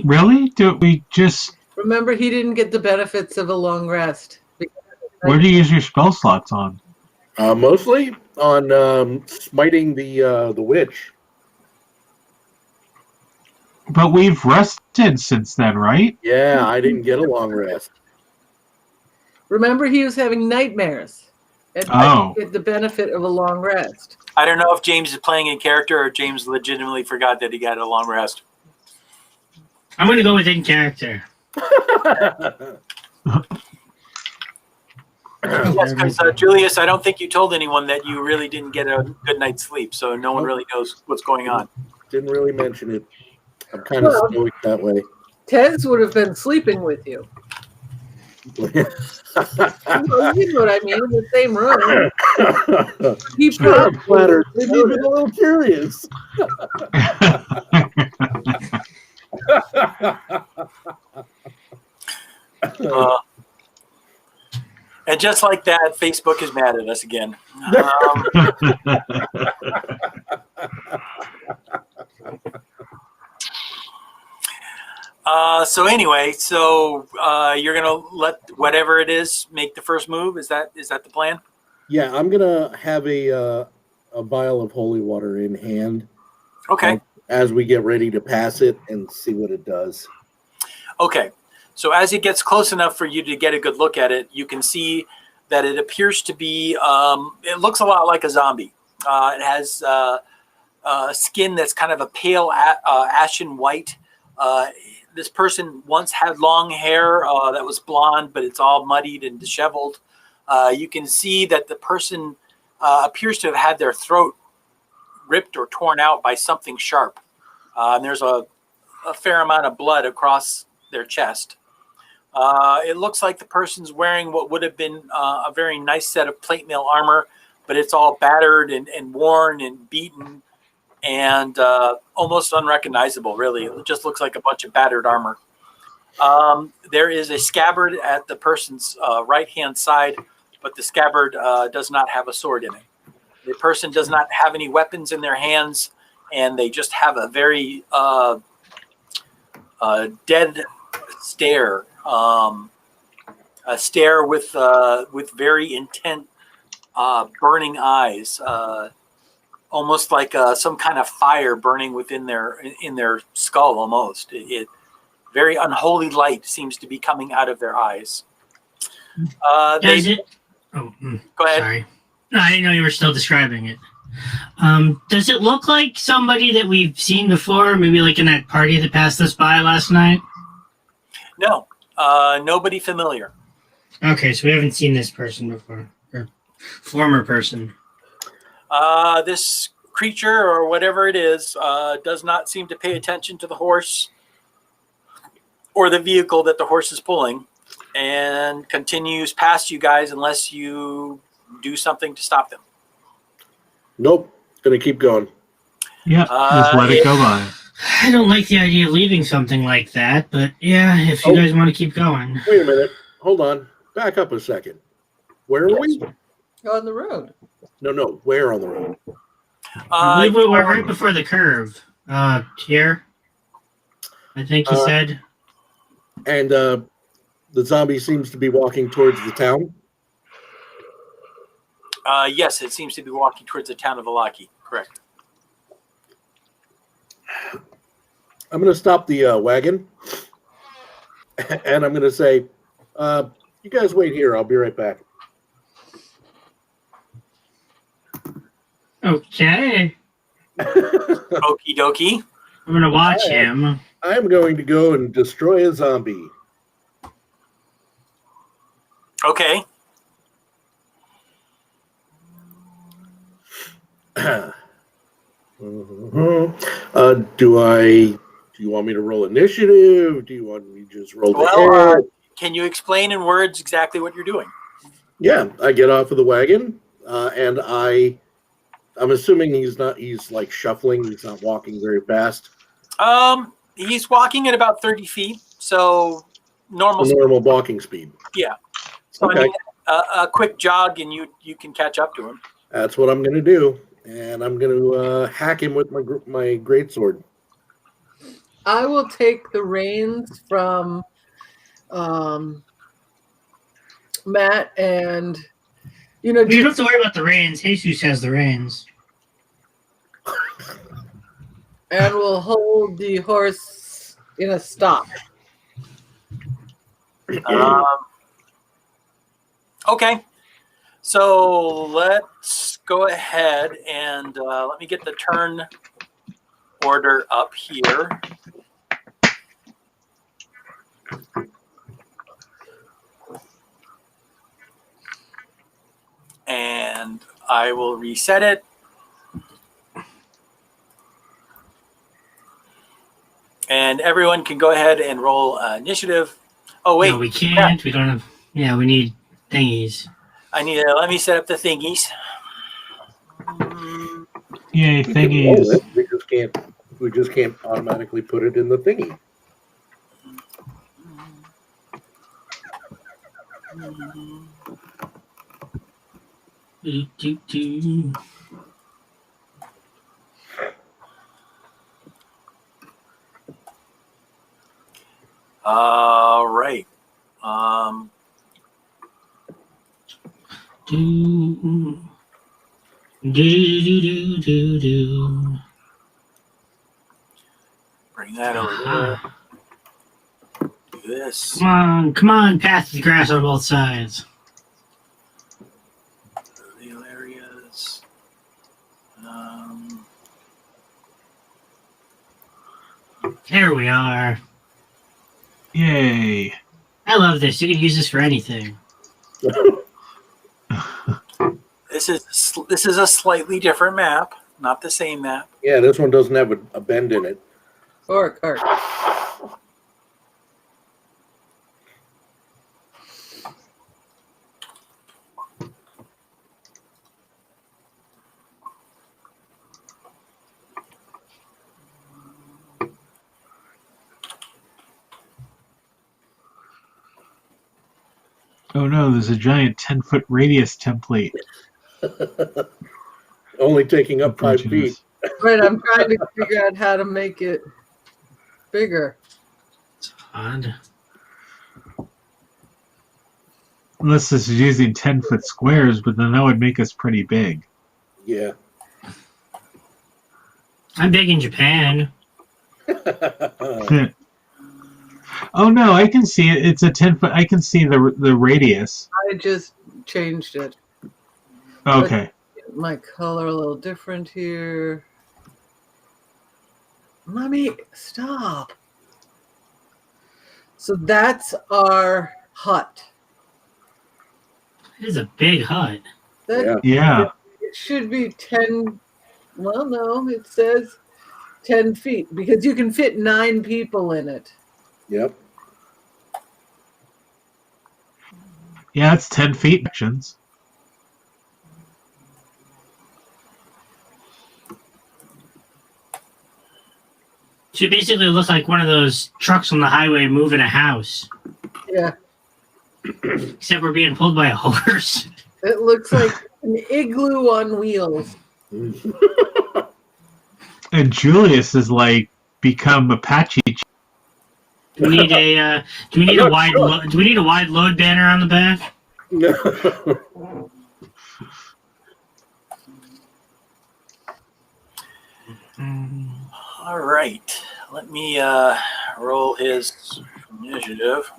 Speaker 2: Really? Do we just...
Speaker 6: Remember, he didn't get the benefits of a long rest.
Speaker 2: Where do you use your spell slots on?
Speaker 4: Mostly on smiting the witch.
Speaker 2: But we've rested since then, right?
Speaker 4: Yeah, I didn't get a long rest.
Speaker 6: Remember, he was having nightmares. And I didn't get the benefit of a long rest.
Speaker 3: I don't know if James is playing in character or James legitimately forgot that he got a long rest.
Speaker 5: I'm going to go with in character.
Speaker 3: Yes, because Julius, I don't think you told anyone that you really didn't get a good night's sleep, so no one really knows what's going on.
Speaker 4: Didn't really mention it. I'm kind of
Speaker 6: Well-
Speaker 4: stoic that way.
Speaker 6: Tez would have been sleeping with you. Well, you know what I mean, in the same room. He
Speaker 4: Sure, I'm
Speaker 6: probably
Speaker 4: flattered. I'm even
Speaker 6: noticed.
Speaker 4: a little curious.
Speaker 3: And just like that, Facebook is mad at us again. So anyway, you're gonna let whatever it is make the first move. Is that the plan?
Speaker 4: Yeah, I'm gonna have a vial of holy water in hand.
Speaker 3: Okay.
Speaker 4: As we get ready to pass it and see what it does.
Speaker 3: Okay. So as it gets close enough for you to get a good look at it, you can see that it appears to be. It looks a lot like a zombie. It has skin that's kind of a pale ashen white. This person once had long hair that was blonde, but it's all muddied and disheveled. You can see that the person appears to have had their throat ripped or torn out by something sharp. And there's a fair amount of blood across their chest. It looks like the person's wearing what would have been a very nice set of plate mail armor, but it's all battered and worn and beaten and almost unrecognizable, really. It just looks like a bunch of battered armor. There is a scabbard at the person's right-hand side, but the scabbard does not have a sword in it. The person does not have any weapons in their hands, and they just have a very dead stare, a stare with very intent, burning eyes. Almost like some kind of fire burning within their skull. Almost, it very unholy light seems to be coming out of their eyes.
Speaker 5: Go ahead. Sorry, no, I didn't know you were still describing it. Does it look like somebody that we've seen before? Maybe like in that party that passed us by last night?
Speaker 3: No, nobody familiar.
Speaker 5: Okay, so we haven't seen this person before, or former person.
Speaker 3: This creature or whatever it is does not seem to pay attention to the horse or the vehicle that the horse is pulling, and continues past you guys unless you do something to stop them.
Speaker 4: Nope, gonna keep going.
Speaker 2: Yeah, just let it go by.
Speaker 5: I don't like the idea of leaving something like that, but yeah, if you guys want to keep going.
Speaker 4: Wait a minute. Hold on. Back up a second. Where are we?
Speaker 6: On the road.
Speaker 4: No. Where on the road?
Speaker 5: I believe we're right before the curve. Here, I think he said.
Speaker 4: And the zombie seems to be walking towards the town.
Speaker 3: Yes, it seems to be walking towards the town of Vallaki. Correct.
Speaker 4: I'm going to stop the wagon, and I'm going to say, you guys wait here. I'll be right back.
Speaker 5: Okay.
Speaker 3: Okie dokie.
Speaker 5: I'm going to watch him.
Speaker 4: I'm going to go and destroy a zombie.
Speaker 3: Okay.
Speaker 4: Do you want me to roll initiative? Do you want me to just roll the
Speaker 3: Well, can you explain in words exactly what you're doing?
Speaker 4: Yeah, I get off of the wagon, and I'm assuming he's like shuffling. He's not walking very fast.
Speaker 3: He's walking at about 30 feet, so normal.
Speaker 4: Normal walking speed.
Speaker 3: Yeah. So
Speaker 4: Okay.
Speaker 3: I mean, a quick jog, and you can catch up to him.
Speaker 4: That's what I'm going to do, and I'm going to hack him with my greatsword.
Speaker 6: I will take the reins from Matt, and
Speaker 5: You don't have to worry about the reins. Jesus has the reins.
Speaker 6: and we'll hold the horse in a stop.
Speaker 3: Okay. So let's go ahead and let me get the turn order up here. And I will reset it. And everyone can go ahead and roll initiative. Oh, wait.
Speaker 5: No, we can't. We don't have. Yeah, we need thingies.
Speaker 3: I need to, let me set up the thingies.
Speaker 2: Yay,
Speaker 4: We can roll
Speaker 2: thingies.
Speaker 4: it. We just can't automatically put it in the thingy.
Speaker 5: Do.
Speaker 3: All right.
Speaker 5: Do.
Speaker 3: Bring that over there. Do this.
Speaker 5: Come on, pass the grass on both sides.
Speaker 3: Real areas.
Speaker 5: There we are.
Speaker 2: Yay.
Speaker 5: I love this. You can use this for anything.
Speaker 3: This is a slightly different map, not the same map.
Speaker 4: Yeah, this one doesn't have a bend in it.
Speaker 6: Orc.
Speaker 2: Oh no, there's a giant 10-foot radius template.
Speaker 4: Only taking up 5
Speaker 2: approaching
Speaker 4: feet.
Speaker 2: us.
Speaker 6: Right, I'm trying to figure out how to make it bigger.
Speaker 5: It's odd.
Speaker 2: Unless this is using 10-foot squares, but then that would make us pretty big.
Speaker 4: Yeah.
Speaker 5: I'm big in Japan.
Speaker 2: Oh no, I can see it. It's a 10-foot. I can see the radius.
Speaker 6: I just changed it.
Speaker 2: Okay.
Speaker 6: My color a little different here. Mommy, stop. So that's our hut.
Speaker 5: It is a big hut.
Speaker 6: That
Speaker 2: Yeah.
Speaker 6: It should be 10. Well, no, it says 10 feet because you can fit 9 people in it.
Speaker 4: Yep.
Speaker 2: Yeah, it's 10 feet sections.
Speaker 5: Should basically look like one of those trucks on the highway moving a house.
Speaker 6: Yeah.
Speaker 5: Except we're being pulled by a horse.
Speaker 6: It looks like an igloo on wheels.
Speaker 2: And Julius is like become Apache.
Speaker 5: Do we need a wide load banner on the back?
Speaker 3: All right. Let me roll his initiative.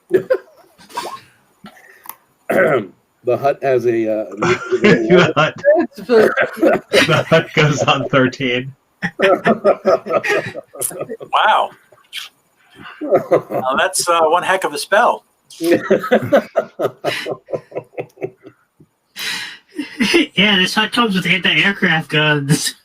Speaker 4: The hut has a.
Speaker 2: The hut goes on 13.
Speaker 3: Wow. Now that's one heck of a spell.
Speaker 5: Yeah, this hut comes with anti-aircraft guns.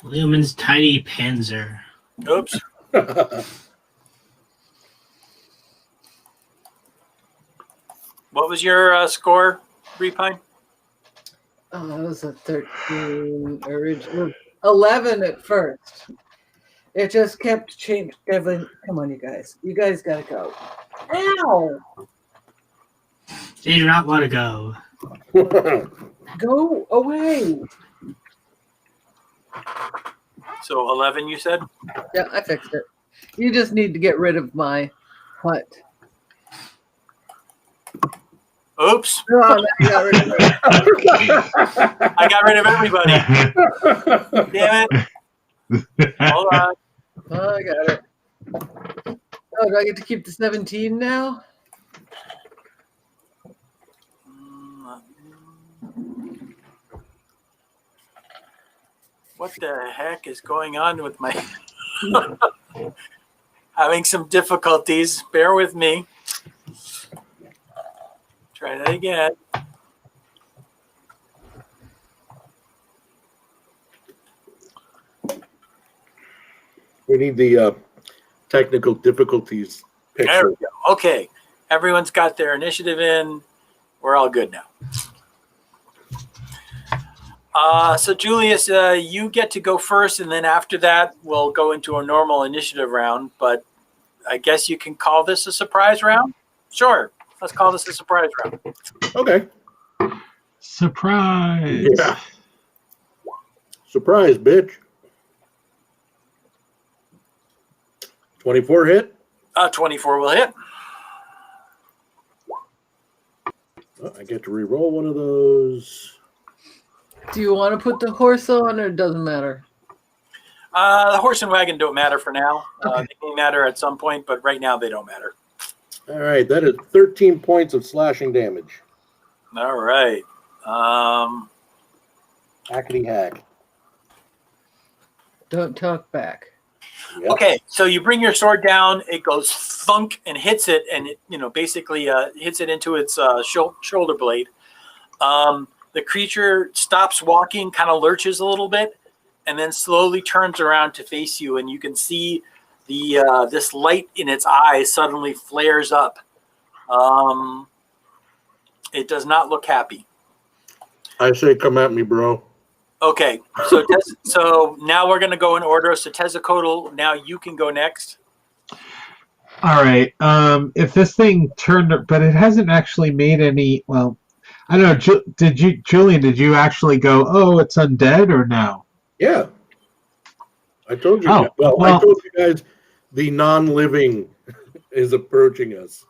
Speaker 5: Lumen's tiny Panzer.
Speaker 3: Oops. What was your score, Repine?
Speaker 6: Oh, that was a 13 original. 11 at first. It just kept changing. Come on, you guys. You guys gotta go. Ow!
Speaker 5: They do not want to go.
Speaker 6: Go away.
Speaker 3: So 11, you said?
Speaker 6: Yeah, I fixed it. You just need to get rid of my hut.
Speaker 3: Oops.
Speaker 6: Oh, now you got rid of it.
Speaker 3: I got rid of everybody. Damn it. Hold on.
Speaker 6: Oh, I got it. Oh, do I get to keep the 17 now?
Speaker 3: What the heck is going on with my... Having some difficulties. Bear with me. Try that again.
Speaker 4: We need the technical difficulties
Speaker 3: There
Speaker 4: picture.
Speaker 3: we go. Okay. Everyone's got their initiative in. We're all good now. So Julius, you get to go first, and then after that, we'll go into a normal initiative round. But I guess you can call this a surprise round? Sure. Let's call this a surprise round.
Speaker 4: Okay.
Speaker 2: Surprise!
Speaker 4: Yeah. Surprise, bitch. 24 hit.
Speaker 3: 24 will hit.
Speaker 4: Oh, I get to re-roll one of those.
Speaker 6: Do you want to put the horse on, or it doesn't matter?
Speaker 3: The horse and wagon don't matter for now.
Speaker 6: Okay.
Speaker 3: They may matter at some point, but right now they don't matter.
Speaker 4: All right, that is 13 points of slashing damage.
Speaker 3: All right.
Speaker 4: Hackety hack.
Speaker 6: Don't talk back.
Speaker 4: Yep.
Speaker 3: Okay, so you bring your sword down. It goes thunk and hits it, and it, basically hits it into its shoulder blade. The creature stops walking, kind of lurches a little bit, and then slowly turns around to face you. And you can see this light in its eye suddenly flares up. It does not look happy.
Speaker 4: I say, come at me, bro.
Speaker 3: Okay, so now we're going to go in order. So Tezzacotl, now you can go next.
Speaker 2: All right. If this thing turned, but it hasn't actually made any. Well, I don't know. Julian? Did you actually go? Oh, it's undead, or no?
Speaker 4: Yeah. I told you.
Speaker 2: Oh,
Speaker 4: Well, I told you guys the non-living is approaching us.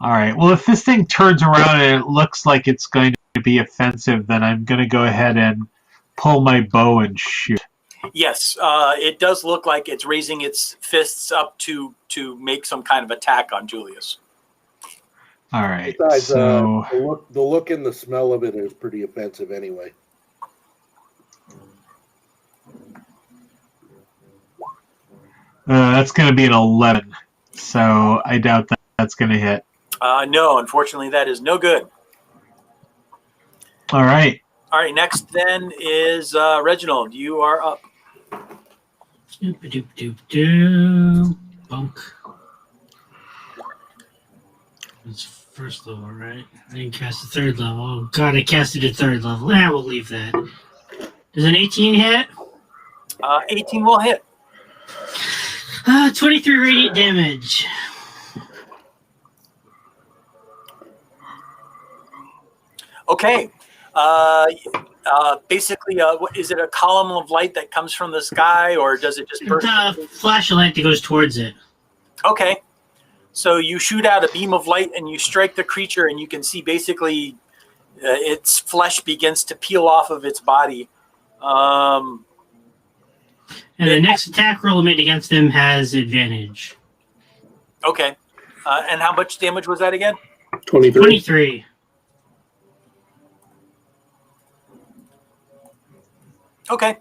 Speaker 2: All right. Well, if this thing turns around and it looks like it's going to be offensive, then I'm going to go ahead and pull my bow and shoot.
Speaker 3: Yes, it does look like it's raising its fists up to make some kind of attack on Julius.
Speaker 2: All right.
Speaker 4: Besides,
Speaker 2: So
Speaker 4: the look and the smell of it is pretty offensive anyway.
Speaker 2: that's going to be an 11. So I doubt that's going to hit.
Speaker 3: No, unfortunately, that is no good.
Speaker 2: All right.
Speaker 3: All right, next then is Reginald. You are up.
Speaker 5: Doop-a-doop-doop-doo. Bunk. It's first level, right? I didn't cast the third level. Oh, God, I casted a third level. We'll leave that. Does an 18 hit?
Speaker 3: 18 will hit.
Speaker 5: 23 radiant damage.
Speaker 3: Okay. Basically, is it a column of light that comes from the sky, or does it just burst?
Speaker 5: It's a flash of light that goes towards it.
Speaker 3: Okay. So you shoot out a beam of light and you strike the creature, and you can see basically its flesh begins to peel off of its body.
Speaker 5: And the next attack roll made against him has advantage.
Speaker 3: Okay. And how much damage was that again?
Speaker 4: 23.
Speaker 5: 23.
Speaker 3: Okay.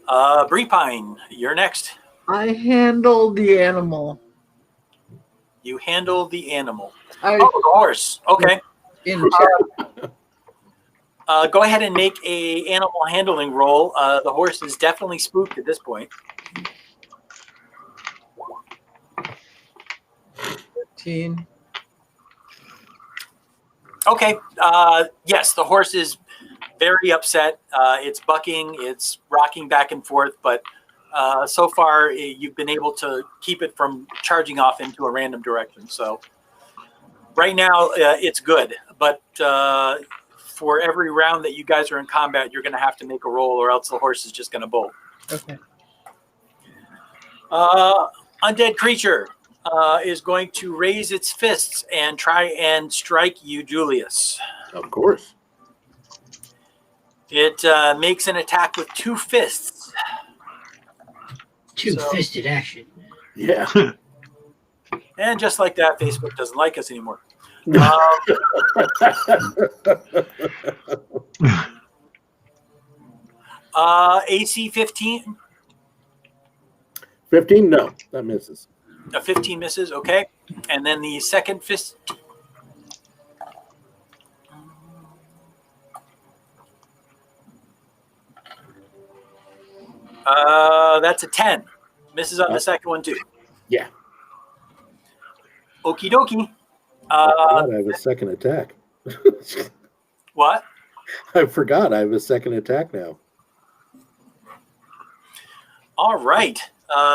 Speaker 3: Breepine, you're next.
Speaker 6: I handle the animal.
Speaker 3: You handle the animal.
Speaker 6: I
Speaker 3: Oh, the horse. Okay.
Speaker 6: in
Speaker 3: Go ahead and make a animal handling roll. The horse is definitely spooked at this point.
Speaker 6: 15.
Speaker 3: Okay. Yes, the horse is very upset. It's bucking. It's rocking back and forth. But so far, you've been able to keep it from charging off into a random direction. So right now, it's good. But for every round that you guys are in combat, you're going to have to make a roll, or else the horse is just going to bolt.
Speaker 6: Okay.
Speaker 3: Undead creature is going to raise its fists and try and strike you, Julius.
Speaker 4: Of course.
Speaker 3: It makes an attack with two fists.
Speaker 5: Two-fisted action.
Speaker 4: Yeah.
Speaker 3: And just like that, Facebook doesn't like us anymore. AC 15?
Speaker 4: 15? No, that misses.
Speaker 3: A 15 misses, okay. And then the second fist. That's a 10. Misses on the second one, too.
Speaker 4: Yeah.
Speaker 3: Okie dokie.
Speaker 4: I forgot I have a second attack.
Speaker 3: What?
Speaker 4: I forgot I have a second attack now.
Speaker 3: All right.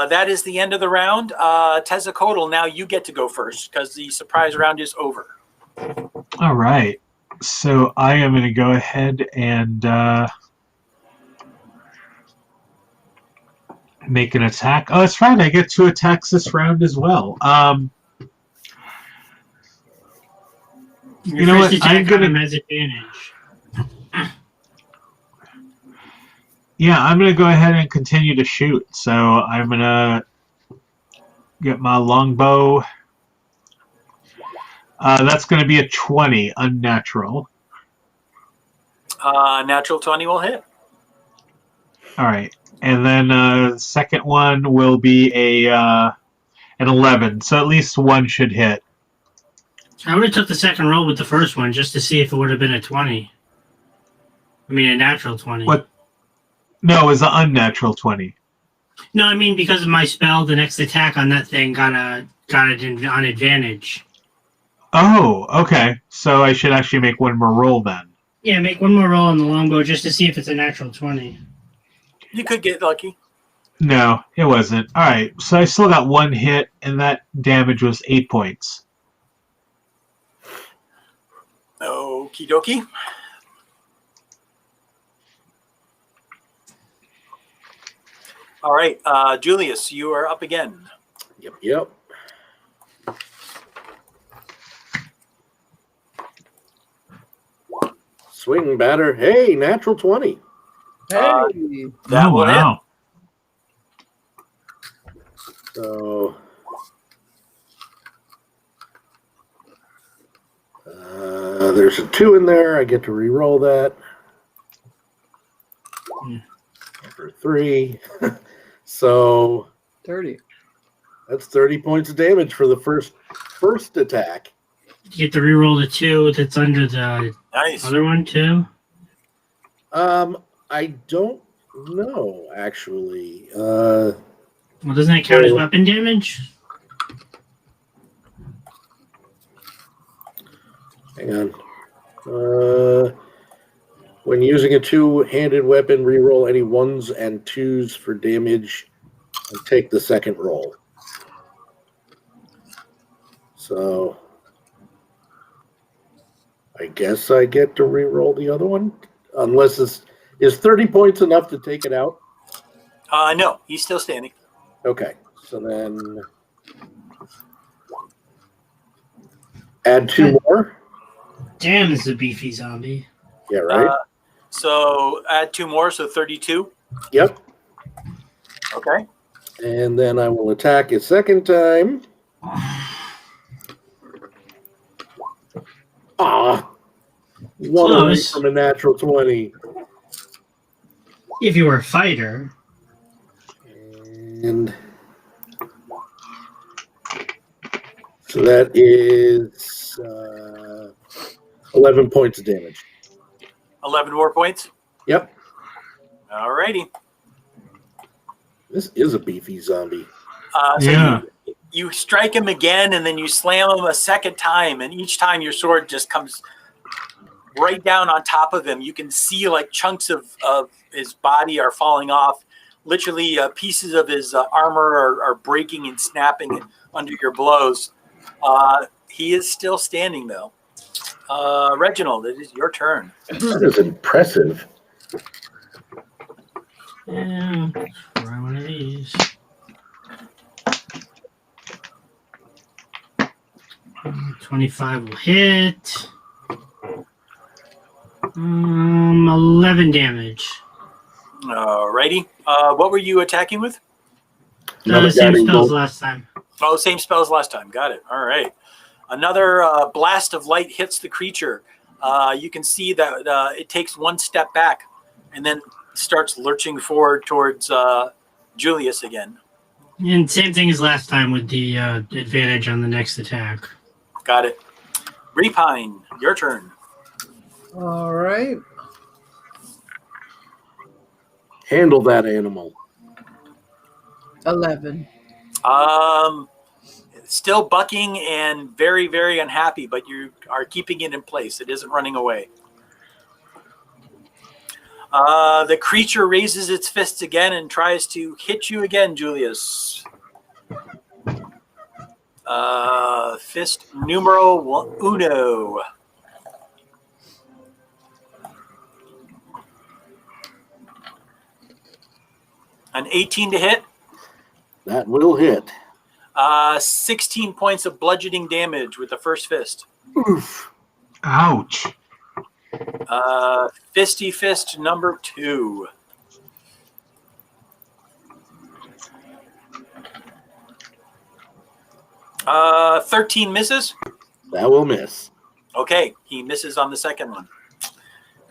Speaker 3: That is the end of the round. Tezzacotl, now you get to go first because the surprise round is over.
Speaker 2: All right. So I am going to go ahead and make an attack. Oh, that's right. I get 2 attacks this round as well.
Speaker 5: Your
Speaker 2: know
Speaker 5: first
Speaker 2: what? I'm
Speaker 5: attack
Speaker 2: gonna-
Speaker 5: on him has advantage.
Speaker 2: Yeah, I'm going to go ahead and continue to shoot. So I'm going to get my longbow. That's going to be a 20, unnatural.
Speaker 3: Natural 20 will hit.
Speaker 2: All right. And then second one will be an 11. So at least one should hit.
Speaker 5: I would have took the second roll with the first one just to see if it would have been a 20. I mean, a natural 20.
Speaker 2: What? No, it was an unnatural 20.
Speaker 5: No, I mean, because of my spell, the next attack on that thing got it on advantage.
Speaker 2: Oh, okay. So I should actually make one more roll then.
Speaker 5: Yeah, make one more roll on the longbow just to see if it's a natural 20.
Speaker 3: You could get lucky.
Speaker 2: No, it wasn't. All right. So I still got 1 hit, and that damage was 8 points.
Speaker 3: Okie dokie. All right, Julius, you are up again.
Speaker 4: Yep. Swing batter. Hey, natural 20.
Speaker 6: Hey.
Speaker 3: That will hit.
Speaker 2: wow.
Speaker 4: So there's a 2 in there. I get to re-roll that. For 3. So
Speaker 6: 30.
Speaker 4: that's 30 points of damage for the first attack.
Speaker 5: You get to reroll the 2 that's under the
Speaker 3: Nice.
Speaker 5: other one, too.
Speaker 4: I don't know actually.
Speaker 5: Well, doesn't that count as weapon damage?
Speaker 4: Hang on. When using a 2-handed weapon, reroll any 1s and 2s for damage and take the second roll. So I guess I get to reroll the other one? Unless is 30 points enough to take it out?
Speaker 3: No, he's still standing.
Speaker 4: Okay. So then add 2 more.
Speaker 5: Damn, this is a beefy zombie.
Speaker 4: Yeah, right?
Speaker 3: So add 2 more, so 32.
Speaker 4: Yep.
Speaker 3: Okay.
Speaker 4: And then I will attack a second time. One away
Speaker 5: Close.
Speaker 4: from a natural 20.
Speaker 5: If you were a fighter.
Speaker 4: And so that is 11 points of damage.
Speaker 3: 11 more points.
Speaker 4: Yep.
Speaker 3: All righty.
Speaker 4: This is a beefy zombie.
Speaker 3: So
Speaker 2: Yeah.
Speaker 3: you strike him again, and then you slam him a second time, and each time your sword just comes right down on top of him. You can see like chunks of his body are falling off. Literally, pieces of his armor are breaking and snapping under your blows. He is still standing, though. Reginald, it is your turn.
Speaker 4: That is impressive.
Speaker 5: Yeah, try one of these. Uh, 25 will hit. 11 damage.
Speaker 3: All righty. What were you attacking with?
Speaker 4: Another
Speaker 5: Same
Speaker 4: guiding
Speaker 5: spells
Speaker 4: bolt.
Speaker 5: last time.
Speaker 3: Oh, same spells last time. Got it. All right. Another blast of light hits the creature. You can see that it takes one step back and then starts lurching forward towards Julius again.
Speaker 5: And same thing as last time with the advantage on the next attack.
Speaker 3: Got it. Repine, your turn.
Speaker 6: All right.
Speaker 4: Handle that animal.
Speaker 6: 11.
Speaker 3: Still bucking and very, very unhappy, but you are keeping it in place. It isn't running away. The creature raises its fists again and tries to hit you again, Julius. Fist numero uno. An 18 to hit.
Speaker 4: That will hit.
Speaker 3: 16 points of bludgeoning damage with the first fist.
Speaker 4: Oof.
Speaker 2: Ouch.
Speaker 3: Fisty fist number 2. Uh, 13 misses.
Speaker 4: That will miss.
Speaker 3: Okay, he misses on the second one.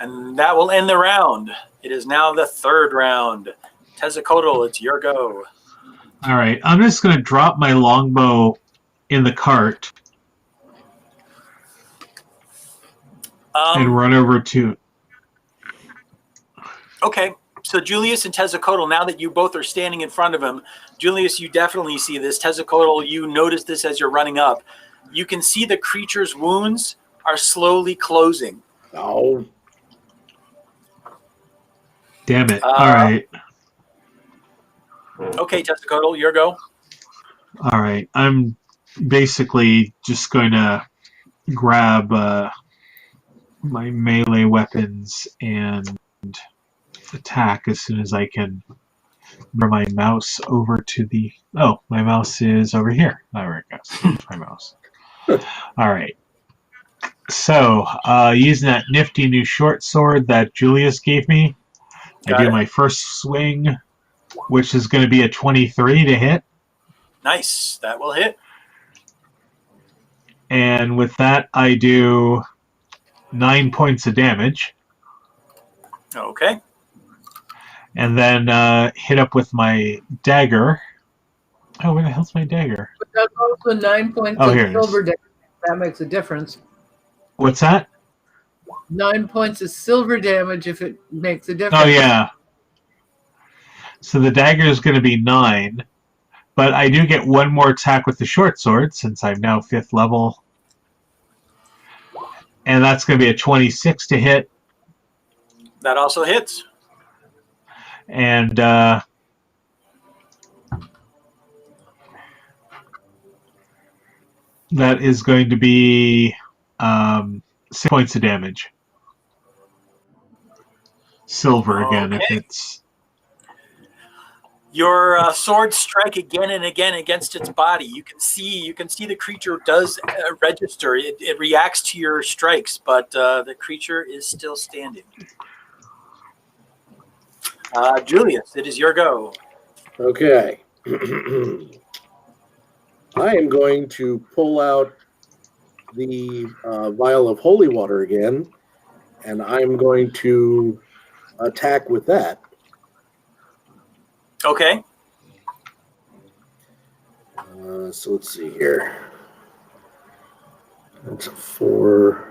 Speaker 3: And that will end the round. It is now the third round. Tezzacotl, it's your go.
Speaker 2: All right, I'm just going to drop my longbow in the cart and run over to...
Speaker 3: Okay, so Julius and Tezzacotl, now that you both are standing in front of him, Julius, you definitely see this. Tezzacotl, you notice this as you're running up. You can see the creature's wounds are slowly closing.
Speaker 4: Oh.
Speaker 2: Damn it. All right.
Speaker 3: Okay, Tezzacotl, your go.
Speaker 2: All right. I'm basically just going to grab my melee weapons and attack as soon as I can. Bring my mouse over to the... Oh, my mouse is over here. There it goes. There's my mouse. All right. So, using that nifty new short sword that Julius gave me, I do my first swing, which is going to be a 23 to hit.
Speaker 3: Nice. That will hit.
Speaker 2: And with that, I do 9 points of damage.
Speaker 3: Okay.
Speaker 2: And then hit up with my dagger. Oh, where the hell's my dagger?
Speaker 6: But that's also 9 points
Speaker 2: Oh,
Speaker 6: of
Speaker 2: here it is.
Speaker 6: silver damage. That makes a difference.
Speaker 2: What's that?
Speaker 6: 9 points of silver damage if it makes a difference.
Speaker 2: Oh, yeah. So the dagger is going to be 9. But I do get one more attack with the short sword since I'm now 5th level. And that's going to be a 26 to hit.
Speaker 3: That also hits.
Speaker 2: And that is going to be 6 points of damage. Silver again, if it's...
Speaker 3: Your swords strike again and again against its body. You can see the creature does register. It reacts to your strikes, but the creature is still standing. Julius, it is your go.
Speaker 4: Okay. I am going to pull out the vial of holy water again, and I'm going to attack with that.
Speaker 3: Okay.
Speaker 4: So let's see here. That's a 4.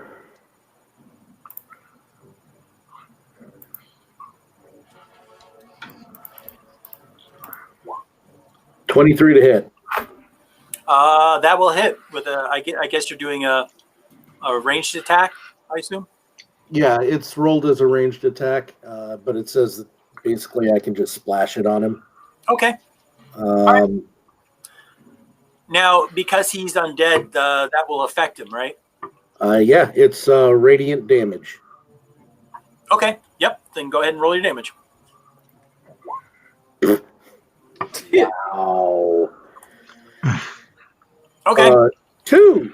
Speaker 4: $23 to hit.
Speaker 3: That will hit with a. I guess you're doing a ranged attack, I assume.
Speaker 4: Yeah, it's rolled as a ranged attack, but it says that basically I can just splash it on him.
Speaker 3: Okay. Right. Now, because he's undead, that will affect him, right?
Speaker 4: Yeah, it's radiant damage.
Speaker 3: Okay. Yep. Then go ahead and roll your damage.
Speaker 4: Wow.
Speaker 3: Okay.
Speaker 4: 2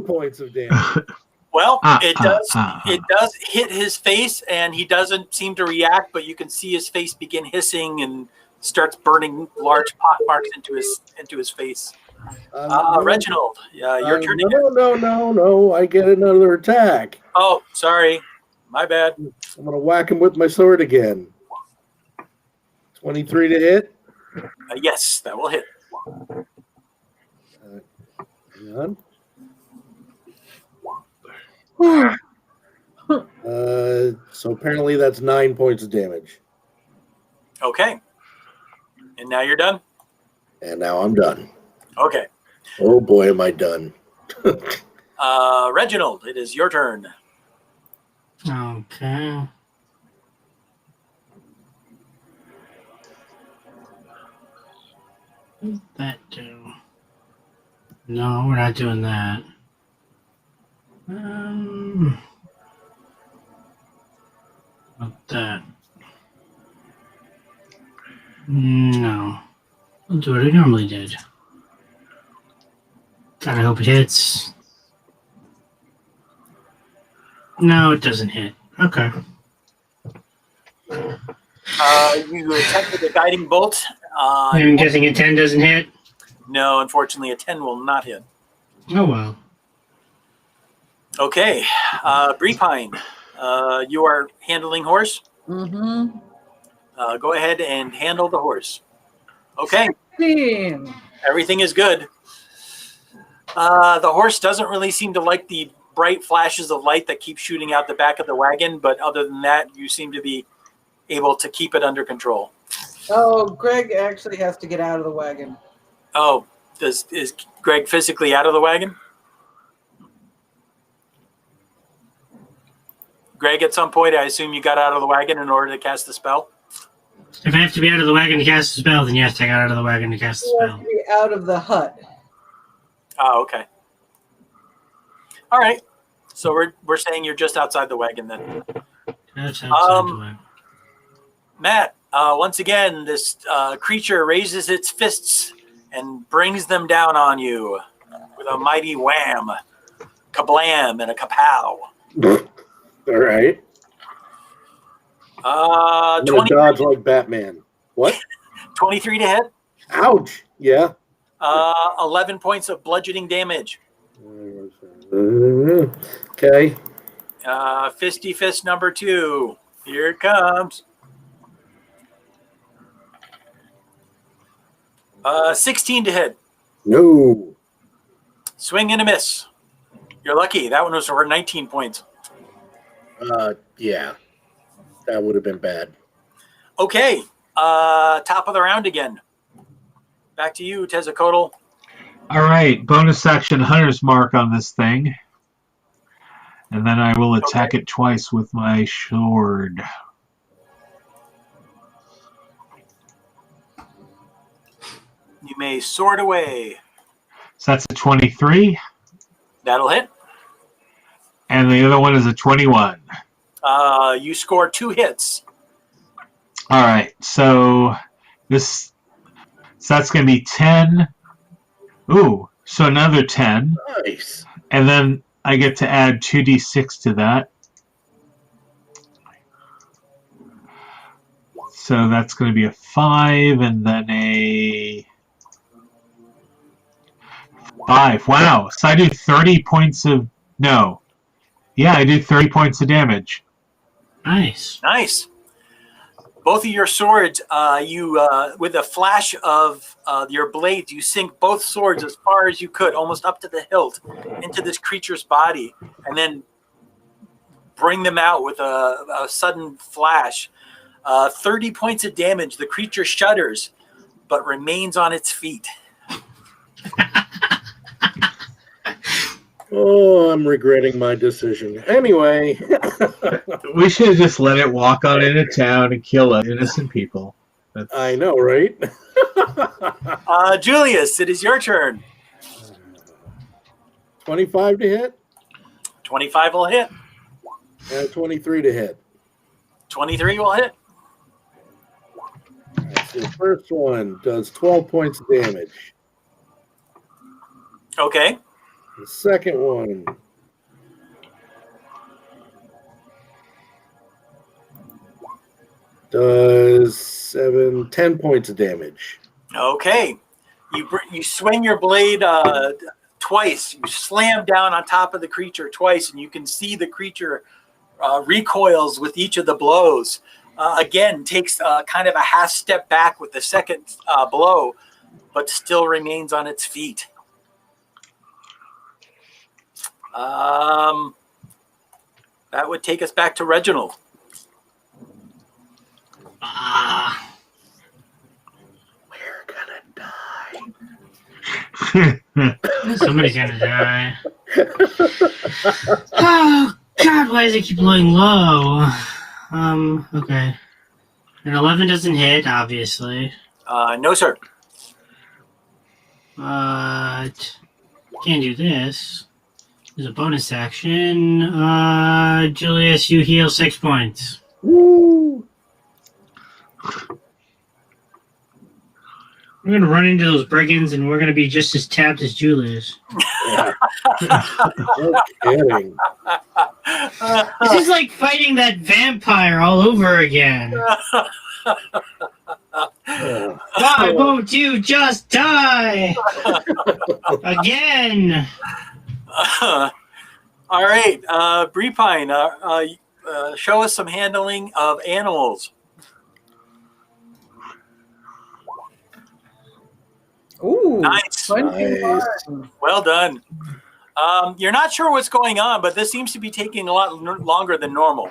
Speaker 4: points of damage.
Speaker 3: Well, it does hit his face, and he doesn't seem to react, but you can see his face begin hissing and starts burning large pock marks into his face. Reginald, your turn again.
Speaker 4: No, I get another attack.
Speaker 3: Oh, sorry. My bad.
Speaker 4: I'm going to whack him with my sword again. 23 to hit.
Speaker 3: Yes, that will hit.
Speaker 4: Hang on. So apparently that's 9 points of damage.
Speaker 3: Okay. And now you're done?
Speaker 4: And now I'm done.
Speaker 3: Okay.
Speaker 4: Oh boy, am I done.
Speaker 3: Reginald, it is your turn.
Speaker 5: Okay. What does that do? No, we're not doing that. What that? No. I'll do what I normally did. God, I hope it hits. No, it doesn't hit. Okay.
Speaker 3: You attempted the guiding bolt.
Speaker 5: I'm guessing a 10 doesn't hit?
Speaker 3: No, unfortunately, a 10 will not hit.
Speaker 5: Oh, well.
Speaker 3: Okay. Breepine, you are handling horse.
Speaker 6: Mm-hmm.
Speaker 3: Go ahead and handle the horse. Okay.
Speaker 6: 16.
Speaker 3: Everything is good. The horse doesn't really seem to like the bright flashes of light that keep shooting out the back of the wagon, but other than that, you seem to be able to keep it under control.
Speaker 6: Oh, Greg actually has to get out of the wagon.
Speaker 3: Oh, is Greg physically out of the wagon? Greg, at some point, I assume you got out of the wagon in order to cast the spell?
Speaker 5: If I have to be out of the wagon to cast the spell, then yes, I got out of the wagon to cast the
Speaker 6: You have
Speaker 5: spell.
Speaker 6: to be out of the hut.
Speaker 3: Oh, okay. All right. So we're saying you're just outside the wagon then.
Speaker 5: That's outside the wagon.
Speaker 3: Matt, once again, this creature raises its fists and brings them down on you with a mighty wham, kablam, and a kapow.
Speaker 4: All right.
Speaker 3: 20,
Speaker 4: dodge like Batman. What?
Speaker 3: 23 to hit.
Speaker 4: Ouch. Yeah.
Speaker 3: 11 points of bludgeoning damage.
Speaker 4: Okay.
Speaker 3: Fisty fist number 2. Here it comes. 16 to hit.
Speaker 4: No.
Speaker 3: Swing and a miss. You're lucky. That one was for 19 points.
Speaker 4: Yeah. That would have been bad.
Speaker 3: Okay. Top of the round again. Back to you, Tezzacotl.
Speaker 2: All right, bonus action Hunter's Mark on this thing. And then I will attack it twice with my sword.
Speaker 3: You may sword away.
Speaker 2: So that's a 23.
Speaker 3: That'll hit.
Speaker 2: And the other one is a 21.
Speaker 3: You score 2 hits.
Speaker 2: All right, so that's going to be 10. Ooh, so another 10.
Speaker 4: Nice.
Speaker 2: And then I get to add 2d6 to that. So that's going to be a 5 and then a 5. Wow. So I do 30 points of... No. Yeah, I do 30 points of damage.
Speaker 5: Nice.
Speaker 3: Nice. Both of your swords, with a flash of your blades, you sink both swords as far as you could, almost up to the hilt, into this creature's body, and then bring them out with a sudden flash. 30 points of damage. The creature shudders, but remains on its feet.
Speaker 4: Oh, I'm regretting my decision. Anyway.
Speaker 2: We should have just let it walk on into town and kill innocent people.
Speaker 4: I know, right?
Speaker 3: Julius, it is your turn.
Speaker 4: 25 to hit?
Speaker 3: 25 will hit.
Speaker 4: 23 to hit.
Speaker 3: 23 will hit.
Speaker 4: Right, so the first one does 12 points of damage.
Speaker 3: Okay.
Speaker 4: The second one does 10 points of damage.
Speaker 3: Okay. You swing your blade twice. You slam down on top of the creature twice, and you can see the creature recoils with each of the blows. again takes kind of a half step back with the second blow, but still remains on its feet. That would take us back to Reginald.
Speaker 4: We're gonna die.
Speaker 5: Somebody's gonna die. Oh God, why does it keep blowing low? Okay. An 11 doesn't hit, obviously.
Speaker 3: No, sir.
Speaker 5: But can't do this. There's a bonus action. Julius, you heal 6 points.
Speaker 4: Woo!
Speaker 5: We're gonna run into those brigands, and we're gonna be just as tapped as Julius.
Speaker 4: Yeah. No kidding.
Speaker 5: This is like fighting that vampire all over again. Why won't you just die? Again.
Speaker 3: All right, Breepine, show us some handling of animals.
Speaker 6: Ooh,
Speaker 3: Nice.
Speaker 6: 21.
Speaker 3: Well done. You're not sure what's going on, but this seems to be taking a lot longer than normal.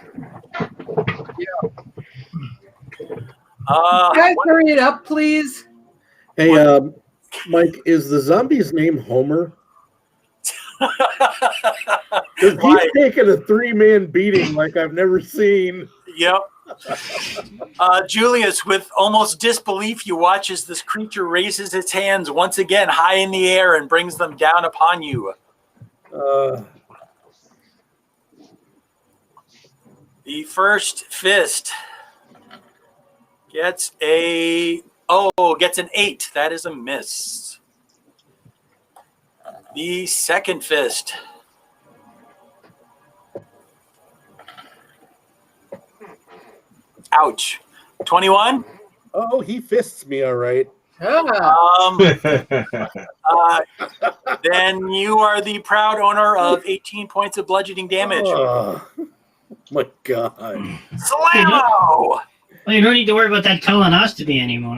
Speaker 6: Guys, hurry it up, please.
Speaker 4: Hey, Mike, is the zombie's name Homer? Because
Speaker 3: Why?
Speaker 4: he's taking a 3-man beating like I've never seen.
Speaker 3: Yep. Julius, with almost disbelief, you watch as this creature raises its hands once again high in the air and brings them down upon you. The first fist gets an 8. That is a miss. The second fist. Ouch. 21?
Speaker 4: Oh, he fists me, all right.
Speaker 6: Ah,
Speaker 3: Then you are the proud owner of 18 points of bludgeoning damage.
Speaker 4: Oh, my God.
Speaker 3: Slammo!
Speaker 5: Well, you don't need to worry about that colonoscopy anymore.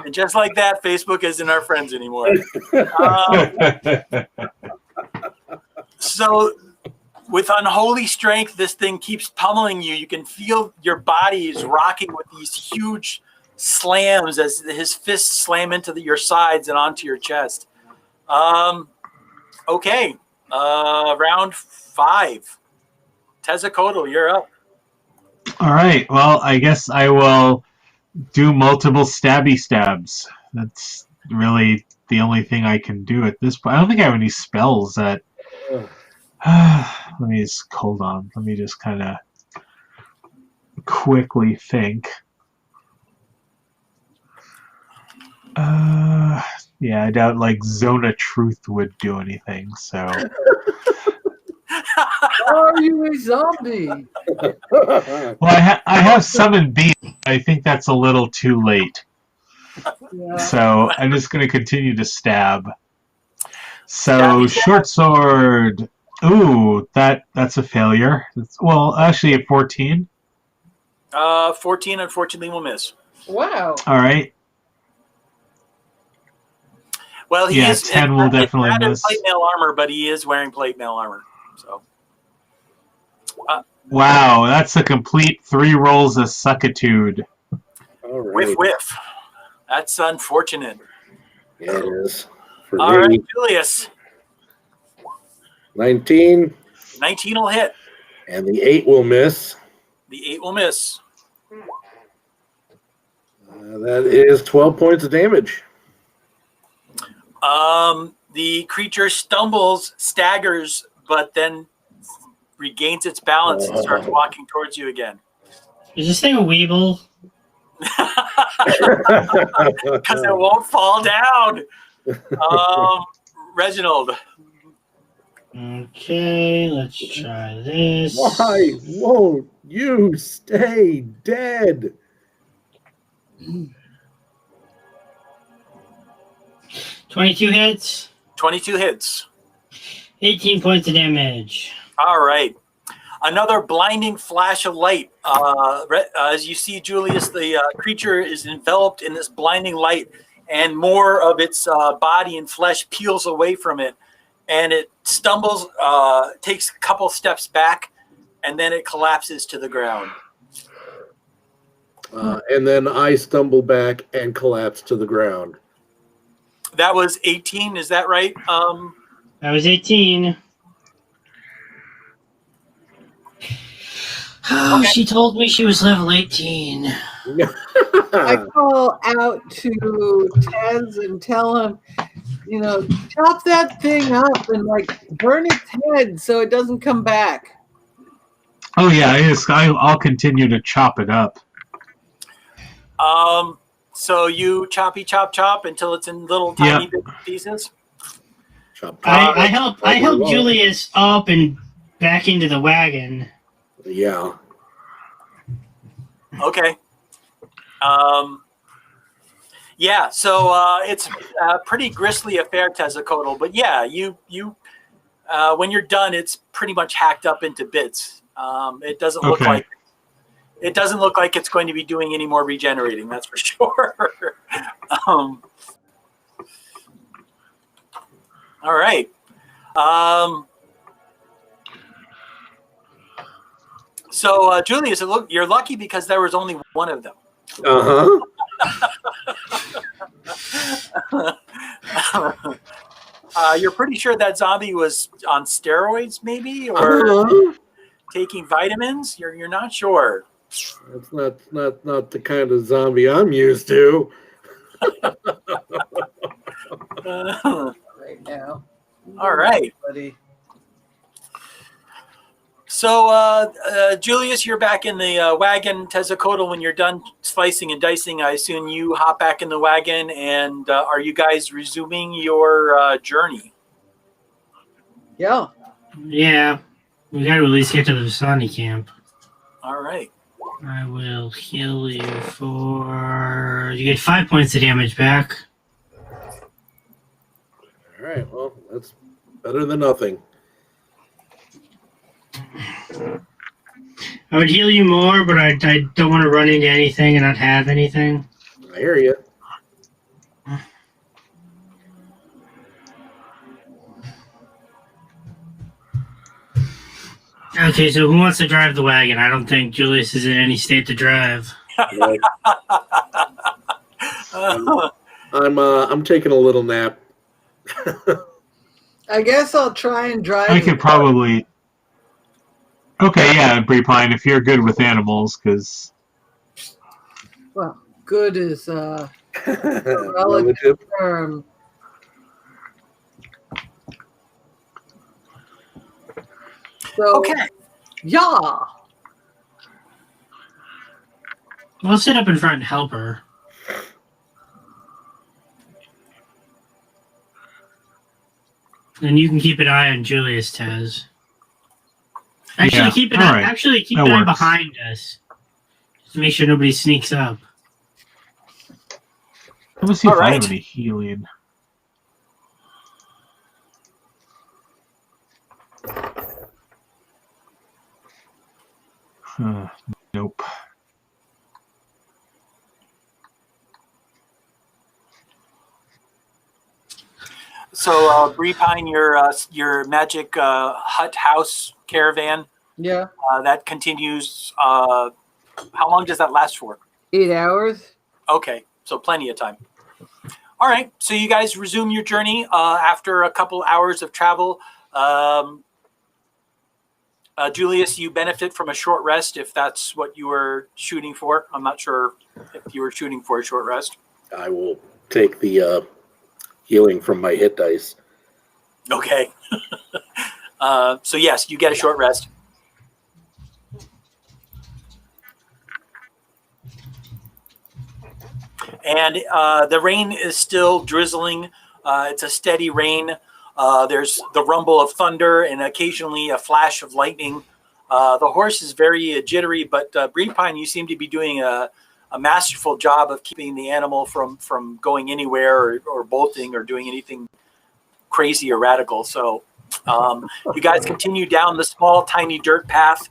Speaker 3: And just like that, Facebook isn't our friends anymore. So, with unholy strength, this thing keeps pummeling you. You can feel your body is rocking with these huge slams as his fists slam into your sides and onto your chest. Okay. Round 5. Tezzacotl, you're up.
Speaker 2: All right. Well, I guess I will do multiple stabby stabs. That's really the only thing I can do at this point. I don't think I have any spells that. Let me just hold on. Let me just kind of quickly think. Yeah, I doubt like Zone of Truth would do anything. So.
Speaker 6: are you a zombie?
Speaker 2: Well, I have summoned beast. I think that's a little too late.
Speaker 6: Yeah.
Speaker 2: So I'm just going to continue to stab. So short sword. Ooh, that's a failure. Well, actually, at 14.
Speaker 3: 14 unfortunately will miss.
Speaker 6: Wow.
Speaker 2: All right.
Speaker 3: Well, he is
Speaker 2: 10 will definitely
Speaker 3: not in
Speaker 2: miss.
Speaker 3: plate mail armor, but he is wearing plate mail armor. So.
Speaker 2: Wow, that's a complete 3 rolls of suckitude.
Speaker 4: All right.
Speaker 3: Whiff. That's unfortunate.
Speaker 4: Yeah, it is. For
Speaker 3: All
Speaker 4: me,
Speaker 3: right, Julius.
Speaker 4: 19,
Speaker 3: 19 will hit.
Speaker 4: and the 8 will miss.
Speaker 3: The 8 will miss.
Speaker 4: That is 12 points of damage.
Speaker 3: The creature stumbles, staggers, but then regains its balance and starts walking towards you again.
Speaker 5: Is this thing a weeble?
Speaker 3: Because it won't fall down. Reginald.
Speaker 5: Okay, let's try this.
Speaker 4: Why won't you stay dead?
Speaker 5: 22 hits,
Speaker 3: 22 hits.
Speaker 5: 18 points of damage.
Speaker 3: All right. Another blinding flash of light. As you see, Julius, the creature is enveloped in this blinding light, and more of its body and flesh peels away from it, and it stumbles, takes a couple steps back, and then it collapses to the ground.
Speaker 4: And then I stumble back and collapse to the ground.
Speaker 3: That was 18, is that right?
Speaker 5: That was 18. Oh,
Speaker 3: Okay.
Speaker 5: she told me she was level 18.
Speaker 6: I call out to Tez and tell him, chop that thing up and like burn its head so it doesn't come back.
Speaker 2: Oh yeah, I'll continue to chop it up.
Speaker 3: So you chop until it's in little tiny bit pieces.
Speaker 5: I help Julius up and back into the wagon.
Speaker 4: Yeah.
Speaker 3: Okay. Yeah. So it's a pretty grisly affair, Tezzacotl. But yeah, you when you're done, it's pretty much hacked up into bits. It doesn't look like it's going to be doing any more regenerating. That's for sure. All right. So, Julius, you're lucky because there was only one of them. You're pretty sure that zombie was on steroids, maybe, or taking vitamins. You're not sure.
Speaker 4: That's not the kind of zombie I'm used to.
Speaker 6: Right now.
Speaker 3: All right.
Speaker 6: Buddy.
Speaker 3: So, Julius, you're back in the wagon. Tezzacotl, when you're done slicing and dicing, I assume you hop back in the wagon. And are you guys resuming your journey?
Speaker 6: Yeah.
Speaker 5: Yeah. We got to at least get to the Vasani camp.
Speaker 3: All right.
Speaker 5: I will heal you for... You get 5 points of damage back.
Speaker 4: All right. Well, that's better than nothing.
Speaker 5: I would heal you more, but I don't want to run into anything and not have anything.
Speaker 4: I hear you.
Speaker 5: Okay, so who wants to drive the wagon? I don't think Julius is in any state to drive.
Speaker 4: I'm taking a little nap.
Speaker 6: I guess I'll try and drive.
Speaker 2: I could probably. Okay, yeah, Brepine, if you're good with animals, because.
Speaker 6: Well, good is relative
Speaker 4: Relative.
Speaker 6: term. So,
Speaker 3: Okay.
Speaker 6: Yeah.
Speaker 5: I'll sit up in front and help her. And you can keep an eye on Julius, Tez. Actually, keep an eye.
Speaker 2: Right.
Speaker 5: Actually, keep
Speaker 2: That
Speaker 5: an eye
Speaker 2: works.
Speaker 5: behind us, just to make sure nobody sneaks up.
Speaker 2: Let me see if
Speaker 3: All
Speaker 2: I
Speaker 3: right.
Speaker 2: have any healing. Nope.
Speaker 3: So, Brepine, your magic hut house caravan,
Speaker 6: Yeah.
Speaker 3: that continues. How long does that last for?
Speaker 6: 8 hours.
Speaker 3: Okay, so plenty of time. All right, so you guys resume your journey after a couple hours of travel. Julius, you benefit from a short rest if that's what you were shooting for. I'm not sure if you were shooting for a short rest.
Speaker 4: I will take the healing from my hit dice.
Speaker 3: Okay. So yes, you get a short rest. And the rain is still drizzling. It's a steady rain. There's the rumble of thunder and occasionally a flash of lightning. The horse is very jittery, but Brepine, you seem to be doing a masterful job of keeping the animal from going anywhere or bolting or doing anything crazy or radical. So You guys continue down the small, tiny dirt path.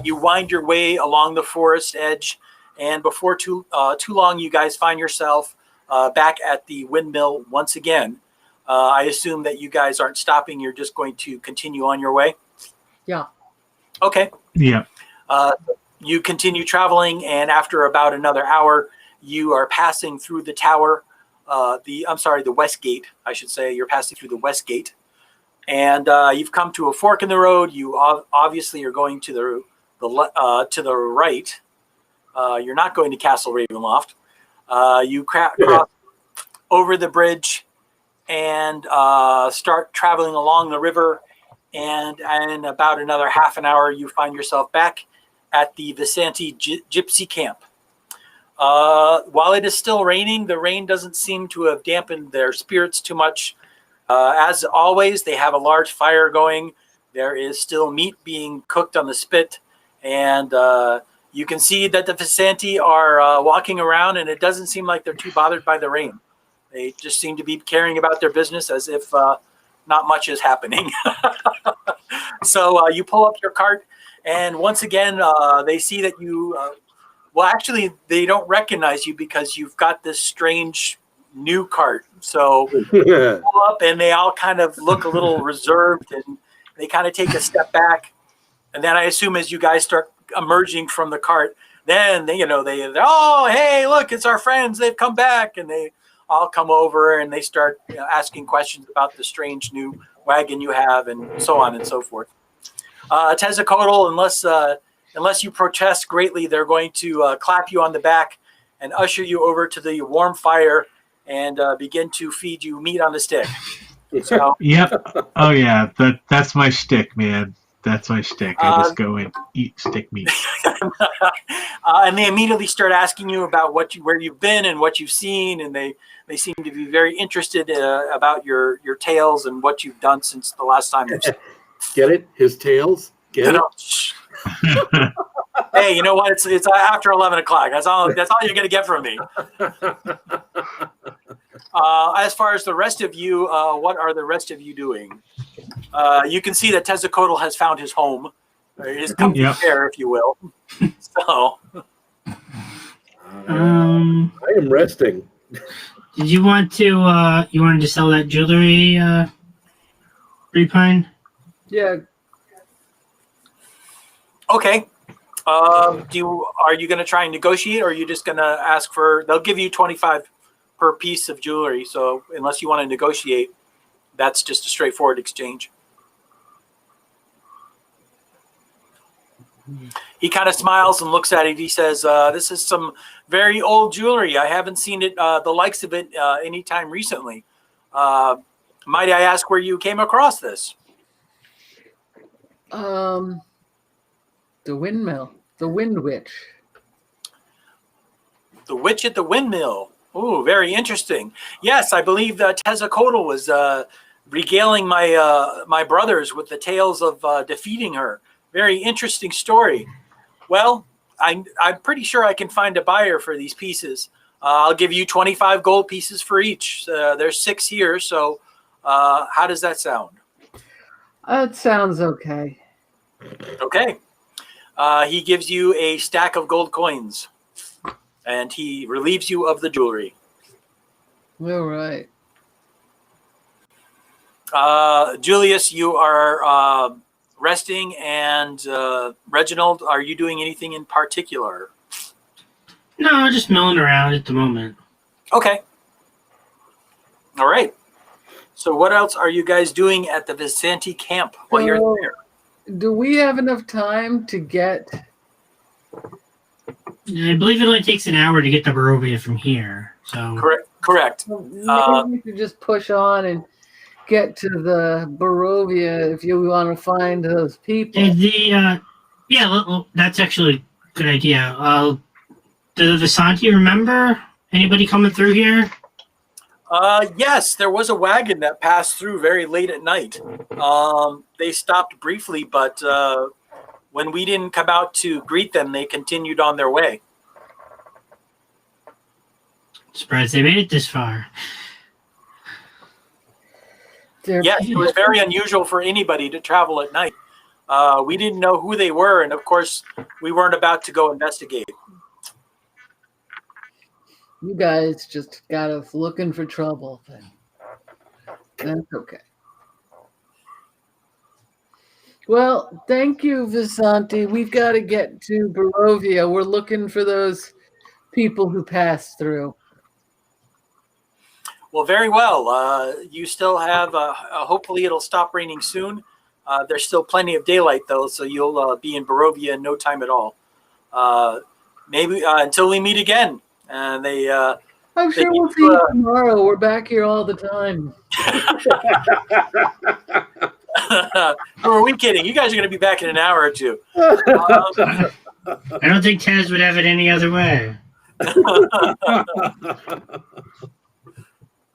Speaker 3: You wind your way along the forest edge, and before too long, you guys find yourself back at the windmill once again. I assume that you guys aren't stopping. You're just going to continue on your way?
Speaker 6: Yeah.
Speaker 3: Okay.
Speaker 2: Yeah.
Speaker 3: You continue traveling, and after about another hour, you are passing through the tower. The west gate, I should say. You're passing through the west gate. And you've come to a fork in the road. You obviously are going to the right. You're not going to Castle Ravenloft. You cross over the bridge and start traveling along the river. And in about another half an hour, you find yourself back at the Vallaki Gypsy Camp. While it is still raining, the rain doesn't seem to have dampened their spirits too much. As always, they have a large fire going. There is still meat being cooked on the spit. And you can see that the Vallaki are walking around, and it doesn't seem like they're too bothered by the rain. They just seem to be caring about their business as if not much is happening. So you pull up your cart, and once again, they see that you... well, actually, they don't recognize you because you've got this strange new cart. So you pull up, and they all kind of look a little reserved, and they kind of take a step back. And then I assume as you guys start emerging from the cart, then they're, oh, hey, look, it's our friends. They've come back, and they all come over, and they start asking questions about the strange new wagon you have, and so on and so forth. Tezzacotl, unless you protest greatly, they're going to clap you on the back and usher you over to the warm fire and begin to feed you meat on a stick. So,
Speaker 2: Yep. Oh yeah, that's my shtick, man. That's my shtick. I just go and eat stick meat.
Speaker 3: And they immediately start asking you about where you've been and what you've seen, and they seem to be very interested about your tales and what you've done since the last time you've seen.
Speaker 4: Get it? His tales? Get it?
Speaker 3: Hey, you know what? It's after 11 o'clock. That's all you're going to get from me. As far as the rest of you, what are the rest of you doing? You can see that Tezzacotl has found his home, his comfy chair, if you will. So,
Speaker 4: I am resting.
Speaker 5: Did you want to? You wanted to sell that jewelry, Repine?
Speaker 6: Yeah.
Speaker 3: Okay. Are you going to try and negotiate, or are you just going to ask for? They'll give you 25 per piece of jewelry. So unless you want to negotiate, that's just a straightforward exchange. He kind of smiles and looks at it. He says, "This is some very old jewelry. I haven't seen it, the likes of it, anytime recently. Might I ask where you came across this?"
Speaker 6: The windmill, the wind witch.
Speaker 3: The witch at the windmill. Ooh, very interesting. Yes, I believe that Tezzacotl was regaling my brothers with the tales of defeating her. Very interesting story. Well, I'm pretty sure I can find a buyer for these pieces. I'll give you 25 gold pieces for each. There's 6 here, so how does that sound?
Speaker 6: That sounds okay.
Speaker 3: Okay. He gives you a stack of gold coins, and he relieves you of the jewelry.
Speaker 6: All right.
Speaker 3: Julius, you are resting, and Reginald, are you doing anything in particular?
Speaker 5: No, just milling around at the moment.
Speaker 3: Okay. All right. So what else are you guys doing at the Vallaki camp while you're there?
Speaker 6: Do we have enough time to get...
Speaker 5: I believe it only takes an hour to get to Barovia from here. So
Speaker 3: Correct.
Speaker 6: Maybe we could just push on and get to the Barovia if you want to find those people.
Speaker 5: That's actually a good idea. The Vallaki, remember anybody coming through here?
Speaker 3: Yes, there was a wagon that passed through very late at night. They stopped briefly, but when we didn't come out to greet them, they continued on their way.
Speaker 5: Surprised they made it this far.
Speaker 3: Yes, it was very unusual for anybody to travel at night. We didn't know who they were, and of course, we weren't about to go investigate.
Speaker 6: You guys just got us looking for trouble. But that's okay. Well, thank you, Visanti. We've got to get to Barovia. We're looking for those people who passed through.
Speaker 3: Well, very well. You still have, hopefully it'll stop raining soon. There's still plenty of daylight, though, so you'll be in Barovia in no time at all. Maybe until we meet again. And
Speaker 6: I'm sure we'll see you tomorrow. We're back here all the time.
Speaker 3: Who are we kidding? You guys are going to be back in an hour or two.
Speaker 5: I don't think Taz would have it any other way.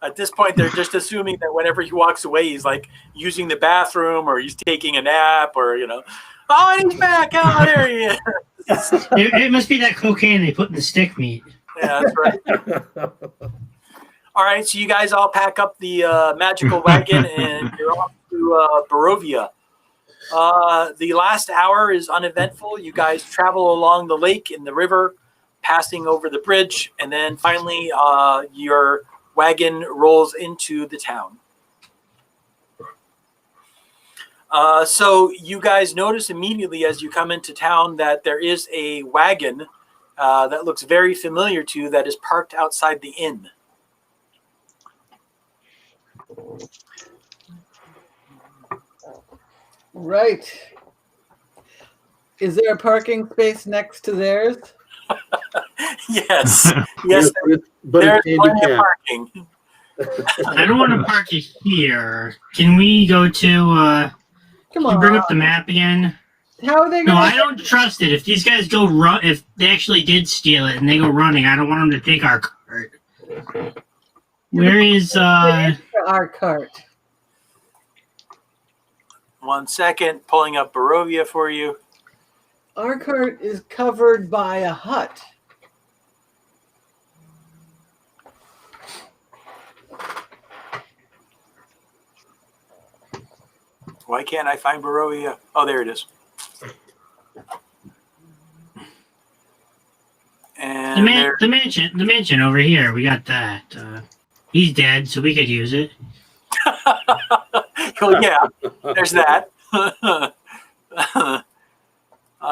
Speaker 3: At this point, they're just assuming that whenever he walks away, he's like using the bathroom or he's taking a nap or, oh, he's back. Oh, there he is.
Speaker 5: It must be that cocaine they put in the stick meat.
Speaker 3: Yeah, that's right. All right, so you guys all pack up the magical wagon and you're off to Barovia. The last hour is uneventful. You guys travel along the lake and the river, passing over the bridge, and then finally your wagon rolls into the town. So you guys notice immediately as you come into town that there is a wagon that looks very familiar to you that is parked outside the inn.
Speaker 6: Right. Is there a parking space next to theirs?
Speaker 3: Yes. Yes.
Speaker 4: But
Speaker 3: There's
Speaker 4: it's
Speaker 3: plenty of
Speaker 4: handicapped.
Speaker 3: parking.
Speaker 5: I don't want to park it here. Can we go to
Speaker 6: Come
Speaker 5: can
Speaker 6: on.
Speaker 5: you bring up the map again?
Speaker 6: How are they
Speaker 5: No,
Speaker 6: going
Speaker 5: I don't trust it. If these guys go run, if they actually did steal it and they go running, I don't want them to take our cart. Where is
Speaker 6: our cart?
Speaker 3: 1 second, pulling up Barovia for you.
Speaker 6: Our cart is covered by a hut.
Speaker 3: Why can't I find Barovia? Oh, there it is. And
Speaker 5: the mansion over here? We got that. He's dead, so we could use it.
Speaker 3: Oh, yeah, there's that.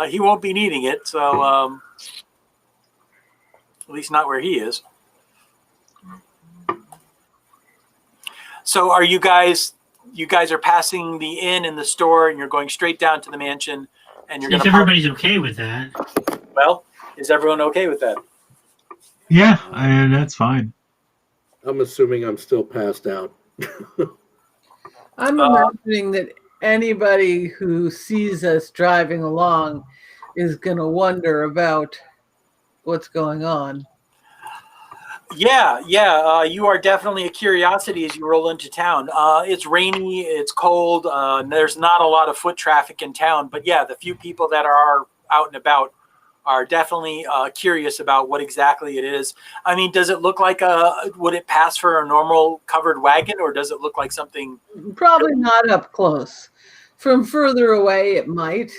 Speaker 3: He won't be needing it, so at least not where he is. So are you guys are passing the inn and the store and you're going straight down to the mansion and you're going
Speaker 5: If
Speaker 3: to
Speaker 5: everybody's okay with that.
Speaker 3: Well, is everyone okay with that?
Speaker 2: Yeah, that's fine.
Speaker 4: I'm assuming I'm still passed out.
Speaker 6: I'm imagining that anybody who sees us driving along is going to wonder about what's going on.
Speaker 3: Yeah. You are definitely a curiosity as you roll into town. It's rainy, it's cold. There's not a lot of foot traffic in town, but yeah, the few people that are out and about are definitely curious about what exactly it is. I mean, does it look like would it pass for a normal covered wagon, or does it look like something?
Speaker 6: Probably not up close. From further away, it might.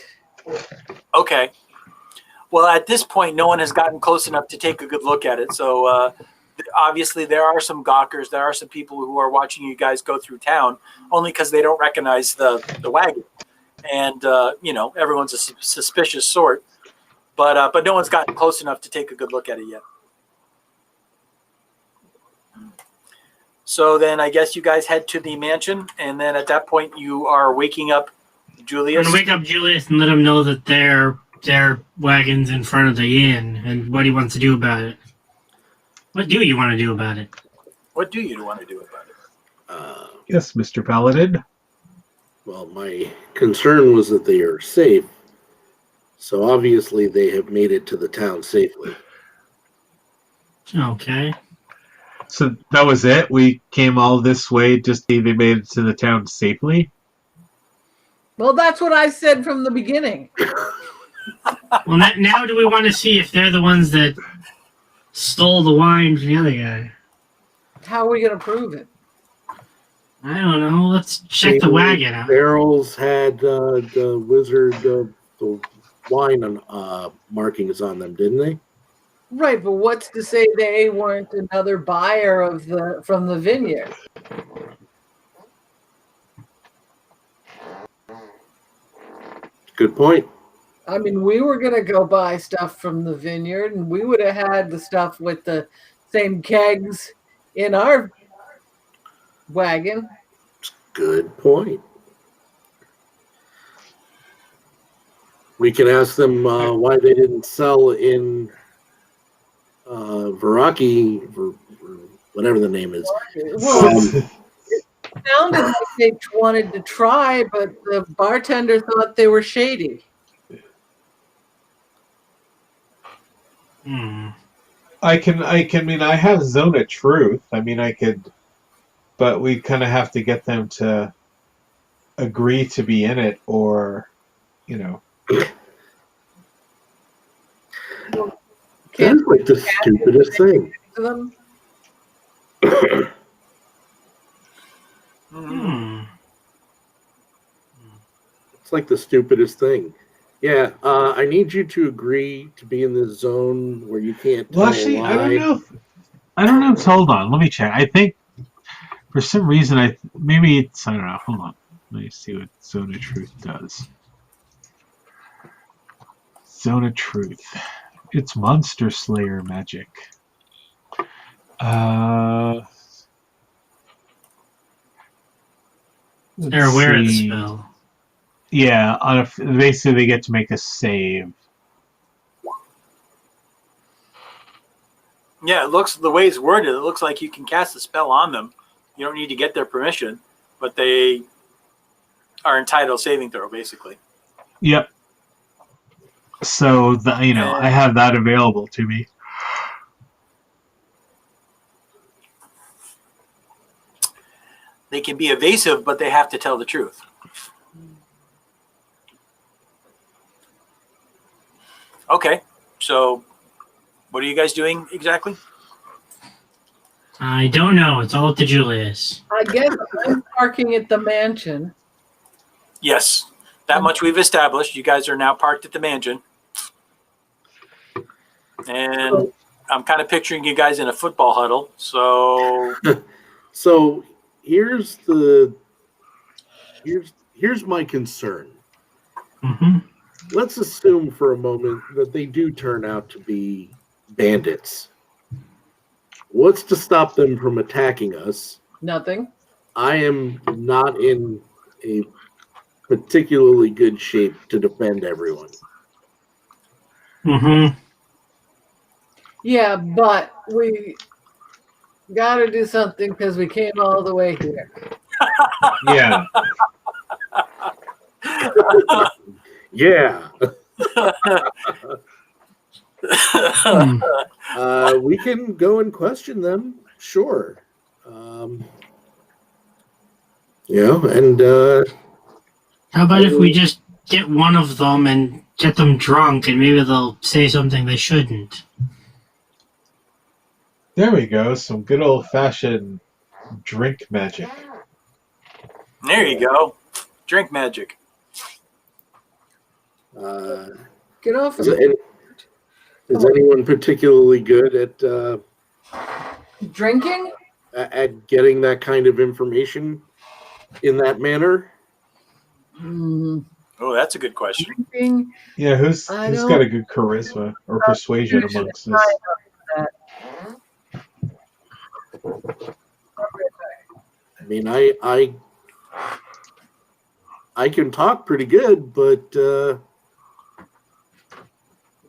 Speaker 3: Okay. Well, at this point, no one has gotten close enough to take a good look at it. So obviously there are some gawkers. There are some people who are watching you guys go through town only because they don't recognize the wagon. And, everyone's a suspicious sort. But no one's gotten close enough to take a good look at it yet. So then I guess you guys head to the mansion. And then at that point, you are waking up Julius.
Speaker 5: I'm going to wake up Julius and let him know that their wagon's in front of the inn and what he wants to do about it. What do you want to do about it?
Speaker 3: What do you want to do about it?
Speaker 2: Yes, Mr. Paladin.
Speaker 4: Well, my concern was that they are safe. So obviously they have made it to the town safely.
Speaker 5: Okay.
Speaker 2: So that was it? We came all this way just to they made it to the town safely?
Speaker 6: Well, that's what I said from the beginning.
Speaker 5: Well, now do we want to see if they're the ones that stole the wine from the other guy?
Speaker 6: How are we going to prove it?
Speaker 5: I don't know. Let's check the wagon out.
Speaker 4: Barrels had the wizard the wine markings on them, didn't they?
Speaker 6: Right, but what's to say they weren't another buyer from the vineyard?
Speaker 4: Good point.
Speaker 6: I mean, we were going to go buy stuff from the vineyard, and we would have had the stuff with the same kegs in our wagon.
Speaker 4: Good point. We can ask them why they didn't sell in Vallaki, or whatever the name is.
Speaker 6: Well, it sounded like they wanted to try, but the bartender thought they were shady.
Speaker 2: I have Zone of Truth. I mean, I could, but we kind of have to get them to agree to be in it, or, you know.
Speaker 4: That's like the stupidest thing. It's like the stupidest thing. Yeah, I need you to agree to be in this zone where you can't tell
Speaker 2: Well, actually,
Speaker 4: a lie.
Speaker 2: I don't know. Hold on, let me check. I think for some reason, maybe it's, I don't know. Hold on, let me see what Zone of Truth does. Zone of Truth. It's Monster Slayer magic.
Speaker 5: They're aware of the spell.
Speaker 2: Yeah, basically they get to make a save.
Speaker 3: Yeah, it looks, the way it's worded, it looks like you can cast a spell on them. You don't need to get their permission, but they are entitled saving throw, basically.
Speaker 2: Yep. So I have that available to me.
Speaker 3: They can be evasive, but they have to tell the truth. Okay, so what are you guys doing exactly?
Speaker 5: I don't know. It's all up to Julius.
Speaker 6: I guess I'm parking at the mansion.
Speaker 3: Yes, that much we've established. You guys are now parked at the mansion. And I'm kind of picturing you guys in a football huddle. So
Speaker 4: here's my concern.
Speaker 5: Mm-hmm.
Speaker 4: Let's assume for a moment that they do turn out to be bandits. What's to stop them from attacking us?
Speaker 6: Nothing.
Speaker 4: I am not in a particularly good shape to defend everyone.
Speaker 5: Mm-hmm.
Speaker 6: Yeah, but we got to do something because we came all the way here.
Speaker 2: Yeah.
Speaker 4: Yeah. We can go and question them, sure. And
Speaker 5: how about if we just get one of them and get them drunk, and maybe they'll say something they shouldn't.
Speaker 2: There we go. Some good old-fashioned drink magic.
Speaker 3: there you go. Drink magic.
Speaker 6: Get off of
Speaker 4: is anyone particularly good at
Speaker 6: drinking?
Speaker 4: At getting that kind of information in that manner?
Speaker 3: Oh, that's a good question.
Speaker 6: Drinking?
Speaker 2: Yeah, who's got a good charisma or persuasion amongst us?
Speaker 4: I mean, I can talk pretty good, but I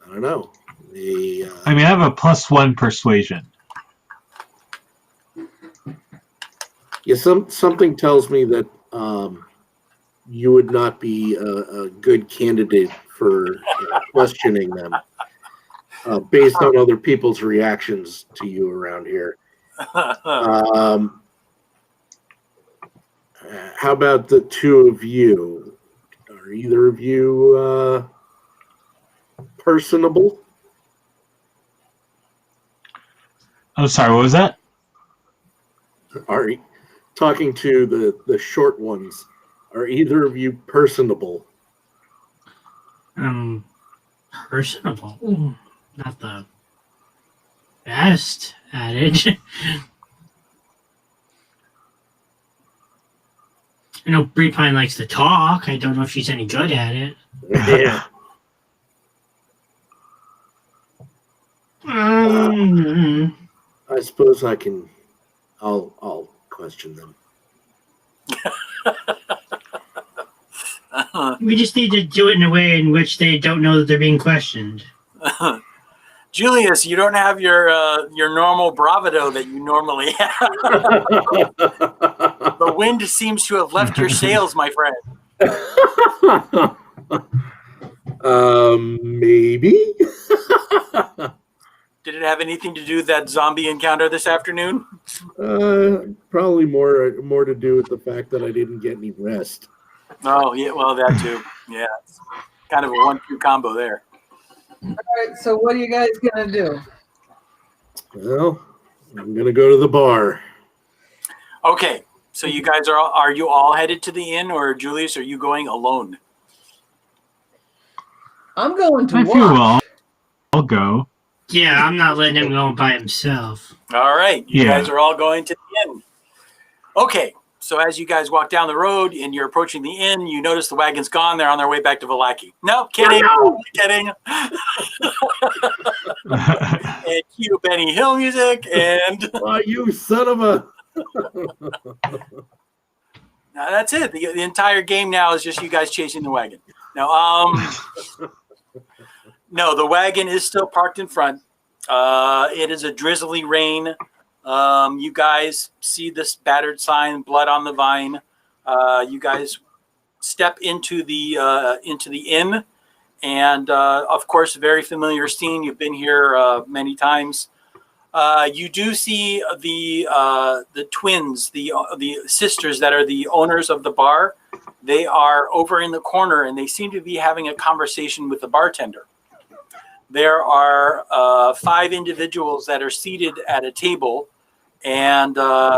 Speaker 4: don't know.
Speaker 2: I have a +1 persuasion.
Speaker 4: Yeah, something tells me that you would not be a good candidate for questioning them based on other people's reactions to you around here. How about the two of you? Are either of you personable?
Speaker 2: I'm sorry, what was that?
Speaker 4: Are talking to the short ones. Are either of you personable?
Speaker 5: Personable. Ooh, not the best at it. I know Bree Pine likes to talk. I don't know if she's any good at it.
Speaker 4: Yeah. I suppose I can. I'll question them.
Speaker 5: We just need to do it in a way in which they don't know that they're being questioned.
Speaker 3: Julius, you don't have your normal bravado that you normally have. The wind seems to have left your sails, my friend.
Speaker 4: Maybe.
Speaker 3: Did it have anything to do with that zombie encounter this afternoon?
Speaker 4: Probably more to do with the fact that I didn't get any rest.
Speaker 3: Oh, yeah, well, that too. Yeah, it's kind of a 1-2 combo there.
Speaker 6: All right, so what are you guys going to do?
Speaker 4: Well, I'm going to go to the bar.
Speaker 3: Okay, so you guys are you all headed to the inn, or Julius, are you going alone?
Speaker 6: I'm going to
Speaker 2: If
Speaker 6: watch.
Speaker 2: you will, I'll go.
Speaker 5: Yeah, I'm not letting him go by himself.
Speaker 3: All right, you
Speaker 2: Yeah.
Speaker 3: guys are all going to the inn. Okay, so as you guys walk down the road and you're approaching the inn, you notice the wagon's gone. They're on their way back to Vallaki. No, kidding.
Speaker 4: No.
Speaker 3: Kidding. And cue Benny Hill music and
Speaker 4: Why, you son of a...
Speaker 3: now that's it. The entire game now is just you guys chasing the wagon. Now, no, the wagon is still parked in front. It is a drizzly rain. You guys see this battered sign, "Blood on the Vine." You guys step into the inn, and of course, a very familiar scene. You've been here many times. You do see the twins, the sisters that are the owners of the bar. They are over in the corner, and they seem to be having a conversation with the bartender. There are 5 individuals that are seated at a table, and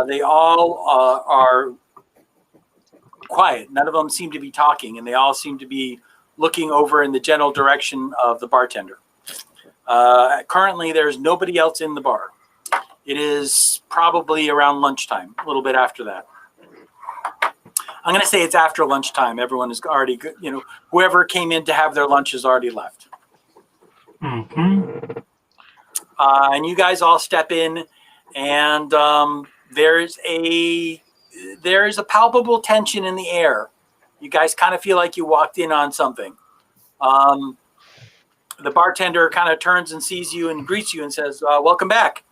Speaker 3: they all are quiet. None of them seem to be talking, and they all seem to be looking over in the general direction of the bartender. Currently, there's nobody else in the bar. It is probably around lunchtime, a little bit after that. I'm going to say it's after lunchtime. Everyone is already, whoever came in to have their lunch has already left.
Speaker 5: Mm-hmm.
Speaker 3: And you guys all step in, and there is a palpable tension in the air. You guys kind of feel like you walked in on something. The bartender kind of turns and sees you and greets you and says, "Welcome back.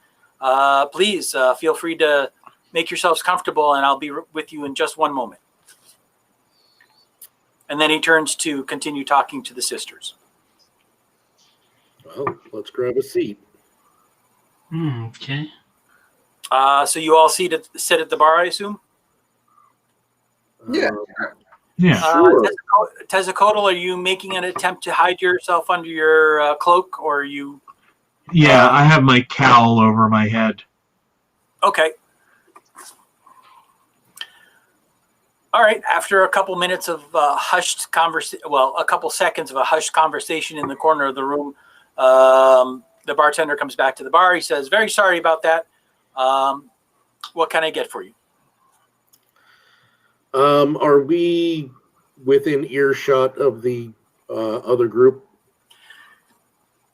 Speaker 3: Please feel free to make yourselves comfortable, and I'll be with you in just one moment." And then he turns to continue talking to the sisters.
Speaker 4: Well, let's grab a seat.
Speaker 5: Okay.
Speaker 3: So you all sit at the bar, I assume?
Speaker 6: Yeah.
Speaker 2: Yeah.
Speaker 4: Sure.
Speaker 3: Tezzacotl, are you making an attempt to hide yourself under your cloak, or are you...
Speaker 2: Yeah, I have my cowl over my head.
Speaker 3: Okay. All right. After a couple minutes of hushed conversation, well, a couple seconds of a hushed conversation in the corner of the room, the bartender comes back to the bar. He says, "Very sorry about that. What can I get for you?"
Speaker 4: Are we within earshot of the other group?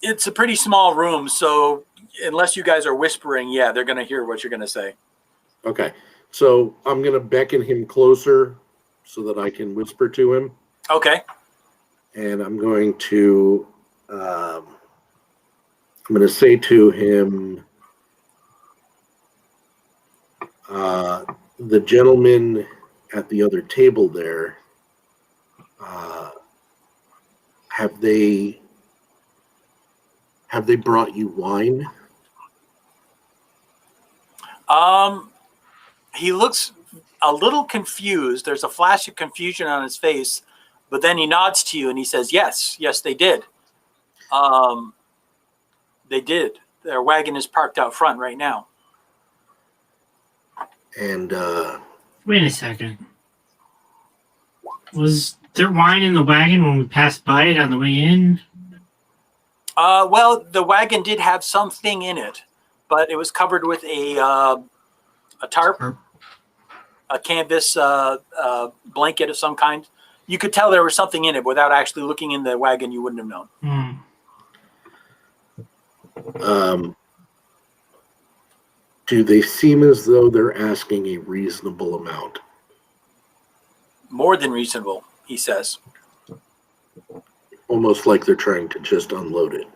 Speaker 3: It's a pretty small room, so unless you guys are whispering, yeah, they're going to hear what you're going to say.
Speaker 4: Okay. So I'm going to beckon him closer so that I can whisper to him.
Speaker 3: Okay.
Speaker 4: And I'm going to say to him, the gentleman at the other table there, have they brought you wine?
Speaker 3: He looks a little confused. There's a flash of confusion on his face, but then he nods to you and he says, yes, they did. They did. Their wagon is parked out front right now.
Speaker 4: And
Speaker 5: Wait a second. Was there wine in the wagon when we passed by it on the way in?
Speaker 3: Well, the wagon did have something in it, but it was covered with a tarp, a canvas blanket of some kind. You could tell there was something in it. Without actually looking in the wagon, you wouldn't have known.
Speaker 4: Do they seem as though they're asking a reasonable amount?
Speaker 3: More than reasonable, he says.
Speaker 4: Almost like they're trying to just unload it.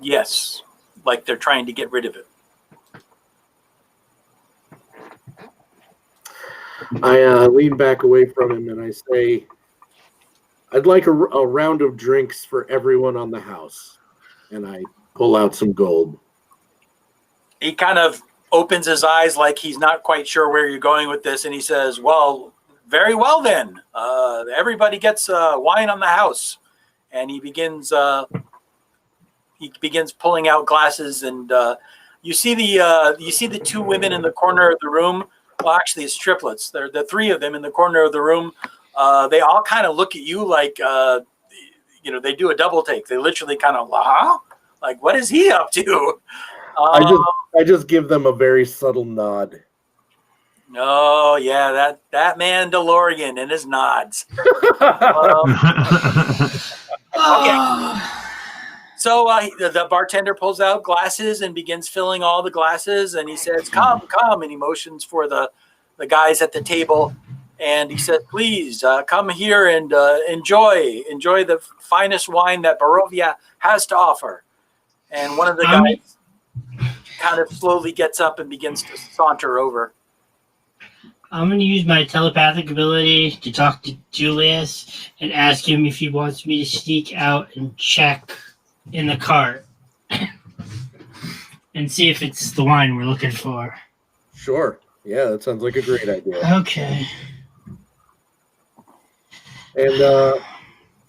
Speaker 3: Yes, like they're trying to get rid of it.
Speaker 4: I lean back away from him and I say, I'd like a round of drinks for everyone on the house. And I pull out some gold.
Speaker 3: He kind of opens his eyes like he's not quite sure where you're going with this. And he says, well, very well then. Everybody gets wine on the house. And he begins pulling out glasses. And you see the two women in the corner of the room. Well, actually, it's triplets. They're the three of them in the corner of the room. They all kind of look at you like, they do a double take. They literally kind of, like, what is he up to?
Speaker 4: I just give them a very subtle nod.
Speaker 3: Oh, yeah, that Mandalorian and his nods. Okay. So the bartender pulls out glasses and begins filling all the glasses, and he says, come, and he motions for the guys at the table, and he said, please come here and enjoy the finest wine that Barovia has to offer. And one of the guys kind of slowly gets up and begins to saunter over.
Speaker 5: I'm going to use my telepathic ability to talk to Julius and ask him if he wants me to sneak out and check in the cart and see if it's the wine we're looking for.
Speaker 4: Sure. Yeah, that sounds like a great idea.
Speaker 5: Okay.
Speaker 4: And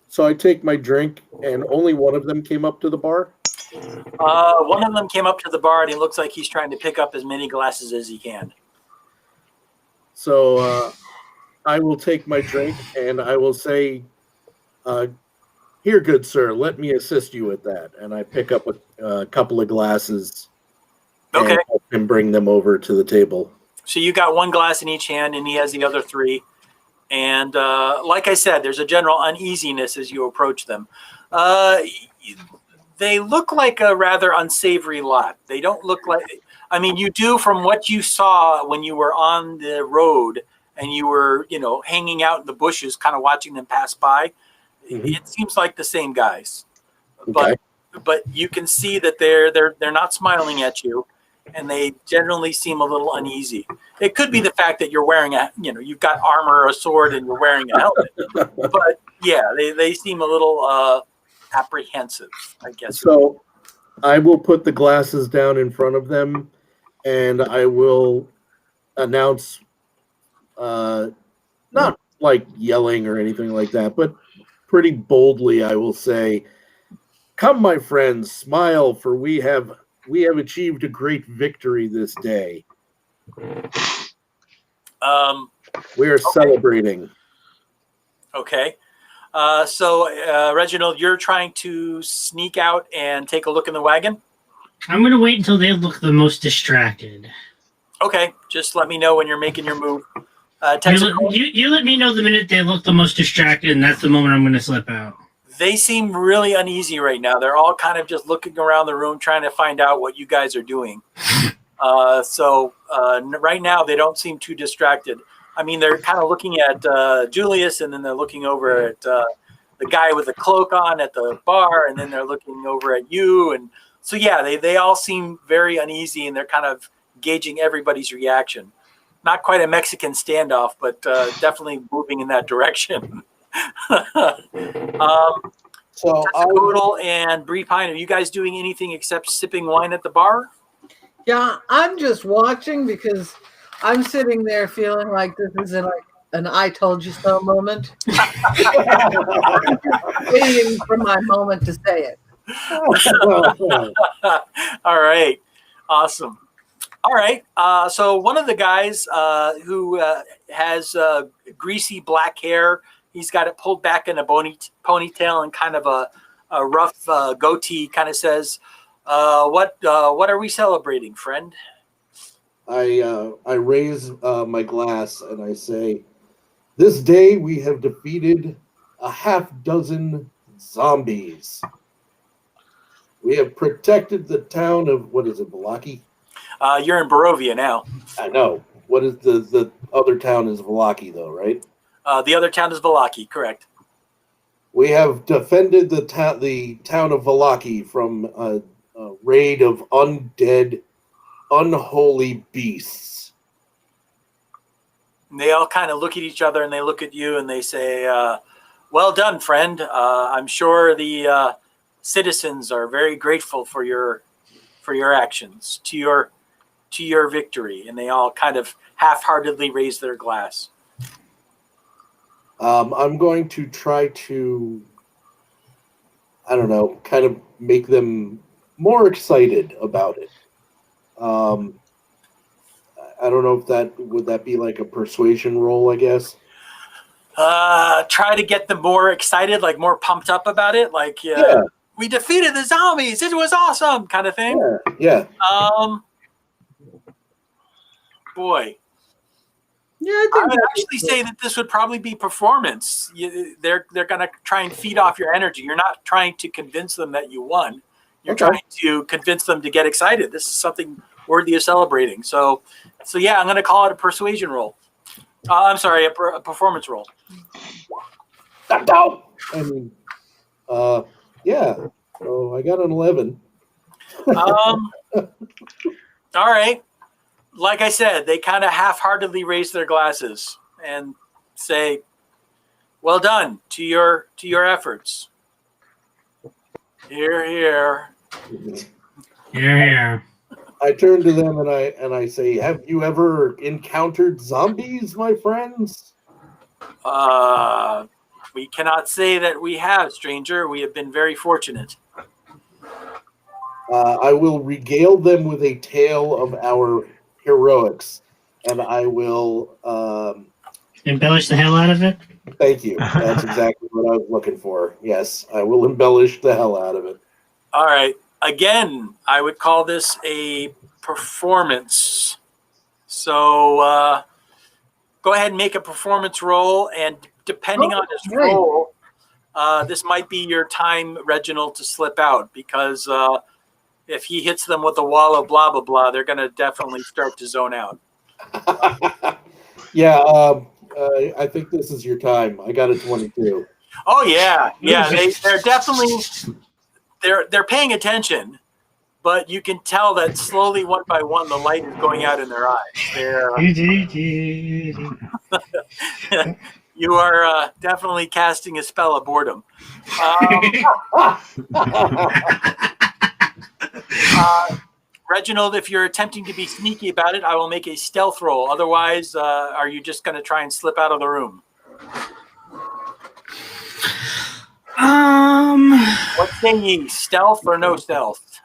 Speaker 4: so I take my drink, and only one of them came up to the bar?
Speaker 3: One of them came up to the bar, and he looks like he's trying to pick up as many glasses as he can.
Speaker 4: So I will take my drink, and I will say, here, good sir, let me assist you with that. And I pick up a couple of glasses
Speaker 3: Okay.
Speaker 4: and help him bring them over to the table.
Speaker 3: So you got one glass in each hand, and he has the other three. And like I said, there's a general uneasiness as you approach them. They look like a rather unsavory lot. They don't look like... I mean, you do from what you saw when you were on the road and you were, hanging out in the bushes, kind of watching them pass by. Mm-hmm. It seems like the same guys.
Speaker 4: Okay.
Speaker 3: But you can see that they're not smiling at you, and they generally seem a little uneasy. It could be the fact that you're wearing you've got armor or a sword and you're wearing a helmet. But yeah, they seem a little apprehensive, I guess.
Speaker 4: So I will put the glasses down in front of them, and I will announce, not like yelling or anything like that, but pretty boldly, I will say, "Come, my friends, smile, for we have achieved a great victory this day. We are celebrating."
Speaker 3: Okay. So, Reginald, you're trying to sneak out and take a look in the wagon?
Speaker 5: I'm going to wait until they look the most distracted.
Speaker 3: Okay. Just let me know when you're making your move.
Speaker 5: You let me know the minute they look the most distracted, and that's the moment I'm going to slip out.
Speaker 3: They seem really uneasy right now. They're all kind of just looking around the room trying to find out what you guys are doing. So right now, they don't seem too distracted. I mean, they're kind of looking at Julius, and then they're looking over at the guy with the cloak on at the bar, and then they're looking over at you. And so, yeah, they all seem very uneasy, and they're kind of gauging everybody's reaction. Not quite a Mexican standoff, but definitely moving in that direction. So Total and Bree Pine, are you guys doing anything except sipping wine at the bar?
Speaker 6: Yeah, I'm just watching because I'm sitting there feeling like this is an I told you so moment. I'm just waiting for my moment to say it.
Speaker 3: All right. Awesome. All right. So one of the guys who has greasy black hair, he's got it pulled back in a ponytail and kind of a rough goatee, kind of says, what are we celebrating, friend?
Speaker 4: I raise my glass and I say, "This day we have defeated a half dozen zombies. We have protected the town of, what is it, Vallaki?
Speaker 3: You're in Barovia now.
Speaker 4: I know. What is the other town is Vallaki, though, right?
Speaker 3: The other town is Vallaki, correct.
Speaker 4: We have defended the town of Vallaki from a raid of undead, unholy beasts."
Speaker 3: And they all kind of look at each other and they look at you and they say, well done, friend. I'm sure the citizens are very grateful for your actions, to your victory. And they all kind of half-heartedly raise their glass.
Speaker 4: I'm going to try to, I don't know, kind of make them more excited about it. I don't know if would that be like a persuasion roll, I guess.
Speaker 3: Try to get them more excited, like more pumped up about it. Like,
Speaker 4: Yeah.
Speaker 3: We defeated the zombies. It was awesome, kind of thing.
Speaker 4: Yeah.
Speaker 3: Boy.
Speaker 6: Yeah,
Speaker 3: I would actually say that this would probably be performance. They're going to try and feed off your energy. You're not trying to convince them that you won. You're trying to convince them to get excited. This is something worthy of celebrating. So yeah, I'm going to call it a persuasion roll. I'm sorry, a performance roll.
Speaker 4: I mean, yeah. So I got an 11.
Speaker 3: All right. Like I said, they kind of half-heartedly raise their glasses and say, well done to your efforts. Hear, hear.
Speaker 5: Here.
Speaker 4: I turn to them and I say, "Have you ever encountered zombies, my friends?"
Speaker 3: We cannot say that we have, stranger. We have been very fortunate.
Speaker 4: I will regale them with a tale of our heroics, and I will
Speaker 5: Embellish the hell out of it.
Speaker 4: thank you. That's exactly what I was looking for. Yes, I will embellish the hell out of it.
Speaker 3: All right. Again, I would call this a performance. So go ahead and make a performance roll, and depending on his roll, this might be your time, Reginald, to slip out, because if he hits them with a wall of blah, blah, blah, they're going to definitely start to zone out.
Speaker 4: Yeah, I think this is your time. I got a 22.
Speaker 3: Oh, yeah. Yeah, they're definitely... They're paying attention, but you can tell that slowly, one by one, the light is going out in their eyes. You are definitely casting a spell of boredom. Reginald, if you're attempting to be sneaky about it, I will make a stealth roll. Otherwise, are you just going to try and slip out of the room? What say ye, stealth or no stealth?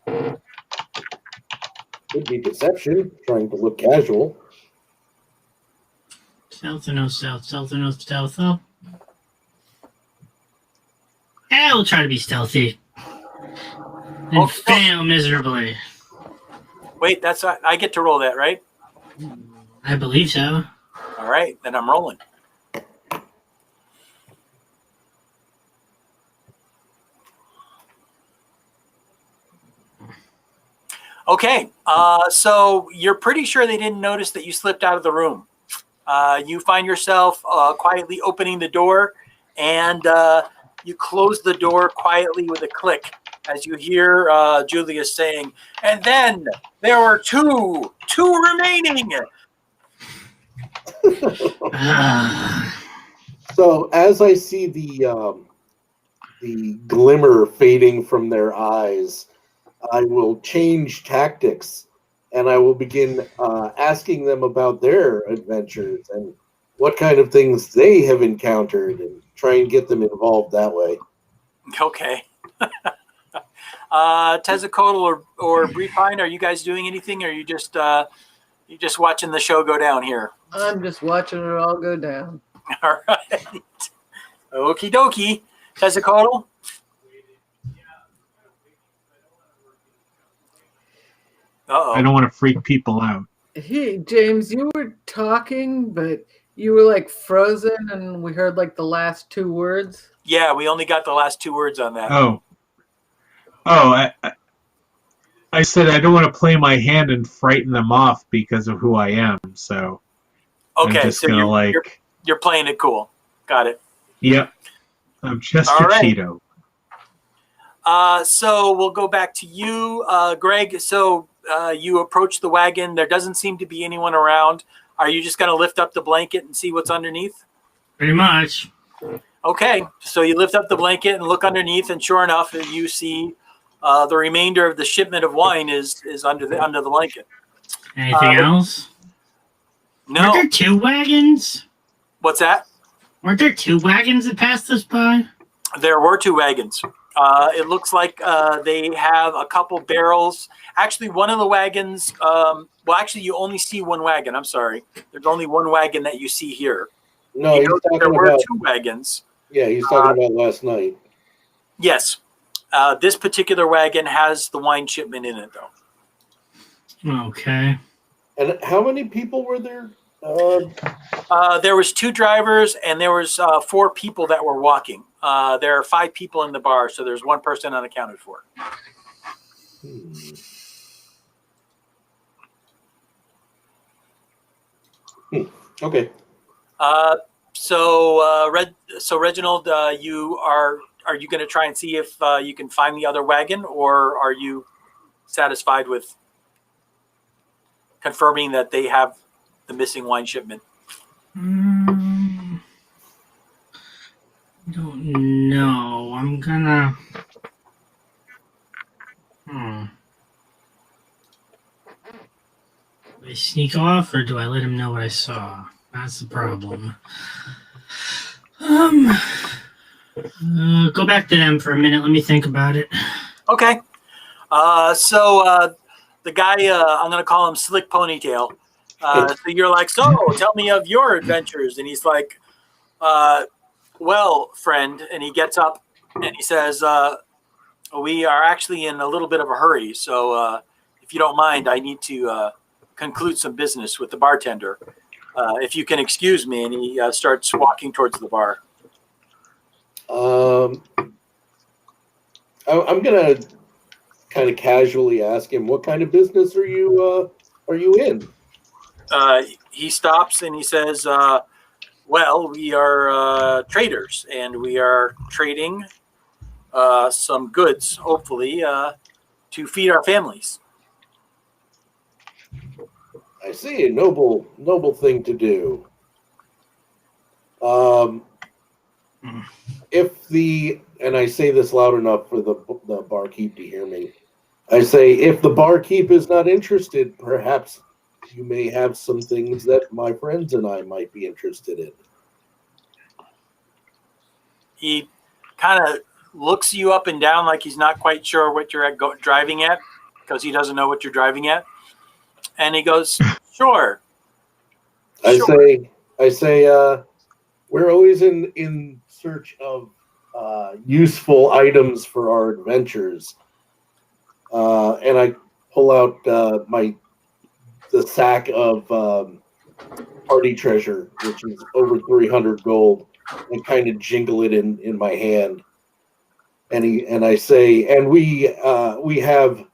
Speaker 4: Could be deception, trying to look casual.
Speaker 5: Stealth or no stealth? Stealth or no stealth? Oh. I'll try to be stealthy. And fail miserably.
Speaker 3: Wait, I get to roll that, right?
Speaker 5: I believe so.
Speaker 3: All right, then I'm rolling. Okay, so you're pretty sure they didn't notice that you slipped out of the room. You find yourself quietly opening the door, and you close the door quietly with a click as you hear Julius saying, "And then there were two remaining."
Speaker 4: So as I see the glimmer fading from their eyes, I will change tactics, and I will begin asking them about their adventures and what kind of things they have encountered, and try and get them involved that way.
Speaker 3: Okay. Tezzacotl or Briefine, are you guys doing anything, or are you just watching the show go down here?
Speaker 6: I'm just watching it all go down.
Speaker 3: All right. Okie dokie. Tezzacotl? Uh-oh.
Speaker 2: I don't want to freak people out.
Speaker 6: Hey, James, you were talking, but you were like frozen, and we heard like the last two words.
Speaker 3: Yeah, we only got the last two words on that.
Speaker 2: I said I don't want to play my hand and frighten them off because of who I am. So
Speaker 3: okay,
Speaker 2: I'm just
Speaker 3: so
Speaker 2: gonna
Speaker 3: you're playing it cool. Got it.
Speaker 2: Yep. I'm just
Speaker 3: All
Speaker 2: a
Speaker 3: right.
Speaker 2: Cheeto.
Speaker 3: So we'll go back to you, Greg. So you approach the wagon. There doesn't seem to be anyone around. Are you just going to lift up the blanket and see what's underneath?
Speaker 5: Pretty much.
Speaker 3: Okay. So you lift up the blanket and look underneath, and sure enough, you see the remainder of the shipment of wine is under the blanket.
Speaker 5: Anything else?
Speaker 3: No.
Speaker 5: Weren't there two wagons?
Speaker 3: What's that?
Speaker 5: Weren't there two wagons that passed us by?
Speaker 3: There were two wagons. It looks like they have a couple barrels. Actually, one of the wagons, you only see one wagon. I'm sorry. There's only one wagon that you see here.
Speaker 4: No,
Speaker 3: There were two wagons.
Speaker 4: Yeah, he's talking about last night.
Speaker 3: Yes. This particular wagon has the wine shipment in it, though.
Speaker 5: Okay.
Speaker 4: And how many people were there?
Speaker 3: There was two drivers, and there was 4 people that were walking. There are 5 people in the bar, so there's one person unaccounted for.
Speaker 4: Okay.
Speaker 3: So Reginald, are you going to try and see if you can find the other wagon, or are you satisfied with confirming that they have the missing wine shipment?
Speaker 5: Don't know. I'm gonna. Do I sneak off, or do I let him know what I saw? That's the problem. Go back to them for a minute. Let me think about it.
Speaker 3: Okay. So the guy, I'm going to call him Slick Ponytail. So you're like, so tell me of your adventures. And he's like, well, friend. And he gets up and he says, we are actually in a little bit of a hurry. So if you don't mind, I need to conclude some business with the bartender. If you can excuse me. And he starts walking towards the bar.
Speaker 4: I'm going to kind of casually ask him, what kind of business are you in?
Speaker 3: He stops and he says, well, we are traders, and we are trading some goods, hopefully, to feed our families.
Speaker 4: I see, a noble thing to do. And I say this loud enough for the barkeep to hear me. I say, if the barkeep is not interested, perhaps you may have some things that my friends and I might be interested in.
Speaker 3: He kind of looks you up and down like he's not quite sure what you're driving at, because he doesn't know what you're driving at. And he goes, sure.
Speaker 4: I say, we're always in search of useful items for our adventures. And I pull out the sack of party treasure, which is over 300 gold, and kind of jingle it in my hand. And I say, and we have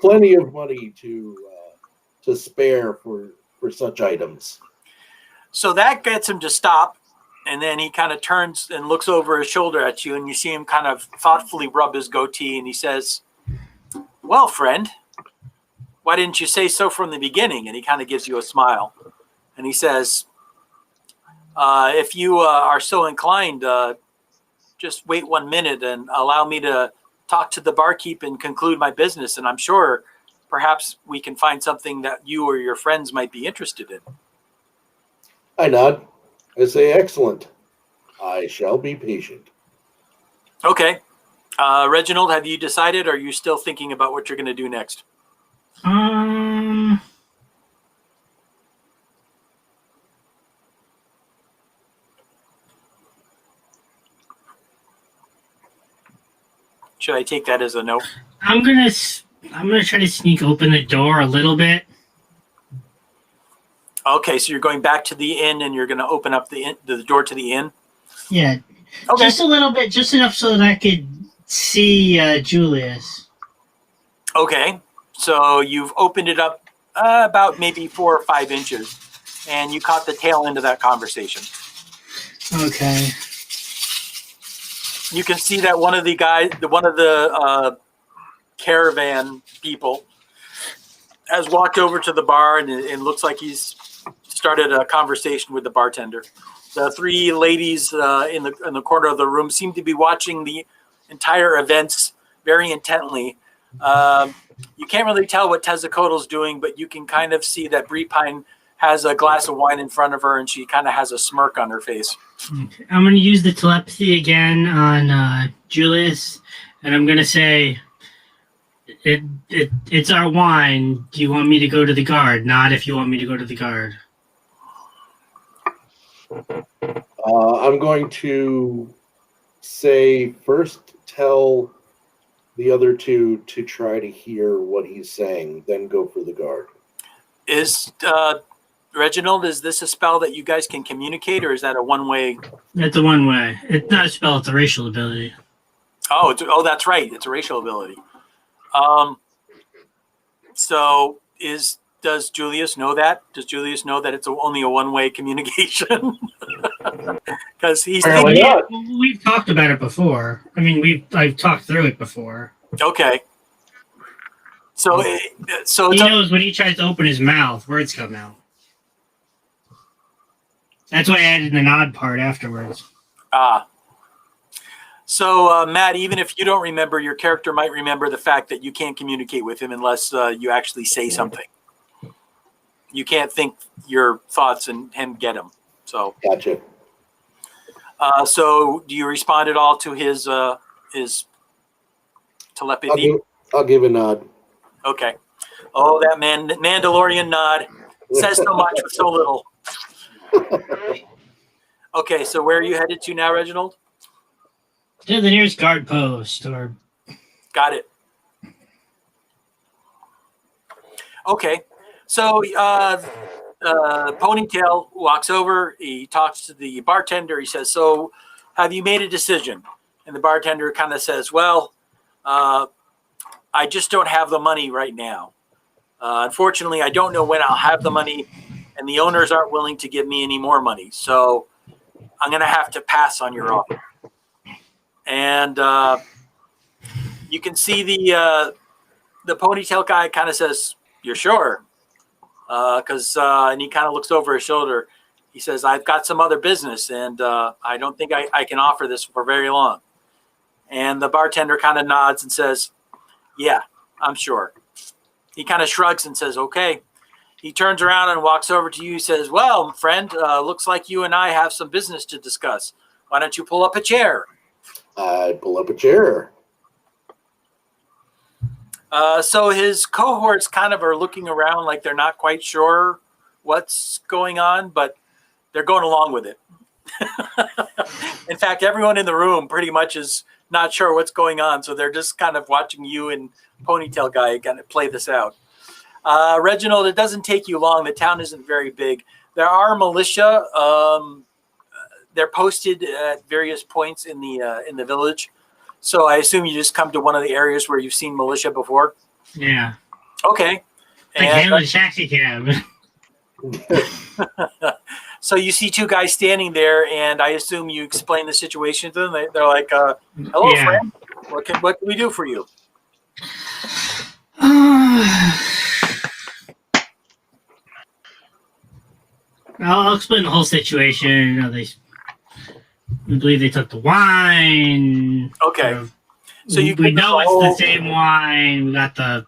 Speaker 4: plenty of money to spare for such items.
Speaker 3: So that gets him to stop, and then he kind of turns and looks over his shoulder at you, and you see him kind of thoughtfully rub his goatee, and he says, well, friend, why didn't you say so from the beginning? And he kind of gives you a smile. And he says, if you are so inclined, just wait 1 minute and allow me to talk to the barkeep and conclude my business. And I'm sure perhaps we can find something that you or your friends might be interested in.
Speaker 4: I nod. I say, excellent. I shall be patient.
Speaker 3: Okay. Reginald, have you decided, or are you still thinking about what you're going to do next? Should I take that as a no?
Speaker 5: I'm gonna try to sneak open the door a little bit.
Speaker 3: Okay, so you're going back to the inn, and you're going to open up the door to the inn.
Speaker 5: Yeah,
Speaker 3: Okay.
Speaker 5: just a little bit, just enough so that I could see Julius.
Speaker 3: Okay, so you've opened it up about maybe 4 or 5 inches, and you caught the tail end of that conversation.
Speaker 5: Okay.
Speaker 3: You can see that one of the caravan people has walked over to the bar, and it looks like he's started a conversation with the bartender. The 3 ladies in the corner of the room seem to be watching the entire events very intently. You can't really tell what Tezzacotle's doing, but you can kind of see that Bree Pine has a glass of wine in front of her, and she kind of has a smirk on her face.
Speaker 5: Okay. I'm going to use the telepathy again on Julius, and I'm going to say, it's our wine. Do you want me to go to the guard? Not if you want me to go to the guard.
Speaker 4: I'm going to say first tell the other 2 to try to hear what he's saying, then go for the guard.
Speaker 3: Is Reginald, is this a spell that you guys can communicate, or is that a one-way?
Speaker 5: It's a one-way. It's not a spell, it's a racial ability.
Speaker 3: Oh, that's right. It's a racial ability. So does Julius know that? Does Julius know that it's only a one-way communication? Because he's
Speaker 5: we've talked about it before. I mean, I've talked through it before.
Speaker 3: Okay. So
Speaker 5: he knows when he tries to open his mouth, words come out. That's why I added the nod part afterwards.
Speaker 3: So, Matt, even if you don't remember, your character might remember the fact that you can't communicate with him unless you actually say something. You can't think your thoughts and him get them. So,
Speaker 4: gotcha.
Speaker 3: So, do you respond at all to his telepathy?
Speaker 4: I'll give a nod.
Speaker 3: Okay. Oh, that Mandalorian nod says so much with so little. Okay, so where are you headed to now, Reginald?
Speaker 5: To the nearest guard post.
Speaker 3: Got it. Okay, so Ponytail walks over. He talks to the bartender. He says, "So, have you made a decision?" And the bartender kind of says, "Well, I just don't have the money right now. Unfortunately, I don't know when I'll have the money, and the owners aren't willing to give me any more money. So, I'm going to have to pass on your offer." And you can see the Ponytail guy kind of says, "You're sure?" And he kind of looks over his shoulder. He says, "I've got some other business, and I don't think I can offer this for very long." And the bartender kind of nods and says, "Yeah, I'm sure." He kind of shrugs and says, "Okay." He turns around and walks over to you. He says, "Well, friend, looks like you and I have some business to discuss. Why don't you pull up a chair?"
Speaker 4: I pull up a chair.
Speaker 3: So his cohorts kind of are looking around like they're not quite sure what's going on, but they're going along with it. In fact, everyone in the room pretty much is not sure what's going on, so they're just kind of watching you and Ponytail guy kind of play this out. Reginald, it doesn't take you long. The town isn't very big. There are militia. They're posted at various points in the village. So I assume you just come to one of the areas where you've seen militia before?
Speaker 5: Yeah.
Speaker 3: Okay.
Speaker 5: Like with a taxi cab.
Speaker 3: So you see 2 guys standing there, and I assume you explain the situation to them. They're like, "Hello, friend. What can we do for you?"
Speaker 5: I'll explain the whole situation. We believe they took the wine.
Speaker 3: Okay. So
Speaker 5: we know it's the same wine. We got the.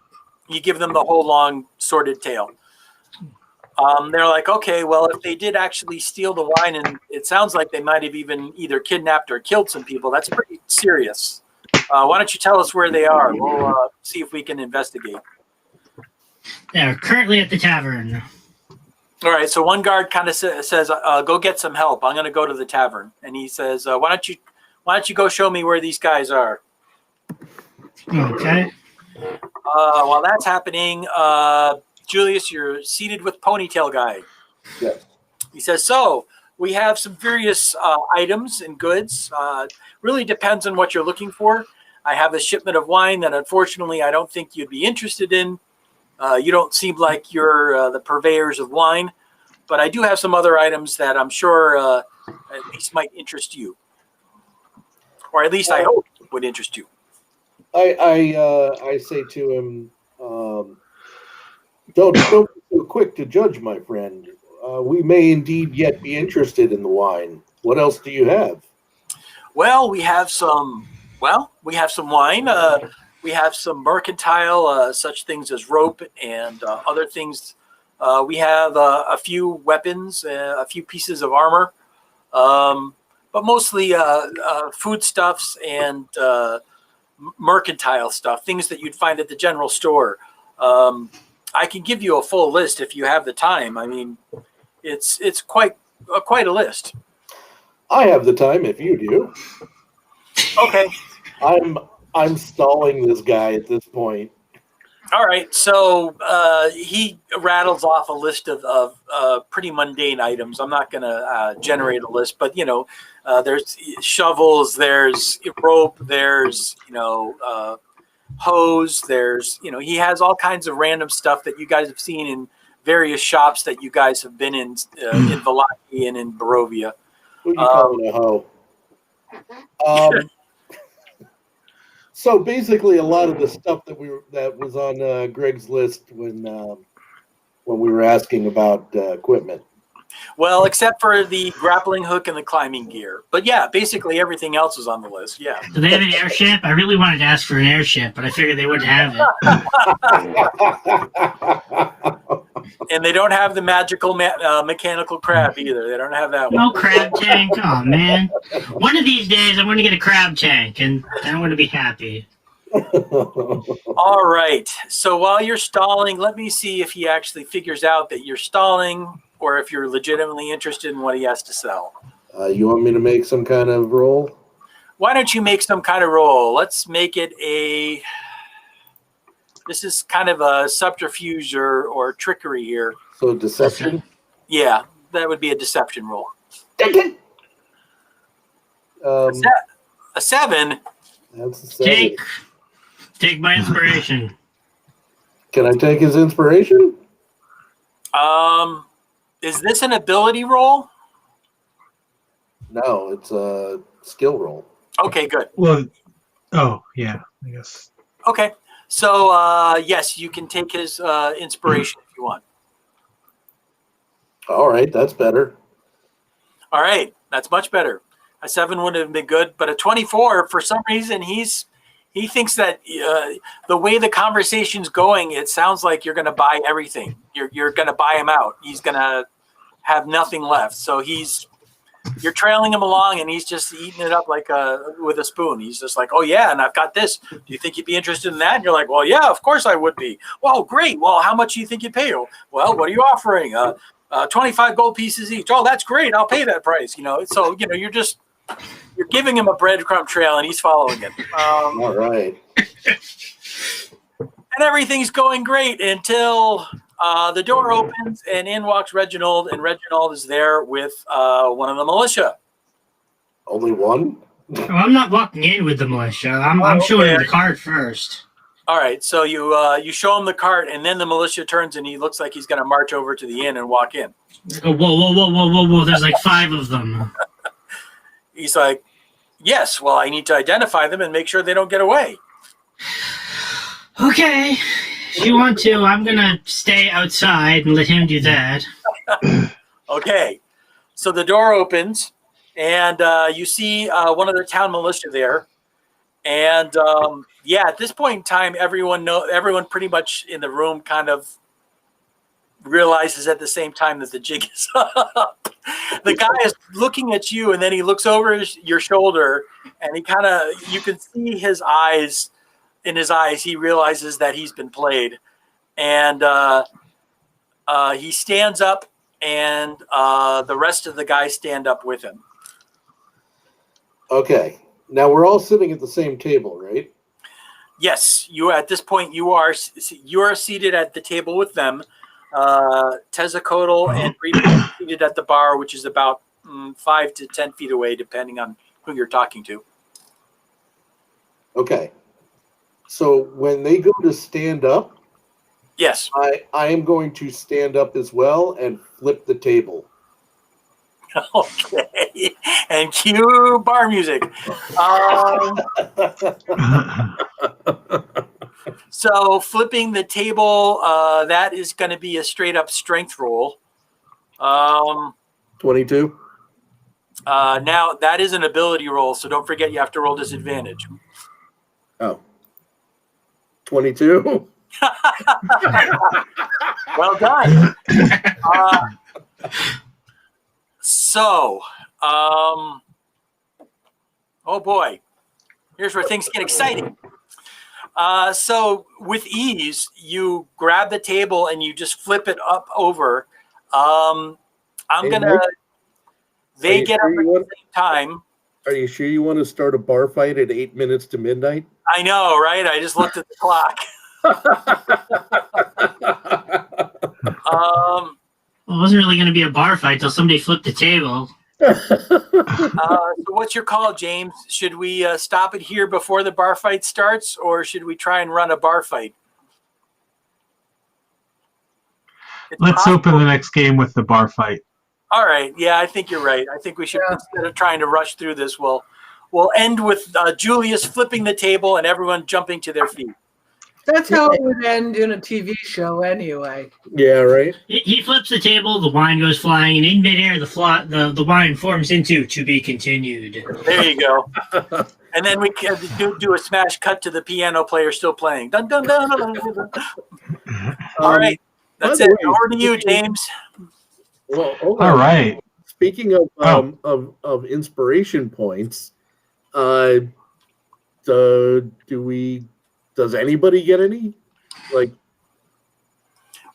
Speaker 3: You give them the whole long sordid tale. They're like, "Okay, well, if they did actually steal the wine, and it sounds like they might have even either kidnapped or killed some people, that's pretty serious. Why don't you tell us where they are? We'll see if we can investigate.
Speaker 5: They're currently at the tavern.
Speaker 3: All right, so one guard kind of says, "Go get some help. I'm going to go to the tavern." And he says, "Why don't you go show me where these guys are?"
Speaker 5: Okay.
Speaker 3: While that's happening, Julius, you're seated with Ponytail Guy.
Speaker 4: Yes.
Speaker 3: He says, "So we have some various items and goods. Really depends on what you're looking for. I have a shipment of wine that unfortunately I don't think you'd be interested in. You don't seem like you're the purveyors of wine, but I do have some other items that I'm sure at least might interest you, or at least I hope would interest you."
Speaker 4: I say to him, don't be so quick to judge, my friend. We may indeed yet be interested in the wine. What else do you have?
Speaker 3: Well, we have some wine. We have some mercantile, such things as rope and other things. We have a few weapons, a few pieces of armor, but mostly foodstuffs and mercantile stuff, things that you'd find at the general store. I can give you a full list if you have the time. I mean, it's quite a list.
Speaker 4: I have the time if you do.
Speaker 3: Okay.
Speaker 4: I'm stalling this guy at this point.
Speaker 3: All right. So he rattles off a list of pretty mundane items. I'm not going to generate a list, but there's shovels, there's rope, there's hose, there's he has all kinds of random stuff that you guys have seen in various shops that you guys have been in Vallaki and in Barovia.
Speaker 4: Who you calling a hoe? So basically, a lot of the stuff that was on Greg's list when we were asking about equipment.
Speaker 3: Well, except for the grappling hook and the climbing gear. But yeah, basically everything else was on the list. Yeah.
Speaker 5: Do they have an airship? I really wanted to ask for an airship, but I figured they wouldn't have it.
Speaker 3: And they don't have the magical mechanical crab either. They don't have that one.
Speaker 5: No crab tank? Oh, man. One of these days, I'm going to get a crab tank, and I'm going to be happy.
Speaker 3: All right. So while you're stalling, let me see if he actually figures out that you're stalling or if you're legitimately interested in what he has to sell.
Speaker 4: You want me to make some kind of roll?
Speaker 3: Why don't you make some kind of roll? Let's make it this is kind of a subterfuge or trickery here.
Speaker 4: So deception?
Speaker 3: Yeah, that would be a deception roll. A 7?
Speaker 4: That's a 7.
Speaker 5: Take my inspiration.
Speaker 4: Can I take his inspiration?
Speaker 3: Is this an ability roll?
Speaker 4: No, it's a skill roll.
Speaker 3: Okay, good.
Speaker 2: Well, oh yeah, I guess.
Speaker 3: Okay, so yes, you can take his inspiration if you want.
Speaker 4: All right, that's better.
Speaker 3: All right, that's much better. A 7 would have been good, but a 24, for some reason, he thinks that the way the conversation's going, it sounds like you're going to buy everything. You're going to buy him out. He's going to have nothing left. So you're trailing him along, and he's just eating it up like with a spoon. He's just like, "Oh yeah, and I've got this. Do you think you'd be interested in that?" And you're like, "Well, yeah, of course I would be." "Well, great. Well, how much do you think you'd pay?" "Well, what are you offering?" 25 gold pieces each." "Oh, that's great. I'll pay that price." So you're giving him a breadcrumb trail, and he's following it.
Speaker 4: All right.
Speaker 3: And everything's going great until the door opens, and in walks Reginald, and Reginald is there with one of the militia.
Speaker 4: Only one?
Speaker 5: Oh, I'm not walking in with the militia. I'm showing him the card first.
Speaker 3: All right, so you show him the cart, and then the militia turns, and he looks like he's going to march over to the inn and walk in.
Speaker 5: Oh, whoa! There's like 5 of them.
Speaker 3: He's like, "Yes, well, I need to identify them and make sure they don't get away."
Speaker 5: Okay, if you want to, I'm going to stay outside and let him do that.
Speaker 3: Okay, so the door opens, and you see one of the town militia there. And at this point in time, everyone pretty much in the room kind of realizes at the same time that the jig is up. The guy is looking at you, and then he looks over your shoulder, and you can see his eyes. In his eyes, he realizes that he's been played, and he stands up, and the rest of the guys stand up with him.
Speaker 4: Okay. Now we're all sitting at the same table, right?
Speaker 3: Yes, you at this point you are seated at the table with them. Tezzacotl and Reaper are seated at the bar, which is about 5 to 10 feet away, depending on who you're talking to.
Speaker 4: Okay. So when they go to stand up,
Speaker 3: Yes.
Speaker 4: I am going to stand up as well and flip the table.
Speaker 3: Okay. And cue bar music. So flipping the table, that is going to be a straight up strength roll.
Speaker 4: 22.
Speaker 3: Now that is an ability roll, so don't forget you have to roll disadvantage.
Speaker 4: Oh. 22.
Speaker 3: Well done. Oh boy, here's where things get exciting. So with ease, you grab the table and you just flip it up over. They get up at the same time.
Speaker 4: Are you sure you want to start a bar fight at 8 minutes to midnight?
Speaker 3: I know, right? I just looked at the clock.
Speaker 5: Well, it wasn't really going to be a bar fight till somebody flipped the table.
Speaker 3: So what's your call, James? Should we stop it here before the bar fight starts, or should we try and run a bar fight?
Speaker 2: Let's open the next game with the bar fight.
Speaker 3: All right. Yeah, I think you're right. I think we should, instead of trying to rush through this, we'll end with Julius flipping the table and everyone jumping to their feet.
Speaker 6: That's how it would end in a TV show anyway.
Speaker 4: Yeah, right?
Speaker 5: He flips the table, the wine goes flying, and in midair, the wine forms into "to be continued."
Speaker 3: There you go. And then we can do a smash cut to the piano player still playing. Dun, dun, dun, dun, dun, dun. All right. That's it. Over to you, James.
Speaker 4: Well,
Speaker 2: all right.
Speaker 4: Speaking of inspiration points, does anybody get any?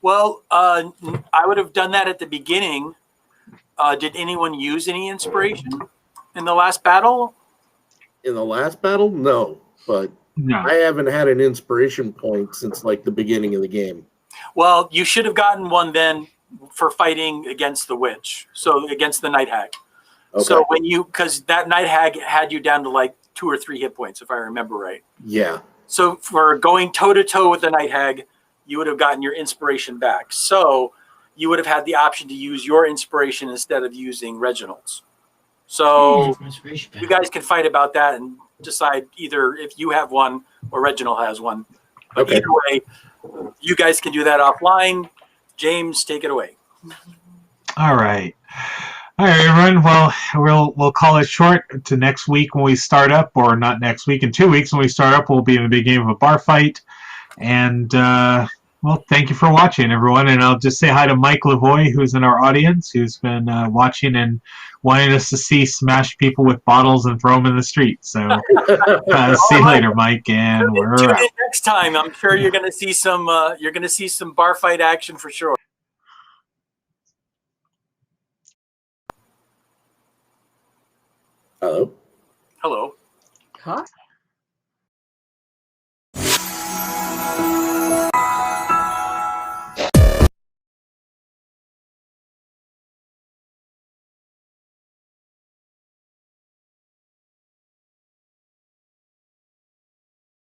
Speaker 3: Well, I would have done that at the beginning. Did anyone use any inspiration in the last battle?
Speaker 4: In the last battle? No, but
Speaker 2: No.
Speaker 4: I haven't had an inspiration point since the beginning of the game.
Speaker 3: Well, you should have gotten one then for fighting against the witch. So against the night hag.
Speaker 4: Okay.
Speaker 3: So because that night hag had you down to 2 or 3 hit points, if I remember right.
Speaker 4: Yeah.
Speaker 3: So for going toe to toe with the night hag, you would have gotten your inspiration back. So you would have had the option to use your inspiration instead of using Reginald's. So you guys can fight about that and decide either if you have one or Reginald has one. But either way, you guys can do that offline. James, take it away.
Speaker 2: All right. All right, everyone. Well, we'll call it short to next week when we start up, or not next week, in 2 weeks when we start up. We'll be in the beginning of a bar fight. And, well, thank you for watching, everyone. And I'll just say hi to Mike Lavoie, who's in our audience, who's been watching and wanting us to see smash people with bottles and throw them in the street. So see you later, Mike, and we're
Speaker 3: Tune
Speaker 2: out.
Speaker 3: in next time. I'm sure you're going to see some bar fight action for sure.
Speaker 4: Hello.
Speaker 3: Hello.
Speaker 6: Huh?